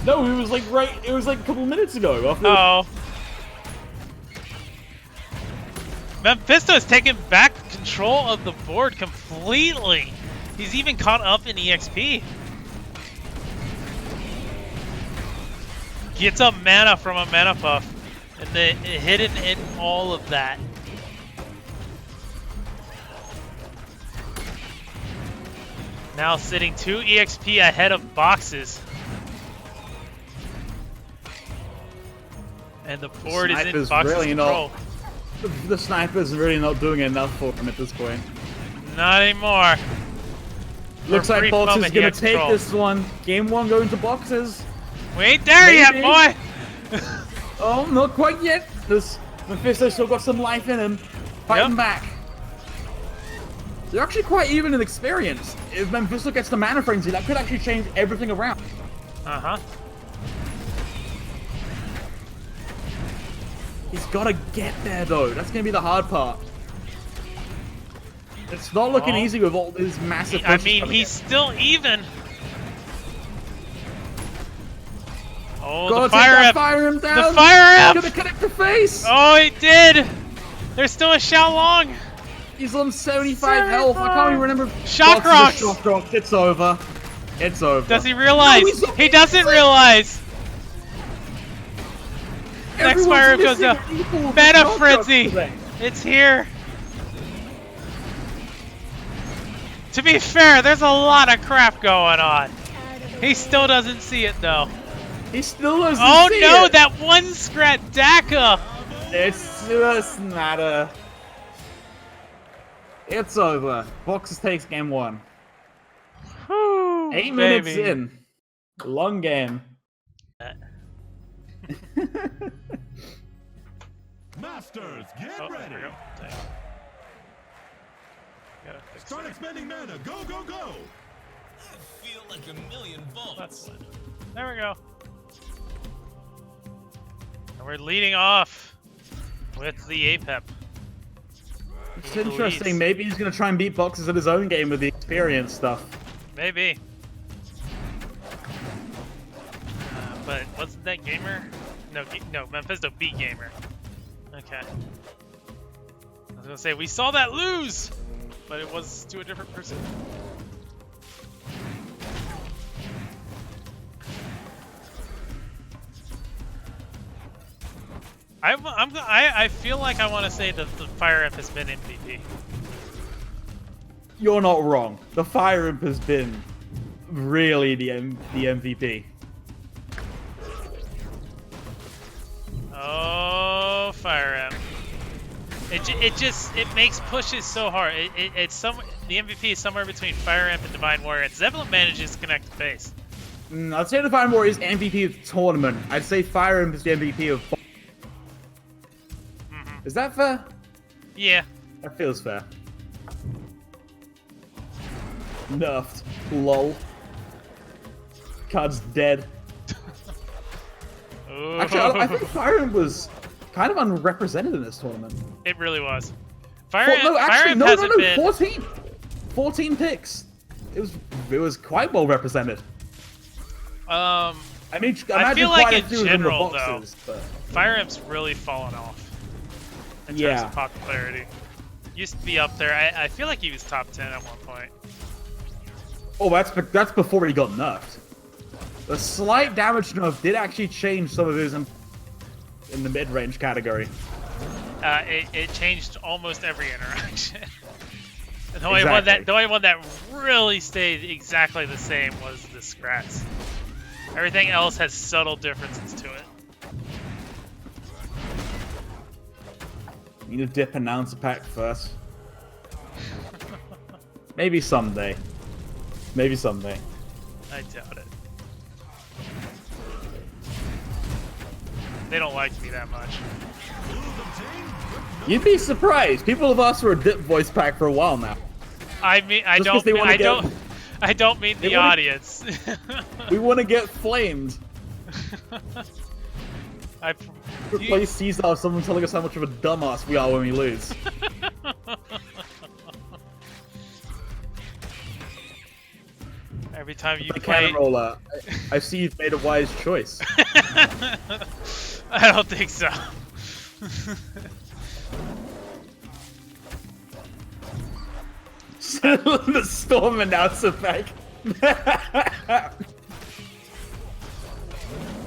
No, it was like a couple minutes ago. After Oh. Memfisto's taken back control of the board completely. He's even caught up in EXP. Gets a mana from a mana puff. And hidden in all of that. Now sitting 2 EXP ahead of boxes. And the board is in Sniper's box's really control. the sniper's really not doing enough for him at this point. Not anymore. Looks For a like brief Box is moment, he gonna had take control. this one. Game 1 going to boxes. We ain't there yet, Maybe. boy! Oh, not quite yet. This Memfisto still got some life in him. Fighting Yep. back. They're actually quite even in experience. If Memfisto gets the mana frenzy, that could actually change everything around. Uh-huh. He's gotta get there though. That's gonna be the hard part. It's not looking Oh. easy with all these massive I pushes mean, coming he's in. still even. Oh, Gotta the take fire that up! fire him down. The fire up! Gonna connect the face. Oh, he did! There's still a Xiaolong! He's on 75 health. I can't even remember. Shock Box is a rocks! Shock rock. It's over. It's over. Does he realize? No, he's- He doesn't realize! Next Everyone's fire goes missing down. people with Mana shock rocks Frenzy! today. It's here! To be fair, there's a lot of crap going on. He still doesn't see it though. He still doesn't Oh see no, it. that one scrat Daka! It's just matter. It's over. Boxes takes game 1. Whew, 8 minutes baby. in. Long game. Masters, get Oh, ready. there we go. Dang. Gotta fix Start that. expending mana. Go, go, go. I feel like a million volts. That's it. There we go. And we're leading off with the APEP. It's interesting. Maybe he's gonna try and beat Boxes at his own game with the experience stuff. Maybe. But wasn't that Gamer? No, Memfisto beat Gamer. Okay. I was gonna say, we saw that lose! But it was to a different person. I feel like I want to say that the Fire Imp has been MVP. You're not wrong. The Fire Imp has been really the MVP. Oh, Fire Imp. It makes pushes so hard. The MVP is somewhere between Fire Imp and Divine Warrior, and Zevlin manages to connect the face. I'd say the Fire Warrior is MVP of the tournament. I'd say Fire Imp is the MVP of. Is that fair? Yeah. That feels fair. Nerfed. Lol. Card's dead. Ooh. Actually, I think Fire Imp was kind of unrepresented in this tournament. It really was. Fire Imp No, hasn't no, been. 14. 14 picks. It was quite well represented. I mean, I imagine feel like quite a in few of them were general, boxes, but Fire Imp's really fallen off. in terms Yeah. of popularity. Used to be up there. I feel like he was top 10 at one point. Oh, that's before he got nerfed. The slight damage nerf did actually change some of his in the mid-range category. It changed almost every interaction. The only one that really stayed exactly the same was the Scrats. Everything else has subtle differences to it. Need to dip announcer pack first. Maybe someday. Maybe someday. I doubt it. They don't like me that much. You'd be surprised. People have asked for a dip voice pack for a while now. I mean, I Just 'cause they wanna don't mean they the wanna- audience. We want to get flamed. Replace Caesar with someone telling us how much of a dumbass we are when we lose. Every time you The play, cannon roller. I see you've made a wise choice. I don't think so. The storm announcer pack.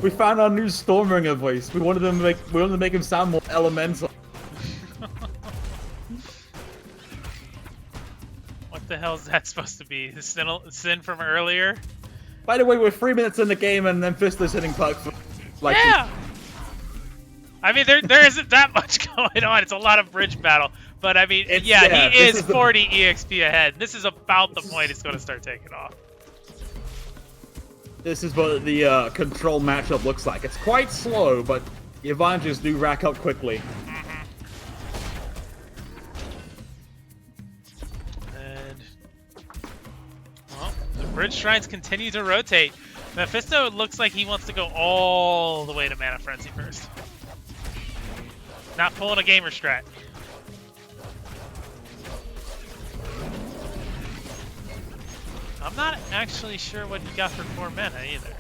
We found our new Stormringer voice. We wanted to make him sound more elemental. What the hell is that supposed to be? The sin from earlier? By the way, we're 3 minutes in the game and then Memfisto's hitting puck for like Yeah! I mean, there isn't that much going on. It's a lot of bridge battle. But, I mean, It's- yeah, yeah, he this is is the- 40 EXP ahead. This is about the point it's going to start taking off. This is what the control matchup looks like. It's quite slow, but the advantages do rack up quickly. And, well, the bridge shrines continue to rotate. Memfisto looks like he wants to go all the way to Mana Frenzy first. Not pulling a gamer strat. I'm not actually sure what he got for 4 mana either.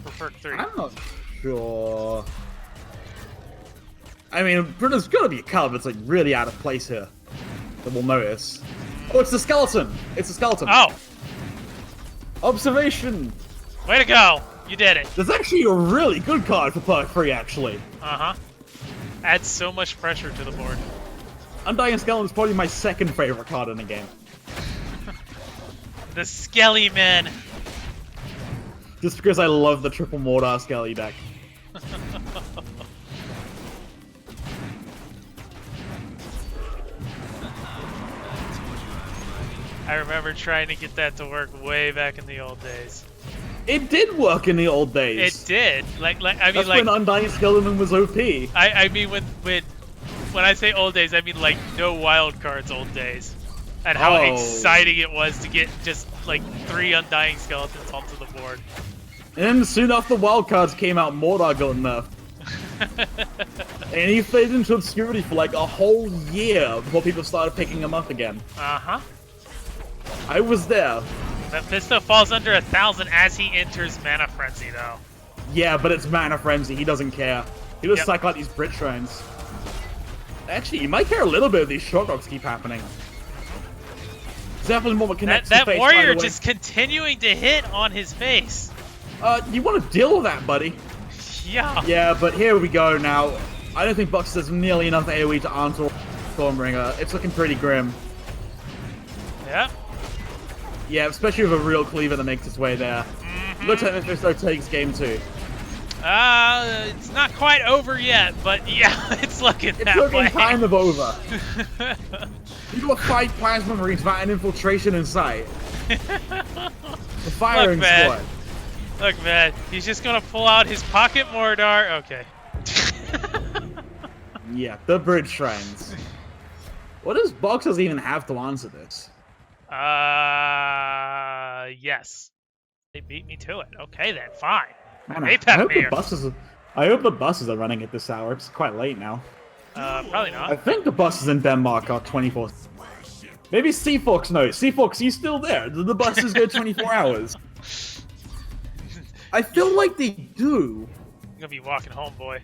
For perk 3. I'm not sure. I mean, there's gonna be a card that's like really out of place here that we'll notice. Oh, it's the skeleton! It's a skeleton! Oh! Observation! Way to go! You did it! There's actually a really good card for perk 3, actually. Uh-huh. Adds so much pressure to the board. Undying Skeleton is probably my second favorite card in the game. The Skelly Men! Just because I love the triple Mordor Skelly deck. I remember trying to get that to work way back in the old days. It did work in the old days. It did. I mean, That's like, when Undying Skeleton was OP. I mean, when I say old days, I mean like no wild cards old days, and how exciting it was to get just like 3 Undying Skeletons onto the board. And then soon after wildcards came out, Mordor got nerfed. And he faded into obscurity for like a whole year before people started picking him up again. Uh-huh. I was there. Memfisto falls under 1,000 as he enters Mana Frenzy, though. Yeah, but it's Mana Frenzy. He doesn't care. He just Yep. psych out these Brit Shrines. Actually, you might care a little bit if these short rocks keep happening. It's definitely more of a connect That face, warrior by the way. just continuing to hit on his face. You want to deal with that, buddy. Yeah. Yeah, but here we go now. I don't think Bucks has nearly enough AoE to answer Stormbringer. It's looking pretty grim. Yeah. Yeah, especially with a real cleaver that makes its way there. Looks like Memfisto takes game 2. It's not quite over yet, but yeah, it's looking It's that looking way. kind of over. You got 5 Plasma Marines without an infiltration in sight. The firing man. squad. Look, man, he's just gonna pull out his pocket Mordor. Okay. Yeah, the bridge shrines. What does Boxers even have to answer this? Yes. They beat me to it. Okay then, fine. Man, Hey, I hope the Pepmere. buses. I hope the buses are running at this hour. It's quite late now. Probably I not. think the buses in Denmark are 24. Maybe Seafox knows. Seafox, you still there? Do the buses go 24 hours? I feel like they do. I'm gonna be walking home, boy.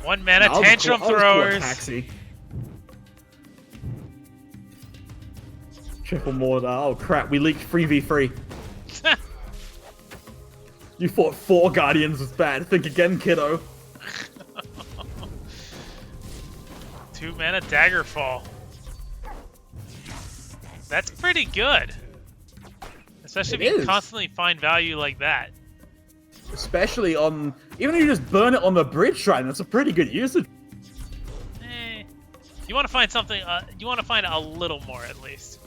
1 mana I'll tantrum just call it throwers. Taxi. Triple mortar. Oh crap, we leaked 3v3. You thought 4 Guardians was bad. Think again, kiddo. 2 mana Daggerfall. That's pretty good. Especially if It you is. constantly find value like that. Especially on... Even if you just burn it on the bridge shrine, that's a pretty good usage. You want to find something, you want to find a little more at least.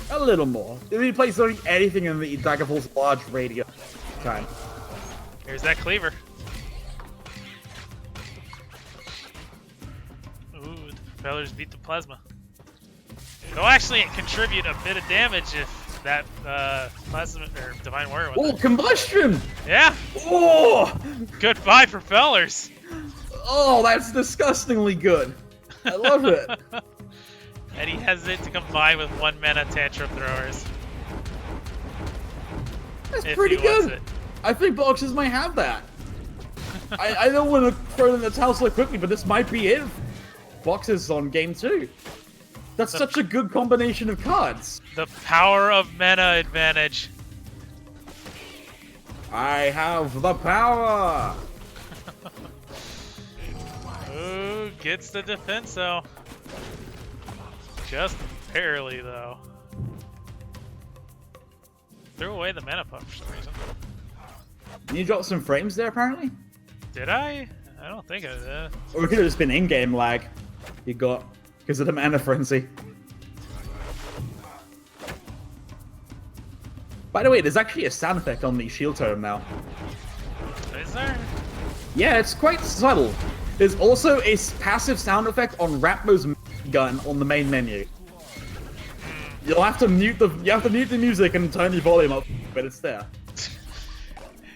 A little more. If you place anything in the Daggerfall's large radius time. Here's that cleaver. Ooh, the propellers beat the plasma. It'll actually contribute a bit of damage if that plasma or divine warrior. Oh, combustion! Yeah. Oh! Goodbye propellers. Oh, that's disgustingly good. I love it. And he has it to combine with 1 mana tantrum throwers. That's If pretty he wants good. it. I think boxes might have that. I don't want to throw it in the towel so quickly, but this might be it. Boxes on game 2. That's such a good combination of cards. The power of mana advantage. I have the power. Ooh, gets the defense though. Just barely though. Threw away the mana puff for some reason. You dropped some frames there, apparently? Did I? I don't think I did. Or it could have just been in-game lag you got because of the mana frenzy. By the way, there's actually a sound effect on the shield totem now. Is there? Yeah, it's quite subtle. There's also a passive sound effect on Rapmo's gun on the main menu. You'll have to mute the music and turn your volume up, but it's there.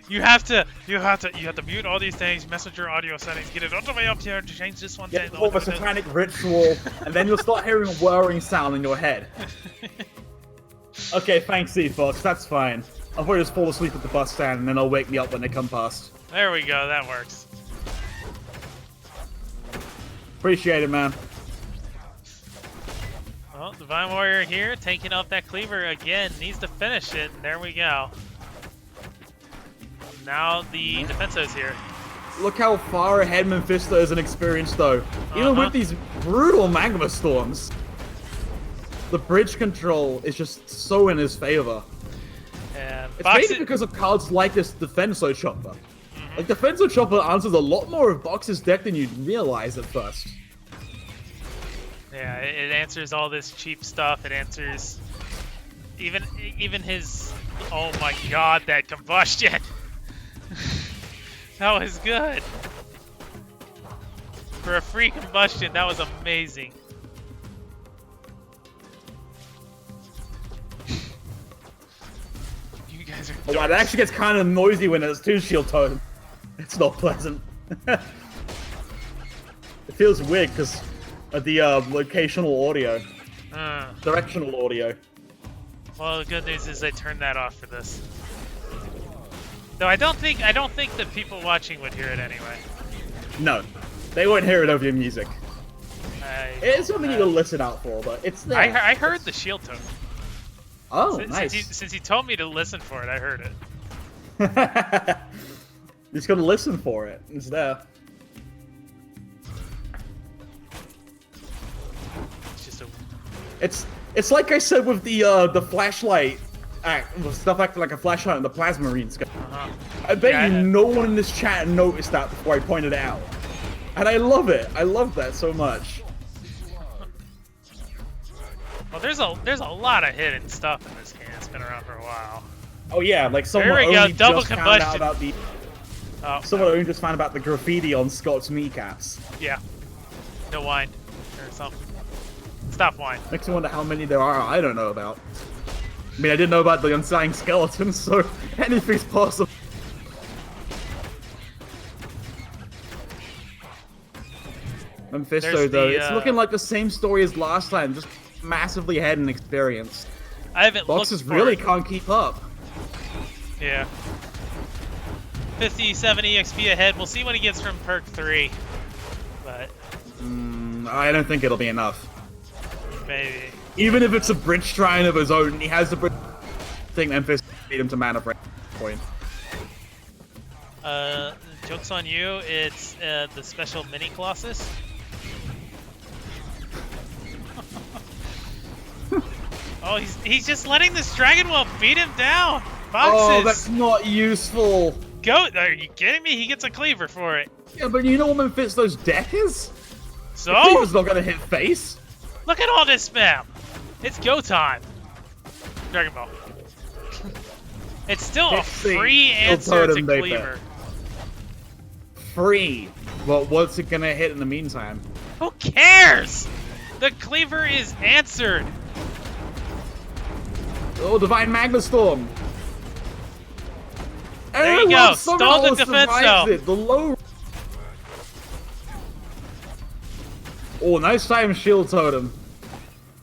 You have to mute all these things, mess with your audio settings, get it all the way up here, to change this one Get thing. perform a satanic ritual, and then you'll start hearing a whirring sound in your head. Okay, thanks, Fox. That's fine. I'll probably just fall asleep at the bus stand, and then they'll wake me up when they come past. There we go, that works. Appreciate it, man. Well, Divine Warrior here, taking off that cleaver again, needs to finish it, and there we go. Now the Defenso's here. Look how far ahead Memfisto is in experience, though. Even with these brutal magma storms, the bridge control is just so in his favor. And It's mainly because of cards like this Defenso Chopper. Like, Defenso Chopper answers a lot more of Box's deck than you'd realize at first. yeah, it answers all this cheap stuff. It answers even his. Oh my God, that combustion! That was good. For a free combustion, that was amazing. You guys are. Oh wow, that actually gets kind of noisy when there's 2 shield totem. It's not pleasant. It feels weird because of the locational audio. Directional audio. Well, the good news is they turned that off for this. Though I don't think the people watching would hear it anyway. No, they won't hear it over your music. It's something you gotta listen out for, but it's there. I heard the shield totem. Oh, nice. Since he told me to listen for it, I heard it. You just gotta listen for it. It's there. It's just a. It's like I said with the flashlight. Stuff acting like a flashlight in the Plasma Marine scope. I bet no one in this chat noticed that before I pointed it out. And I love it. I love that so much. Well, there's a lot of hidden stuff in this game. It's been around for a while. Oh yeah, like someone There we go, only double just found out combustion. about the... Oh, Someone only just found about the graffiti on Scott's kneecaps. yeah. No wine or something. Stop wine. Makes me wonder how many there are I don't know about. I mean, I didn't know about the unsigned skeletons, so anything's possible. Memfisto, though, it's looking like the same story as last time, just massively ahead in experience. I haven't Boxes looked for really it. can't keep up. Yeah. 57 EXP ahead. We'll see what he gets from perk 3. but I don't think it'll be enough. maybe. Even if it's a bridge shrine of his own, he has the bridge. I think Memphis beat him to mana for point. Joke's on you, it's the special mini Colossus. Oh, he's just letting this Dragon Wheel beat him down. Boxes. Oh, that's not useful. Go! Are you kidding me? He gets a cleaver for it. Yeah, but you know what Mephisto's deck is? So? Cleaver's not gonna hit face. Look at all this spam. It's go time. Dragon Ball. It's still a free answer to cleaver. Free. Well, what's it gonna hit in the meantime? Who cares? The cleaver is answered. Oh, Divine Magma Storm. There you go. Stole the defense though. The low. Oh, nice time shield totem.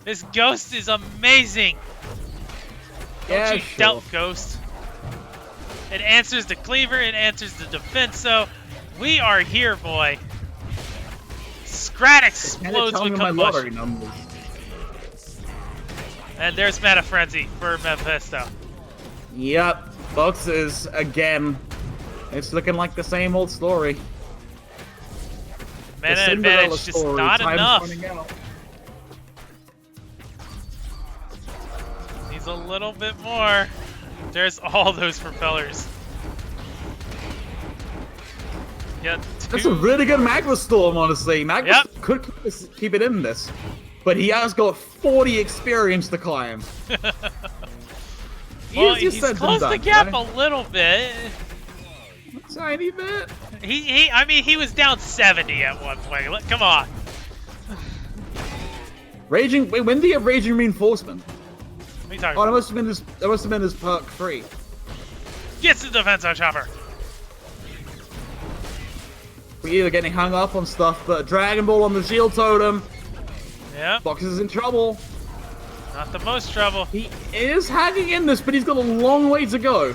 This ghost is amazing. Yeah, Don't you sure. doubt ghost. It answers the cleaver. It answers the defense. So we are here, boy. Scrat explodes with my lottery combustion. numbers. And there's Mana Frenzy for Memfisto. Yep, boxes again. It's looking like the same old story. Mana The Cinderella advantage just story, not time's enough. running out. Needs a little bit more. There's all those propellers. Yeah, That's a really good Magma Storm, honestly. Magma Yep. could keep it in this, but he has got 40 experience to climb. well, Easier he's said than closed the done, gap you know? a little bit. Tiny bit. I mean, he was down 70 at one point. Come on. Raging. Wait, when do you have Raging Reinforcement? What are you talking Oh, that about? must have been his. That must have been his perk 3. Gets the defense on Chopper. We're either getting hung up on stuff, but Dragon Ball on the Shield Totem. Yep, Box is in trouble. not the most trouble. He is hanging in this, but he's got a long way to go.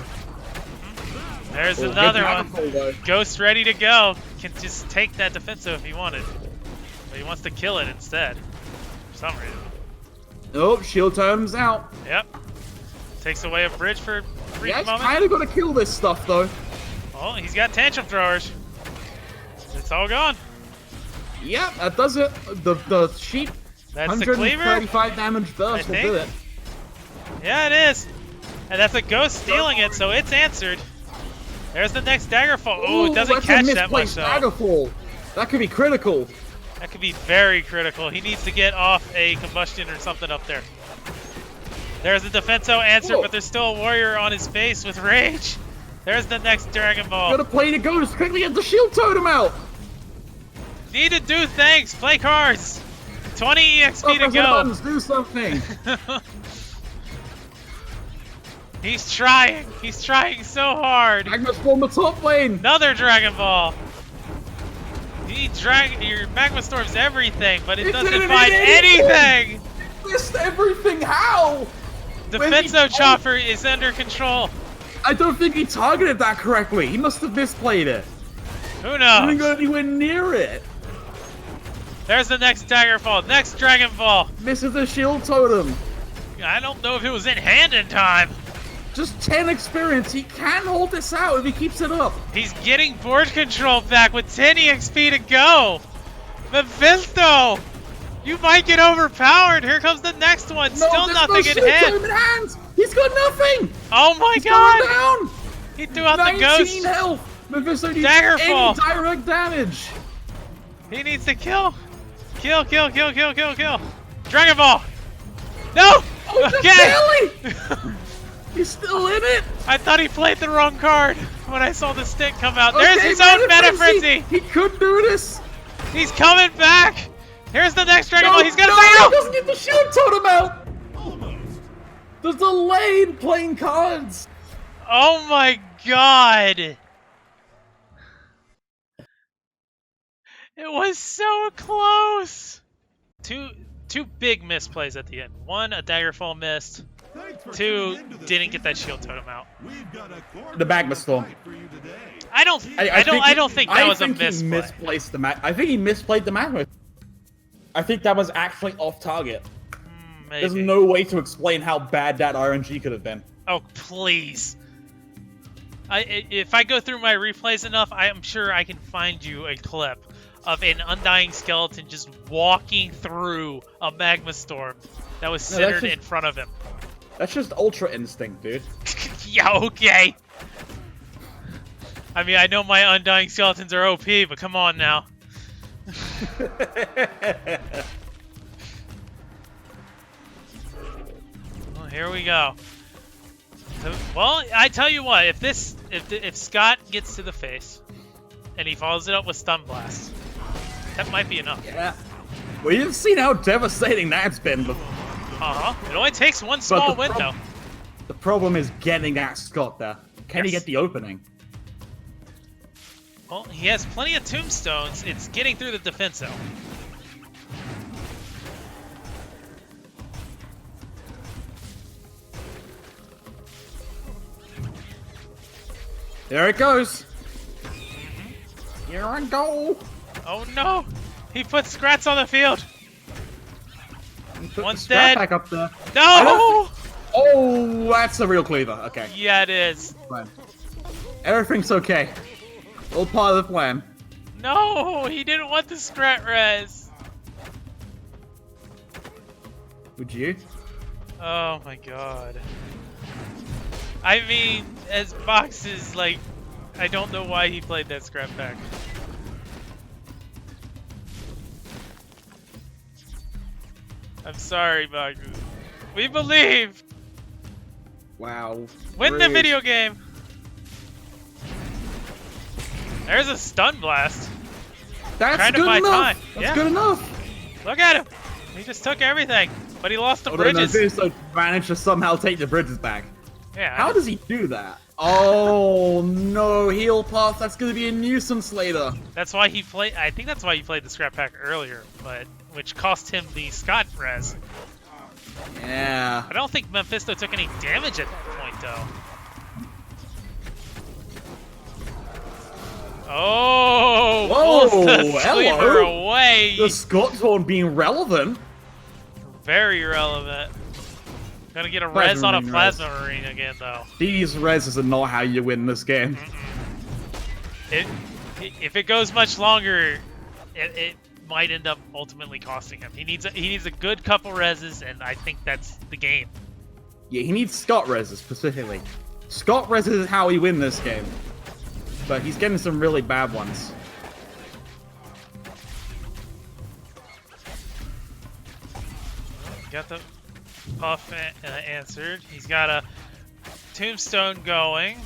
There's Oh, another good one. Magapole, though. Ghost ready to go. Can just take that defensive if he wanted. But he wants to kill it instead. For some reason. Oh, Shield Totem's out. Yep. Takes away a bridge for a brief Yeah, he's moment. kind of got to kill this stuff, though. Oh, he's got tantrum throwers. It's all gone. Yeah, that does it. The sheep. That's the cleaver? 135 damage burst I will do it. think. Yeah, it is. And that's a ghost stealing it, so it's answered. There's the next Daggerfall. Oh, it doesn't that's catch a that much misplaced though. Daggerfall. That could be critical. That could be very critical. He needs to get off a combustion or something up there. There's the defenso answer, Whoa. but there's still a warrior on his face with rage. There's the next Dragon Ball. Gotta play the ghost quickly, get the Shield Totem out. Need to do things. Play cards. 20 EXP Oh, to press the go. buttons, do something. He's trying. He's trying so hard. Magma Storm the top lane. Another Dragon Ball. Your Magma Storm's everything, but it doesn't didn't find hit anything. Missed everything. How? Defenso Chopper is under control. I don't think he targeted that correctly. He must have misplayed it. Who He didn't knows? go anywhere near it. There's the next Daggerfall. Next Dragon Ball. Misses the Shield Totem. I don't know if it was in hand in time. Just 10 experience. He can hold this out if he keeps it up. He's getting board control back with 10 EXP to go. Memfisto, you might get overpowered. Here comes the next one. Still there's nothing no in Shield hand. Totem in hand. He's got nothing. Oh my He's god. going down. He threw out the 19 ghost. health. Memfisto needs Daggerfall. any direct damage. He needs to kill. Kill. Dragon Ball. No. Oh, just Okay. barely. He's still in it. I thought he played the wrong card when I saw the stick come out. There's Okay, his own Meta Frenzy. He could do this. He's coming back. Here's the next Dragon Ball. He's gonna no, say he no. doesn't get the Shield Totem out. The delay in playing cards. Oh my god. It was so close. Two big misplays at the end. One, a Daggerfall missed. Thanks for Two, tuning into the didn't get that Shield Totem out. We've got a The Magma Storm. fight for you today. I don't think that was a misplay. He misplaced the I think he misplayed the magma. I think that was actually off target. Maybe. There's no way to explain how bad that RNG could have been. Oh, please. If I go through my replays enough, I am sure I can find you a clip of an undying skeleton just walking through a magma storm that was centered in front of him. That's just Ultra Instinct, dude. Yeah, okay. I mean, I know my undying skeletons are OP, but come on now. Well, here we go. So, well, I tell you what, if Scott gets to the face and he follows it up with Stun Blast, that might be enough. Yeah. Well, you've seen how devastating that's been. It only takes one small window. The problem is getting that Scott there. Can he get the opening? Well, he has plenty of tombstones. It's getting through the defense zone. There it goes. Here I go. Oh no! He put Scrats on the field. Put One's the Scrat dead. back up there. No! Oh, that's the real cleaver. Okay. Yeah, it is. Fine. Everything's okay. All part of the plan. No, he didn't want the Scrat res. Would you? Oh my god. I mean, as boxes, like, I don't know why he played that scrap pack. I'm sorry, boxes. We believe! Wow. Win the Rude. video game! There's a stun blast. That's Trying to good buy enough. time. That's Yeah. good enough. Look at him! He just took everything, but he lost the Although bridges. Memfisto managed to somehow take the bridges back. Yeah. How does he do that? Oh no, heal path. That's gonna be a nuisance later. That's why he played. I think that's why he played the scrap pack earlier, but which cost him the Scott res. Yeah. I don't think Memfisto took any damage at that point, though. Oh! Whoa, pulls the cleaver hello. away. The Scott's horn being relevant. Very relevant. Gonna get a Plasma res on a Marine Plasma Marine again, though. These reses are not how you win this game. If it goes much longer, it might end up ultimately costing him. He needs a good couple reses, and I think that's the game. Yeah, he needs Scott reses specifically. Scott reses is how he win this game. But he's getting some really bad ones. Got the Puff answered. He's got a Tombstone going.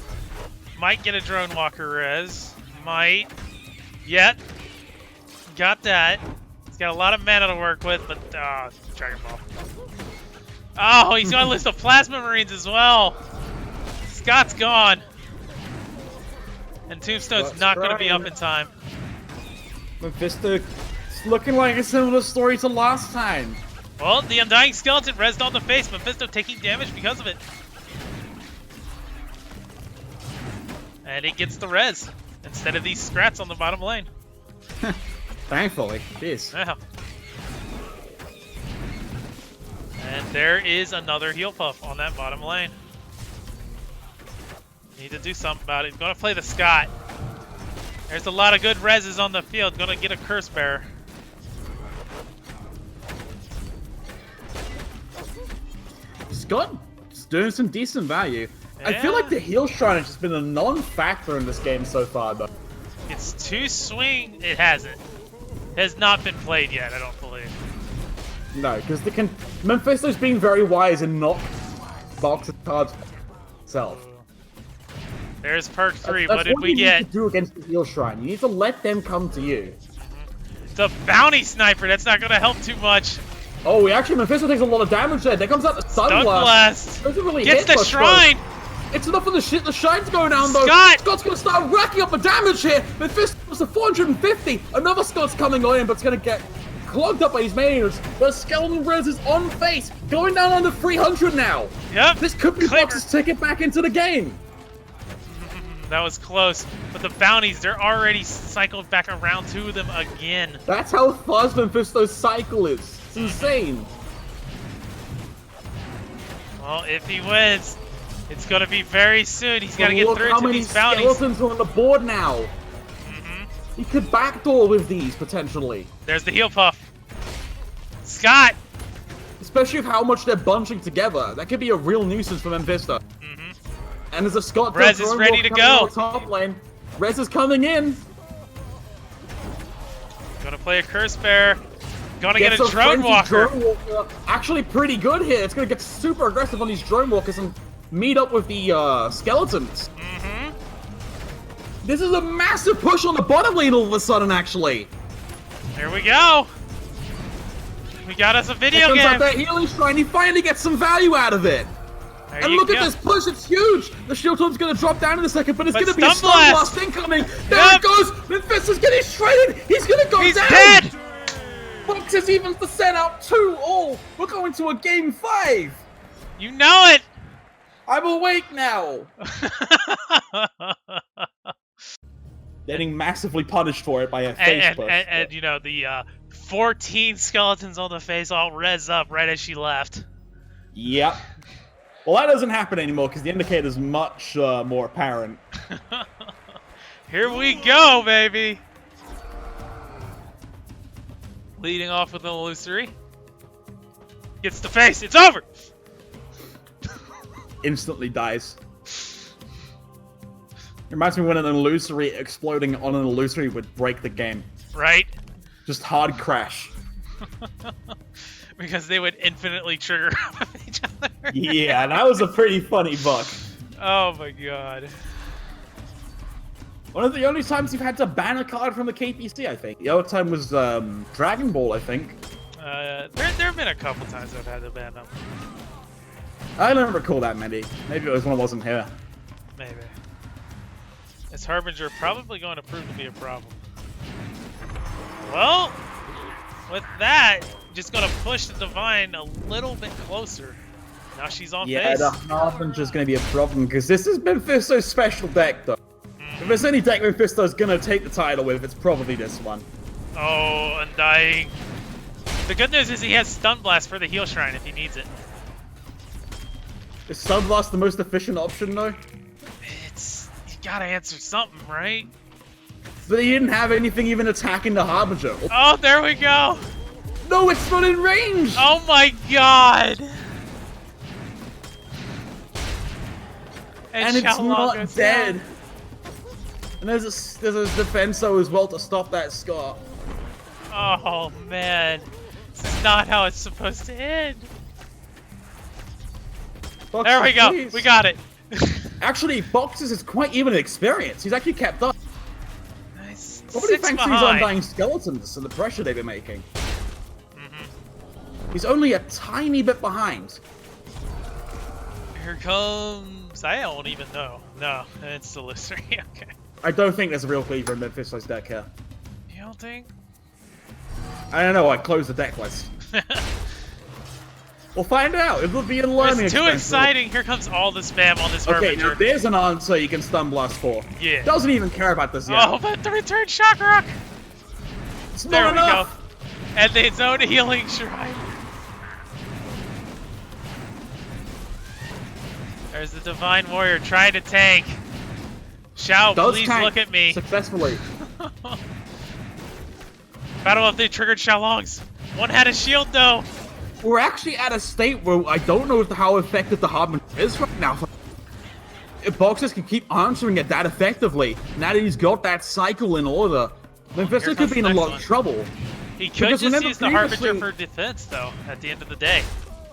Might get a Drone Walker res. Might. Yet. Got that. He's got a lot of mana to work with, but Dragon Ball. Oh, he's got a list of Plasma Marines as well. Scott's gone. And Tombstone's not going to be up in time. Memfisto, it's looking like a similar story to last time. Well, the Undying Skeleton rezzed on the face. Memfisto taking damage because of it. And he gets the res instead of these Scrats on the bottom lane. Thankfully. Jeez. Yeah. And there is another heal puff on that bottom lane. Need to do something about it. Gonna play the Scott. There's a lot of good reses on the field. Gonna get a Curse Bearer. Scott is doing some decent value. I feel like the heal shrine has just been a non-factor in this game so far, though. It's too swing. It hasn't. It has not been played yet, I don't believe. No, because Memfisto's being very wise and not box cards itself. There's perk 3. That's What did what we you get? need to do against the heal shrine. You need to let them come to you. The bounty sniper. That's not gonna help too much. Oh, actually, Memfisto takes a lot of damage there. There comes out the Stun Stun Blast. Blast. Doesn't really Gets hit the much, shrine. though. It's enough for the shine's going down, though. Scott! Scott's gonna start racking up the damage here. Mephisto's to 450. Another Scott's coming on in, but it's gonna get clogged up by his mains. The skeleton res is on face, going down under 300 now. Yep. This could be Clever. Box's ticket back into the game. That was close. But the bounties, they're already cycled back around to them again. That's how fast Memfisto's cycle is. It's insane. Well, if he wins, it's going to be very soon. He's got to get Look through how to many these bounties. skeletons are on the board now. He could backdoor with these, potentially. There's the heel puff. Scott! Especially with how much they're bunching together. That could be a real nuisance for Memfisto. And there's a Scott Rez is ready to go. Top lane. Rez is coming in. Gonna play a Curse Bear. Gonna get Gets a Drone Walker. Drone Walker. Actually pretty good here. It's gonna get super aggressive on these Drone Walkers and meet up with the skeletons. This is a massive push on the bottom lane all of a sudden, actually. Here we go. We got us a video Turns out game. that healing shrine, he finally gets some value out of it. There And you look go. at this push, it's huge! The shield totem's gonna drop down in a second, but it's But gonna be a Stun stun Blast. blast incoming! There Yep. it goes! Mephisto's getting shredded! He's gonna go He's down! dead. Fox is even to send out 2-all! We're going to a game 5! You know it. I'm awake now! Getting massively punished for it by a face and, push. and you know, the 14 skeletons on the face all res up right as she left. Yep. Well, that doesn't happen anymore because the indicator's much more apparent. Here we go, baby. Leading off with an illusory. Gets the face. It's over. Instantly dies. Reminds me when an illusory exploding on an illusory would break the game. Right? Just hard crash. Because they would infinitely trigger each other. Yeah, that was a pretty funny bug. Oh my god. One of the only times you've had to ban a card from the KPC, I think. The other time was Dragon Ball, I think. There have been a couple times I've had to ban them. I don't recall that many. Maybe it was when I wasn't here. Maybe. This Harbinger probably going to prove to be a problem. Well, with that, just going to push the Divine a little bit closer. Now she's on Yeah, face. the Harbinger's going to be a problem because this is Memfisto's special deck, though. If there's any deck Memfisto's going to take the title with, it's probably this one. Oh, Undying. The good news is he has Stun Blast for the Heal Shrine if he needs it. Is Stun Blast the most efficient option, though? You gotta answer something, right? But he didn't have anything even attacking the Harbinger. Oh, there we go! No, it's not in range! Oh my god! And it's Xiaolong not goes dead. down. And there's a Defenso as well to stop that Scott. Oh man. This is not how it's supposed to end. Boxes, There we go. please. We got it. Actually, Boxes is quite even experience. He's actually kept up. Nice. Probably 6 thanks to his behind. Undying Skeletons and the pressure they've been making. He's only a tiny bit behind. Here comes... I don't even know. No, it's the illusory. Okay. I don't think there's a real cleaver in Mephisto's deck here. You don't think? I don't know, I closed the deck list. We'll find out. It will be a learning It's too experience. exciting. Here comes all the spam on this Okay, now Harbinger. there's an answer you can Stun Blast for. Yeah. Doesn't even care about this yet. Oh, but the return Shock Rock! It's There not we enough. go. And the zone healing shrine. There's the Divine Warrior trying to tank. Shao, Does please tank look at me. successfully. Battle if they triggered Xiaolongs. One had a shield though. We're actually at a state where I don't know how effective the Harbinger is right now. If Boxers can keep answering it that effectively, now that he's got that cycle in order, Mephisto here could comes be in the a next lot of one. trouble. He could Because just remember use the Harbinger previously- for defense though, at the end of the day.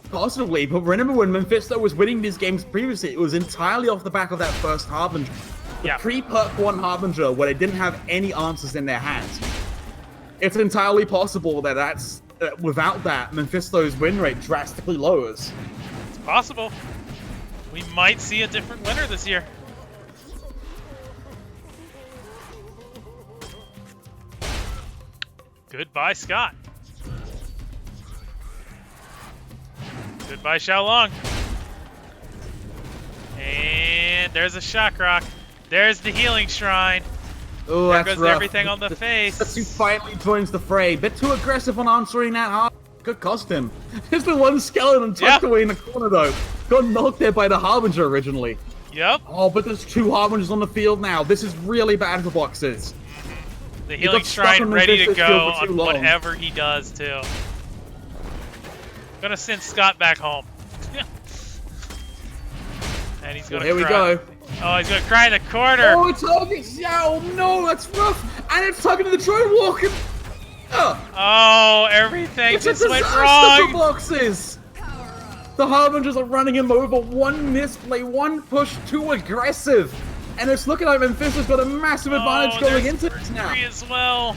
Possibly, but remember when Memfisto was winning these games previously, it was entirely off the back of that first Harbinger. The Yeah. pre-perk 1 Harbinger, where they didn't have any answers in their hands. It's entirely possible that without that, Mephisto's win rate drastically lowers. It's possible. We might see a different winner this year. Goodbye, Scott. Goodbye, Xiaolong. And there's a Shock Rock. There's the healing shrine. Oh, There that's goes rough. everything on the face. Tetsu finally joins the fray. Bit too aggressive on answering that hard. Could cost him. There's the one skeleton tucked away in the corner, though. Got knocked there by the Harbinger originally. Yep. Oh, but there's 2 Harbingers on the field now. This is really bad for Boxes. The healing shrine ready to go on whatever he does, too. Gonna send Scott back home. And he's gonna Here we cry. go. Oh, he's gonna cry in the corner. Oh, it's hugging. Oh, no, that's rough. And it's hugging to the Drone Walker. Oh, everything It's a just went disaster wrong. for Boxes. The Harbingers are running him over. 1 misplay, 1 push, too aggressive. And it's looking like Memfisto's got a massive advantage going there's into this now. three as well.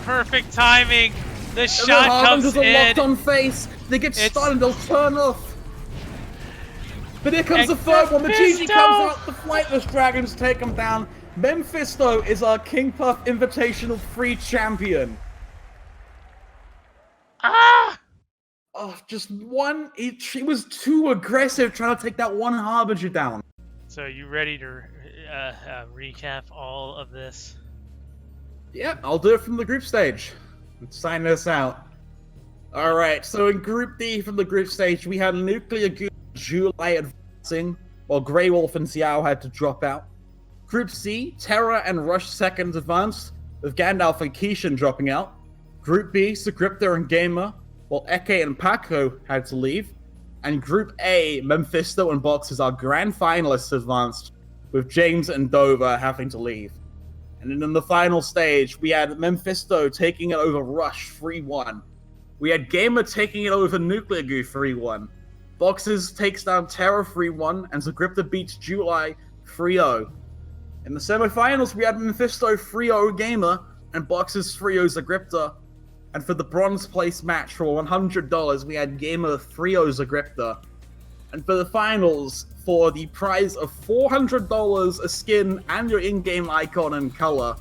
Perfect timing. The And shot the comes Harbingers are locked in. on face. They get It's- stunned, they'll turn off. But here comes the And third one. The GG Memfisto! comes out. The Flightless Dragons take him down. Memfisto is our King Puff Invitational free champion. Ah! Oh, just one. He was too aggressive trying to take that one Harbinger down. So you ready to recap all of this? Yeah, I'll do it from the group stage. Let's sign this out. Alright, so in Group D from the group stage, we had NuclearGoo and Julai advancing, while Grey Wolf and Xiao had to drop out. Group C, Terra and RushSecond advanced, with Gandalf and Kishan dropping out. Group B, Zgriptor and Gamer, while Eke and Paco had to leave. And Group A, Memfisto and Boxes, our grand finalists, advanced, with James and Dover having to leave. And then in the final stage, we had Memfisto taking it over Rush 3-1. We had Gamer taking it over NuclearGoo 3-1. Boxes takes down Terra 3-1, and Zgriptor beats Julai 3-0. In the semifinals, we had Memfisto 3-0 Gamer, and Boxes 3-0 Zgriptor. And for the bronze place match for $100, we had Gamer 3-0 Zgriptor. And for the finals, for the prize of $400, a skin, and your in-game icon and color,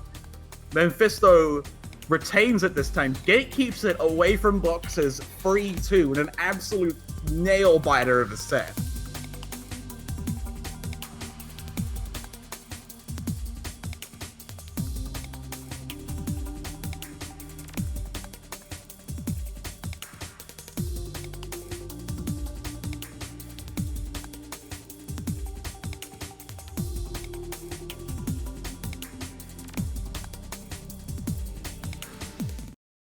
Memfisto retains it this time. Gatekeeps it away from Boxes 3-2 in an absolute nail-biter of a set.